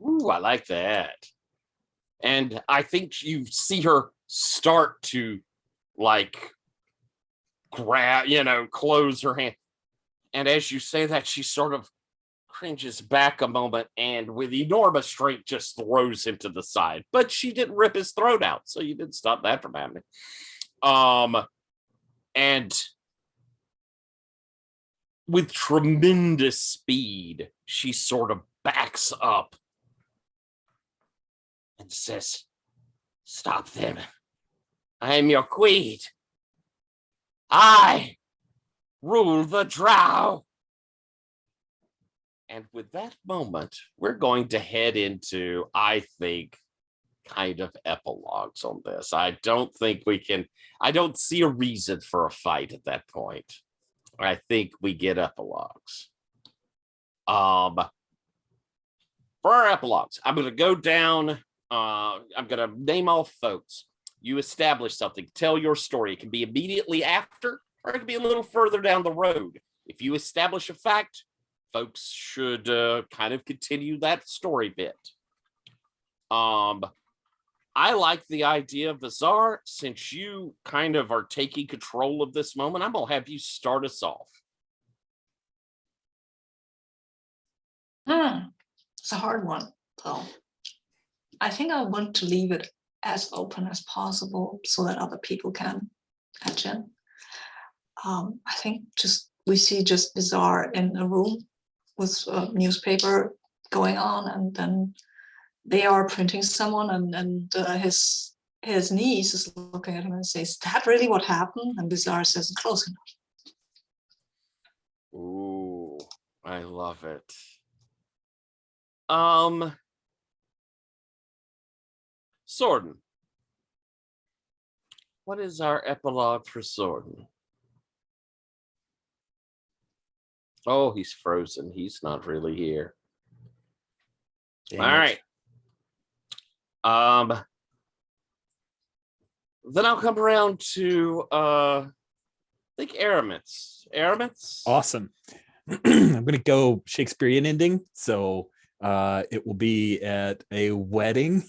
Ooh, I like that. And I think you see her start to like grab, close her hand. And as you say that, she sort of cringes back a moment and with enormous strength just throws him to the side. But she didn't rip his throat out, so you didn't stop that from happening. And with tremendous speed, she sort of backs up and says, "Stop them. I am your queen. I rule the drow." And with that moment, we're going to head into, I think, kind of epilogues on this. I don't see a reason for a fight at that point. I think we get epilogues. For our epilogues, I'm going to go down. I'm going to name all folks. You establish something. Tell your story. It can be immediately after, or it can be a little further down the road. If you establish a fact, folks should kind of continue that story bit. I like the idea of Bizarre. Since you kind of are taking control of this moment, I'm going to have you start us off. It's a hard one, though. I think I want to leave it as open as possible so that other people can catch in. I think we see Bizarre in a room with a newspaper going on, and then they are printing someone, and his niece is looking at him and says, "Is that really what happened?" And Bizarre says, "Close enough." Ooh, I love it. Sorden. What is our epilogue for Sorden? Oh, he's frozen. He's not really here. Dang All it. right. Then I'll come around to I think Aramis. Awesome. I'm gonna go Shakespearean ending. So it will be at a wedding.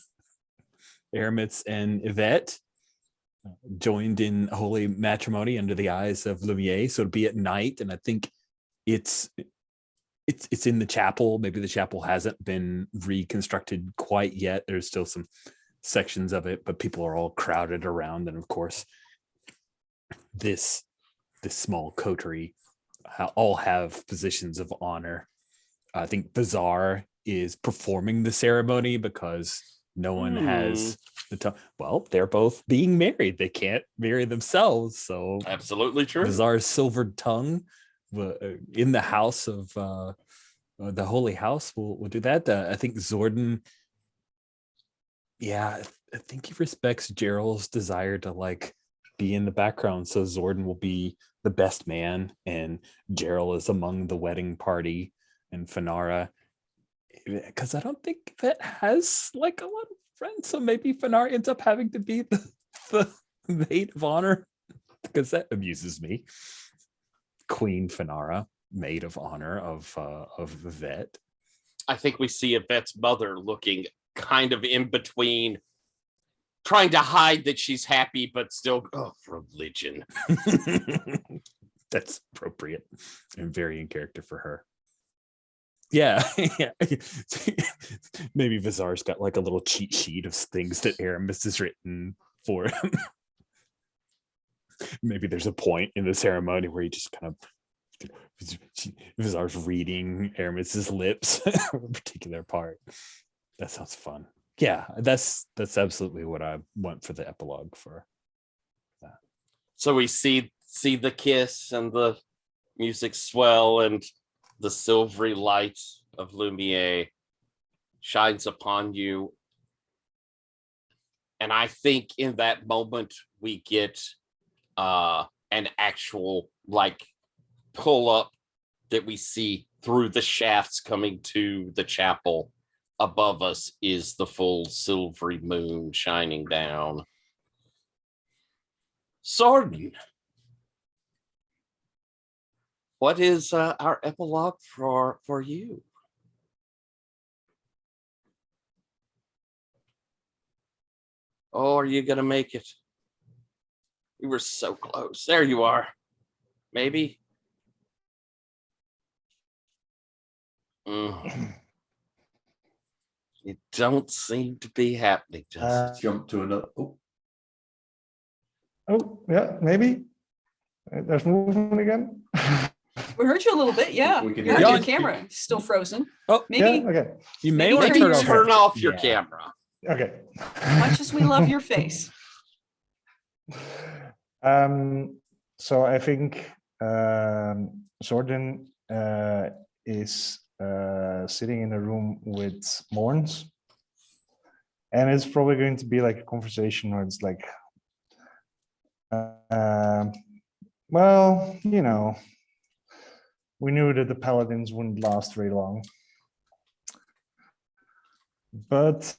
Aramis and Yvette joined in holy matrimony under the eyes of Lumiere. So it'll be at night, and I think it's in the chapel. Maybe the chapel hasn't been reconstructed quite yet. There's still some sections of it, but people are all crowded around, and of course, this small coterie all have positions of honor. I think Bizarre is performing the ceremony because no one has the time. Well, they're both being married. They can't marry themselves. So Absolutely true. Bizarre's silvered tongue in the house of the Holy House will do that. I think Zordon, I think he respects Gerald's desire to like be in the background. So Zordon will be the best man, and Gerald is among the wedding party, and Fanara, because I don't think that has like a lot of friends. So maybe Fanara ends up having to be the maid of honor, because that amuses me. Queen Fanara, maid of honor of Yvette. I think we see Yvette's mother looking kind of in between, trying to hide that she's happy, but still, religion. That's appropriate and very in character for her. Yeah. Maybe Vizar's got like a little cheat sheet of things that Aramis has written for him. Maybe there's a point in the ceremony where he just kind of Vizar's reading Aramis's lips a particular part. That sounds fun. Yeah, that's absolutely what I want for the epilogue for that. So we see the kiss and the music swell, and the silvery light of Lumiere shines upon you. And I think in that moment we get an actual like pull up that we see through the shafts coming to the chapel. Above us is the full silvery moon shining down. Zordon, what is our epilogue for you? Oh, are you gonna make it? We were so close. There you are. Maybe. It don't seem to be happening. Just Jump to another. Oh, yeah, maybe. There's movement again. We heard you a little bit. Yeah. We can Your hear you. your camera is still frozen. Oh, Maybe Yeah, okay. you may maybe want to turn turn your- off. turn off your Yeah. camera. Okay. much as we love your face. So I think Zordon is sitting in a room with Morns, and it's probably going to be like a conversation where it's like, well, you know, we knew that the paladins wouldn't last very long, but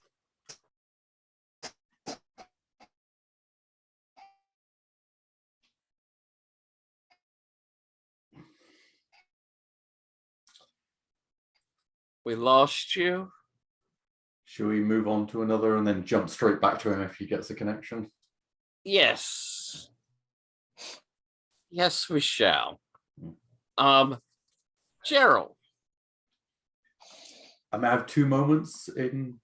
We lost you. Should we move on to another and then jump straight back to him if he gets a connection? Yes. Yes, we shall. Gerald. I may have two moments in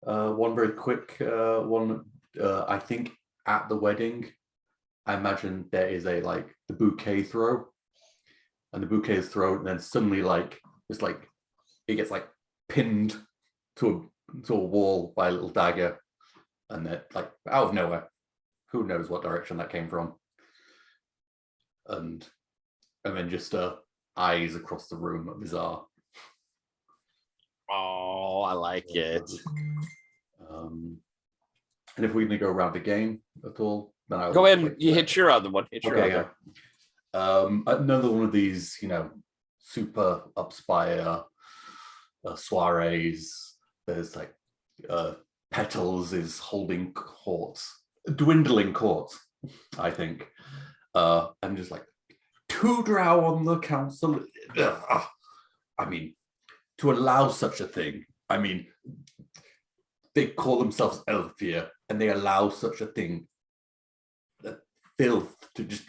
one very quick one. I think at the wedding, I imagine there is a like the bouquet throw, and the bouquet is thrown, and then suddenly like it's like it gets like pinned to a wall by a little dagger, and then like out of nowhere, who knows what direction that came from, and then just eyes across the room at Bizarre. Oh, I like it. And if we're going to go around again at all, then I'll Go ahead and you hit your other one. Hit your Okay, other. yeah. Another one of these, you know, super up Spire soirees. There's like Petals is holding court, dwindling court, I think. And just like two drow on the council. I mean, to allow such a thing. I mean, they call themselves Elfir, and they allow such a thing, that filth, to just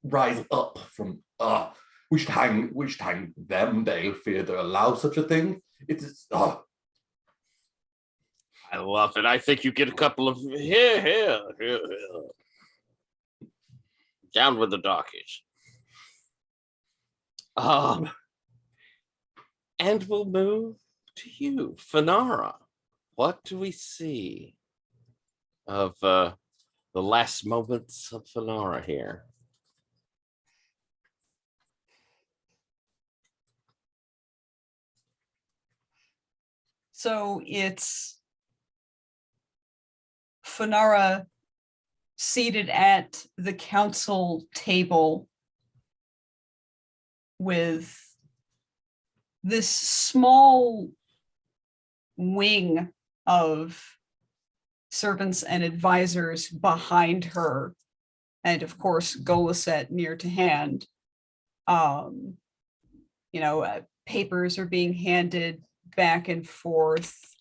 rise up from. We should hang them, the Elfir, that allow such a thing. It's. I love it. I think you get a couple of here. Down with the darkies. And we'll move to you, Fanara. What do we see of the last moments of Fanara here? So it's Fanara seated at the council table with this small wing of servants and advisors behind her, and of course Golaset near to hand. Papers are being handed back and forth,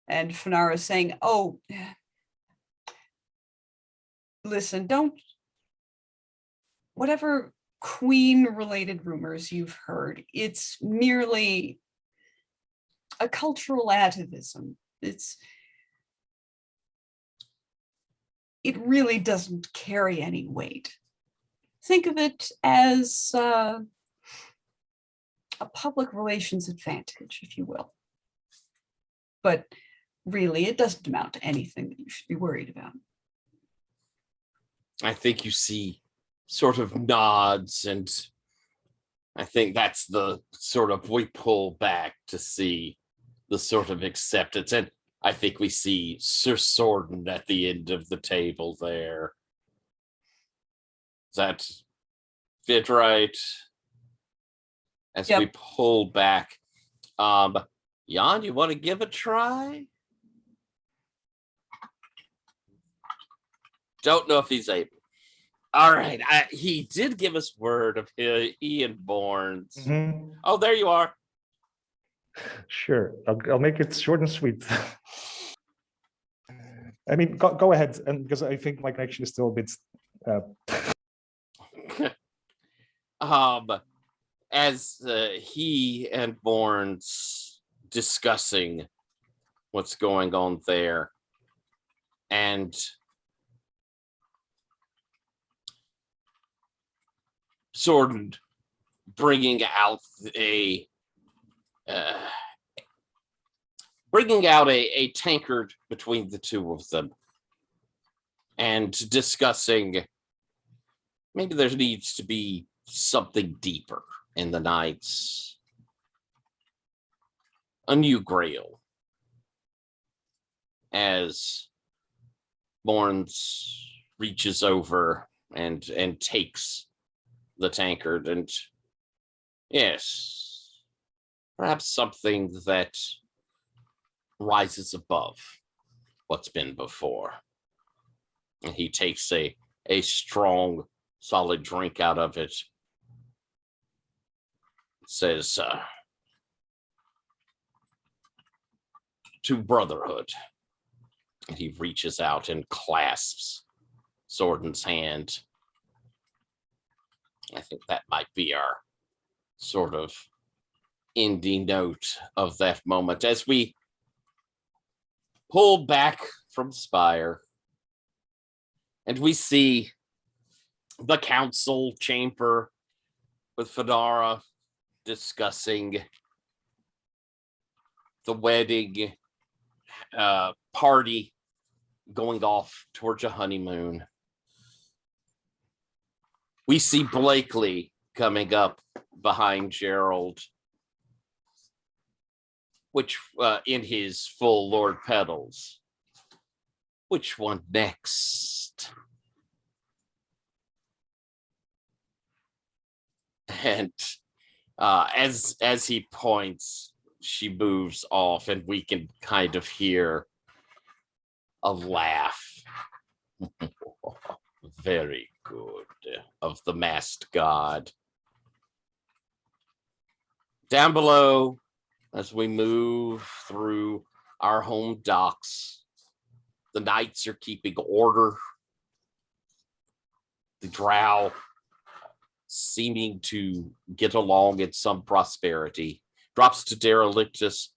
and Fanara saying, "Oh, listen, whatever queen-related rumors you've heard, it's merely a cultural atavism. It really doesn't carry any weight. Think of it as a public relations advantage, if you will. But really, it doesn't amount to anything that you should be worried about." I think you see sort of nods, and I think that's the sort of, we pull back to see the sort of acceptance. And I think we see Sir Sorden at the end of the table there. Does that fit right? As we pull back. Jan, you want to give a try? Don't know if he's able. All right. He did give us word of he and Borns. Mhm. Oh, there you are. Sure, I'll make it short and sweet. I mean, go ahead, and because I think my connection is still a bit. As he and Borns discussing what's going on there, and Sorden bringing out a tankard between the two of them, and discussing maybe there needs to be something deeper in the nights, a new grail. As Borns reaches over and takes the tankard, and yes, perhaps something that rises above what's been before. And he takes a strong, solid drink out of it. Says, to brotherhood. And he reaches out and clasps Sorden's hand. I think that might be our sort of ending note of that moment as we pull back from Spire, and we see the council chamber with Fanara discussing the wedding party going off towards a honeymoon. We see Blakely coming up behind Gerald, which in his full Lord Petals. Which one next? And as he points, she moves off, and we can kind of hear a laugh. Very good of the masked god. Down below, as we move through our home docks, the knights are keeping order. The drow seeming to get along in some prosperity. Drops to Derelictus,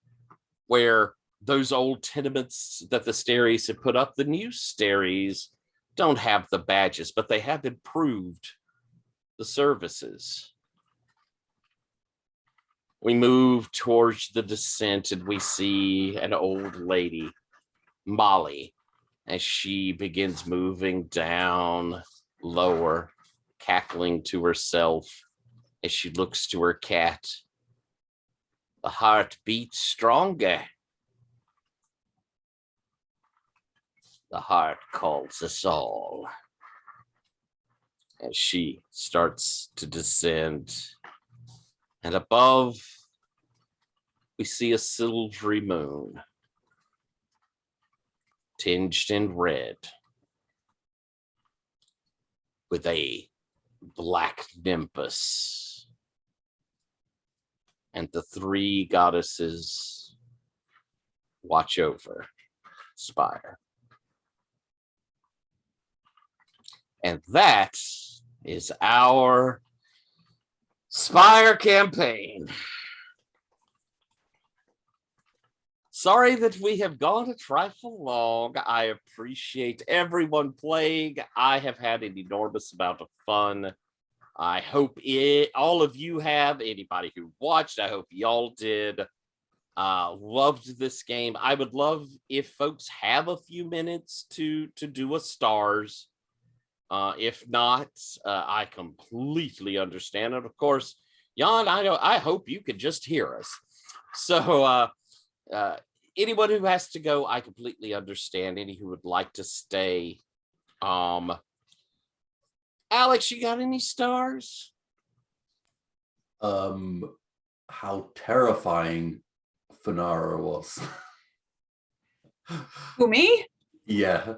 where those old tenements that the Steries had put up, the new Steries don't have the badges, but they have improved the services. We move towards the descent and we see an old lady, Molly, as she begins moving down lower, cackling to herself as she looks to her cat. The heart beats stronger. The heart calls us all. As she starts to descend, and above, we see a silvery moon, tinged in red, with a black nimbus, and the three goddesses watch over Spire. And that is our Spire campaign. Sorry that we have gone a trifle long. I appreciate everyone playing. I have had an enormous amount of fun. I hope all of you have. Anybody who watched, I hope y'all did. Loved this game. I would love if folks have a few minutes to do a stars. If not, I completely understand it. Of course, Jan, I hope you could just hear us. So anyone who has to go, I completely understand. Any who would like to stay. Alex, you got any stars? How terrifying Funara was. Who, me? Yeah.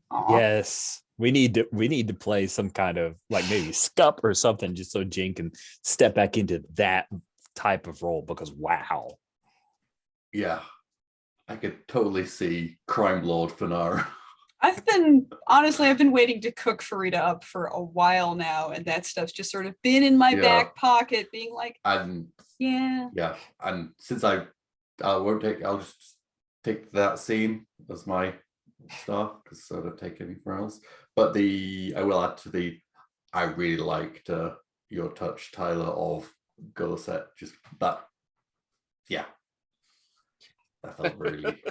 Aw. Yes. We need to play some kind of like maybe scup or something just so Jane can step back into that type of role, because wow. Yeah. I could totally see Crime Lord Funara. I've been waiting to cook Farida up for a while now, and that stuff's just sort of been in my back pocket, being like, And yeah. And since I'll just take that scene as my star, because I don't take anything else. But I will add to I really liked your touch, Tyler, of Goset. Just that, that felt really,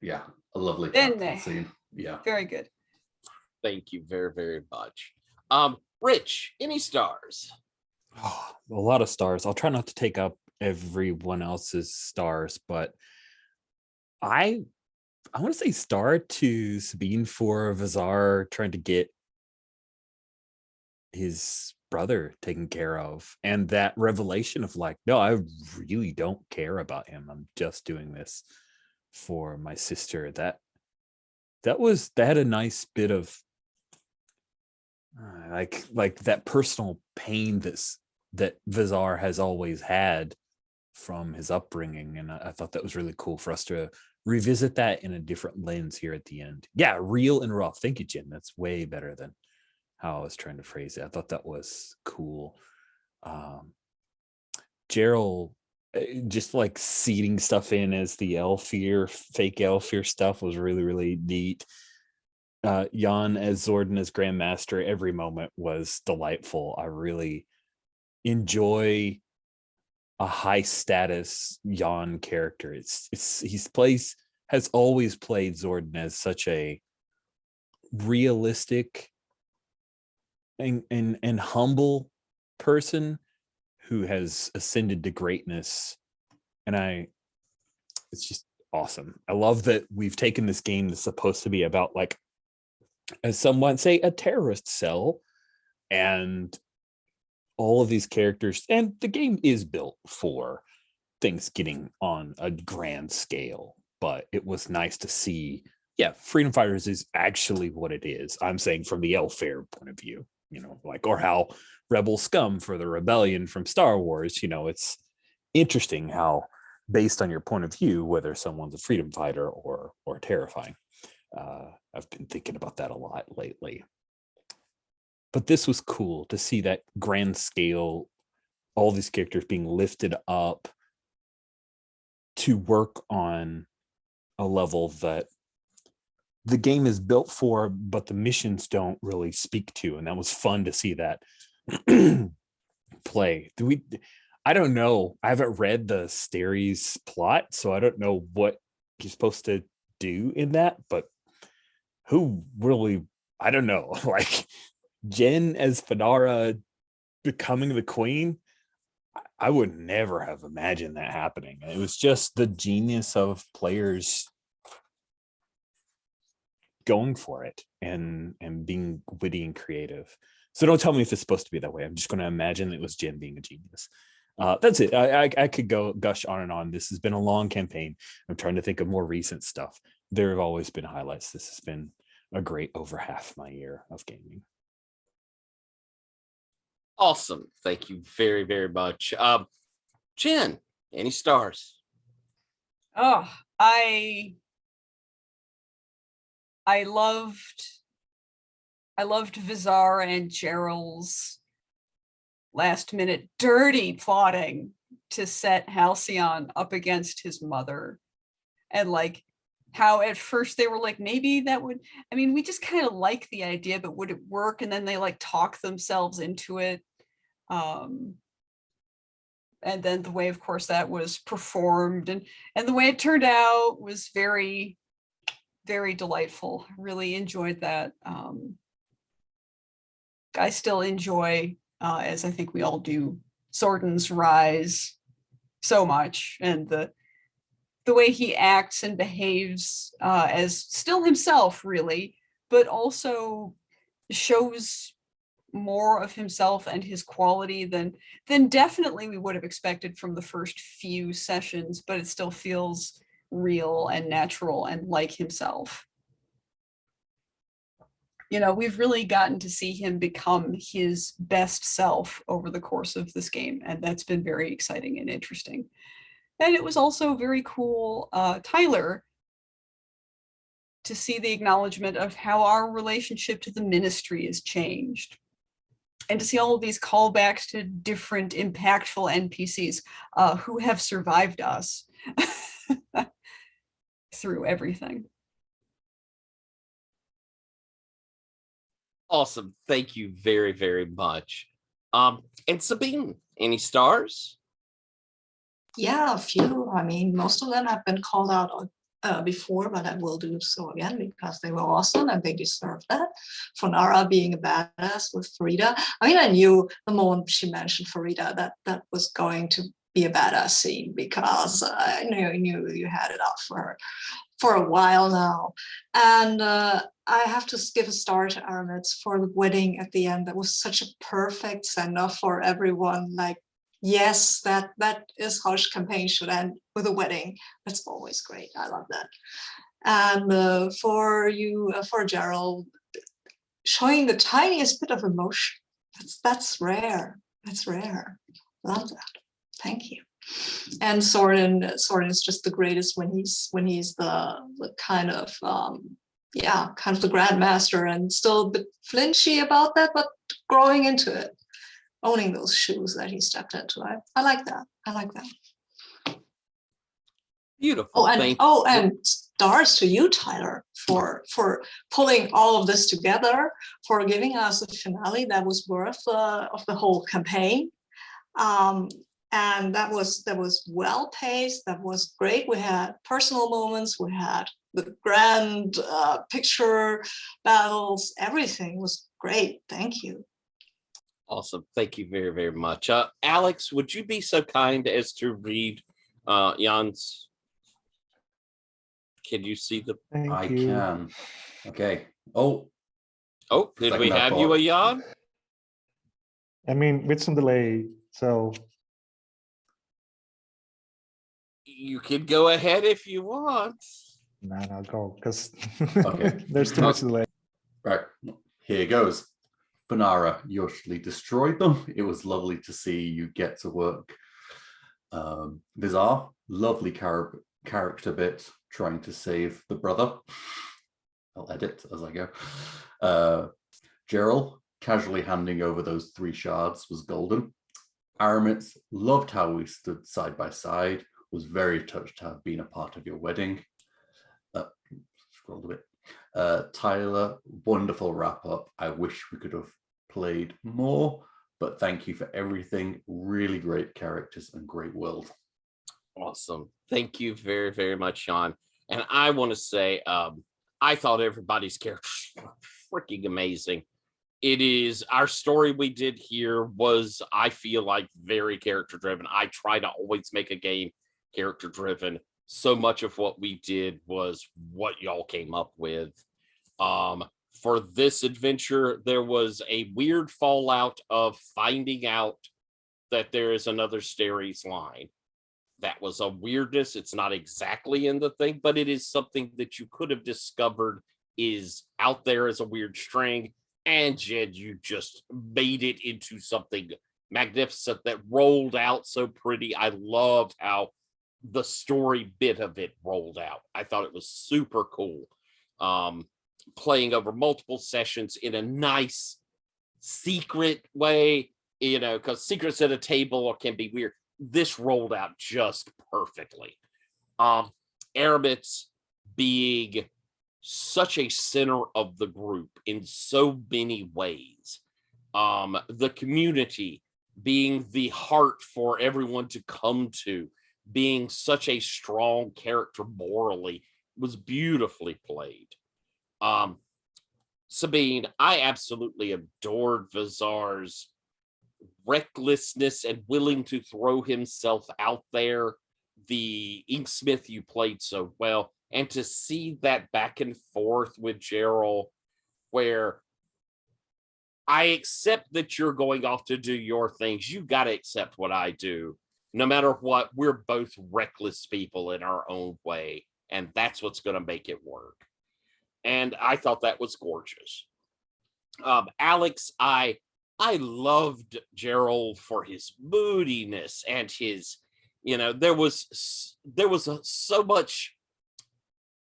a lovely scene. Yeah, Very good. Thank you very, very much. Rich, any stars? Oh, a lot of stars. I'll try not to take up everyone else's stars, but I want to say star to Sabine for Vazar trying to get his brother taken care of, and that revelation of like, no, I really don't care about him. I'm just doing this for my sister. That had a nice bit of like that personal pain that Vazar has always had from his upbringing, and I thought that was really cool for us to revisit that in a different lens here at the end. Yeah, real and rough. Thank you, Jen. That's way better than how I was trying to phrase it. I thought that was cool. Gerald just like seeding stuff in as the fake Elfir stuff was really, really neat. Jan as Zordon as Grandmaster, every moment was delightful. I really enjoy a high status Jan character. Has always played Zordon as such a realistic and humble person who has ascended to greatness, and it's just awesome. I love that we've taken this game that's supposed to be about, like, as some might say, a terrorist cell, and all of these characters, and the game is built for things getting on a grand scale, but it was nice to see yeah, Freedom Fighters is actually what it is. I'm saying from the Elfair point of view, like, or how Rebel Scum for the Rebellion from Star Wars, it's interesting how, based on your point of view, whether someone's a freedom fighter or terrifying. I've been thinking about that a lot lately. But this was cool to see that grand scale, all these characters being lifted up to work on a level that the game is built for, but the missions don't really speak to. And that was fun to see that play. I don't know. I haven't read the Steries plot, so I don't know what you're supposed to do in that, but who really, I don't know. Like Jen as Fedara becoming the queen, I would never have imagined that happening. It was just the genius of players going for it and being witty and creative. So don't tell me if it's supposed to be that way. I'm just going to imagine it was Jen being a genius. That's it. I could go gush on and on. This has been a long campaign. I'm trying to think of more recent stuff. There have always been highlights. This has been a great over half my year of gaming. Awesome. Thank you very, very much. Jen, any stars? Oh, I loved Vizar and Gerald's last minute dirty plotting to set Halcyon up against his mother. And like how at first they were like, maybe that would, I mean, we just kind of like the idea, but would it work? And then they like talk themselves into it. And then the way, of course, that was performed and the way it turned out was very, very delightful. Really enjoyed that. I still enjoy, as I think we all do, Sorden's rise so much, and the way he acts and behaves as still himself, really, but also shows more of himself and his quality than definitely we would have expected from the first few sessions, but it still feels real and natural and like himself. We've really gotten to see him become his best self over the course of this game, and that's been very exciting and interesting. And it was also very cool, Tyler, to see the acknowledgement of how our relationship to the ministry has changed, and to see all of these callbacks to different impactful NPCs who have survived us through everything. Awesome. Thank you very, very much. And Sabine, any stars? Yeah, a few. I mean, most of them have been called out before, but I will do so again because they were awesome and they deserve that. Fonara being a badass with Farida. I mean, I knew the moment she mentioned Farida that was going to be a badass scene because I knew you had it out for her for a while now. And I have to give a star to Aramitz for the wedding at the end. That was such a perfect send-off for everyone. Like, yes, that is how campaign should end, with a wedding. That's always great. I love that. And for Gerald, showing the tiniest bit of emotion. That's rare. That's rare. Love that. Thank you. And Soren is just the greatest when he's the kind of kind of the grandmaster and still a bit flinchy about that, but growing into it, owning those shoes that he stepped into. I like that. I like that. Beautiful. And stars to you, Tyler, for pulling all of this together, for giving us a finale that was worth of the whole campaign. And that was well paced. That was great. We had personal moments. We had the grand picture battles. Everything was great. Thank you. Awesome. Thank you very, very much. Alex, would you be so kind as to read Jan's? Can you see the? I can. Okay. Oh, did we have you a Jan? I mean, with some delay, so. You can go ahead if you want. No, go, because Okay. there's too much delay. Right, here goes. Banara, you actually destroyed them. It was lovely to see you get to work. Vizar, lovely character bit trying to save the brother. I'll edit as I go. Gerald, casually handing over those 3 shards was golden. Aramitz, loved how we stood side by side, was very touched to have been a part of your wedding. Scrolled a bit. Tyler, wonderful wrap up. I wish we could have played more, but thank you for everything. Really great characters and great world. Awesome. Thank you very, very much, Sean. And I want to say, I thought everybody's characters were freaking amazing. It is our story we did here was, I feel like, very character driven. I try to always make a game character driven. So much of what we did was what y'all came up with. For this adventure, there was a weird fallout of finding out that there is another Steres line. That was a weirdness. It's not exactly in the thing, but it is something that you could have discovered is out there as a weird string. And Jed, you just made it into something magnificent that rolled out so pretty. I loved how the story bit of it rolled out. I thought it was super cool. Playing over multiple sessions in a nice secret way, you know, because secrets at a table can be weird. This rolled out just perfectly. Aramitz being such a center of the group in so many ways. The community being the heart for everyone to come to, being such a strong character morally, was beautifully played. Sabine, I absolutely adored Vizar's recklessness and willing to throw himself out there. The Inksmith you played so well, and to see that back and forth with Gerald, where I accept that you're going off to do your things. You got to accept what I do. No matter what, we're both reckless people in our own way, and that's what's going to make it work. And I thought that was gorgeous. Alex, I loved Gerald for his moodiness and his, you know, there was so much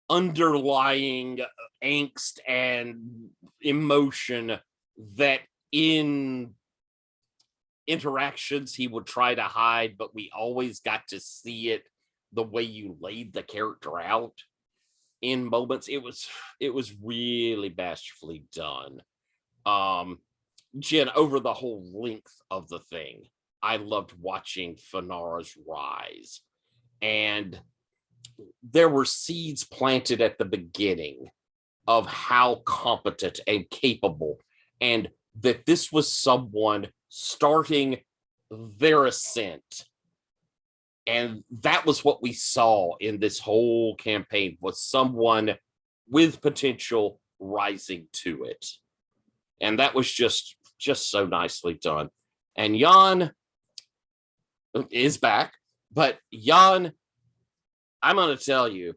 underlying angst and emotion that in interactions he would try to hide, but we always got to see it the way you laid the character out in moments. It was really masterfully done. Jen, over the whole length of the thing, I loved watching Fanara's rise, and there were seeds planted at the beginning of how competent and capable, and that this was someone starting their ascent. And that was what we saw in this whole campaign, was someone with potential rising to it. And that was just so nicely done. And Jan is back, but Jan, I'm going to tell you,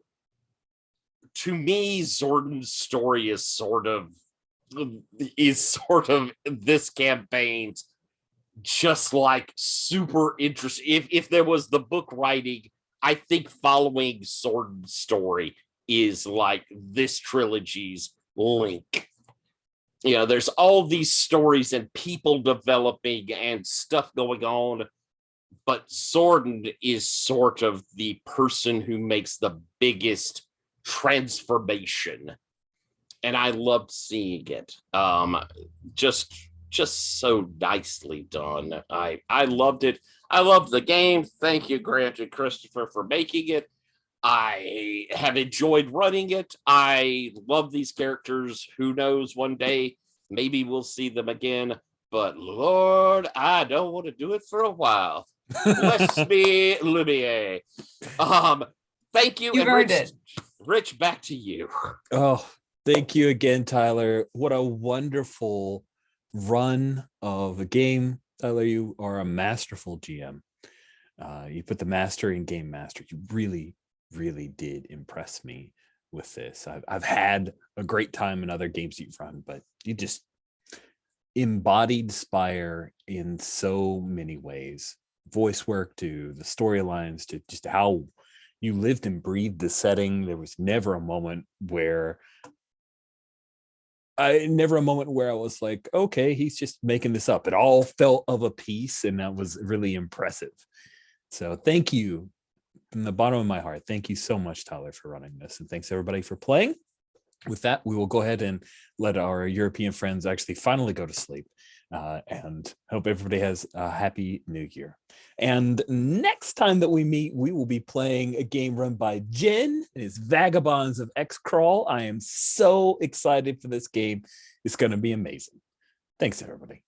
to me, Zordan's story is sort of this campaign's just like super interesting. If there was the book writing, I think following Zordan's story is like this trilogy's link. You know, there's all these stories and people developing and stuff going on, but Zordan is sort of the person who makes the biggest transformation. And I loved seeing it. Just so nicely done. I loved it. I loved the game. Thank you, Grant and Christopher, for making it. I have enjoyed running it. I love these characters. Who knows, one day maybe we'll see them again. But Lord, I don't want to do it for a while. Bless me, Lumiere. Thank you. You've earned it. Rich, back to you. Oh, thank you again, Tyler. What a wonderful run of a game. Tyler, you are a masterful GM. You put the master in game master. You really did impress me. with this. I've had a great time in other games you've run, but you just embodied Spire in so many ways. Voice work to the storylines to just how you lived and breathed the setting. There was never a moment where I was like, okay, he's just making this up. It all felt of a piece, and that was really impressive. So thank you from the bottom of my heart. Thank you so much, Tyler, for running this. And thanks everybody for playing. With that, we will go ahead and let our European friends actually finally go to sleep, and hope everybody has a happy new year. And next time that we meet, we will be playing a game run by Jen and his Vagabonds of X-Crawl. I am so excited for this game. It's going to be amazing. Thanks, everybody.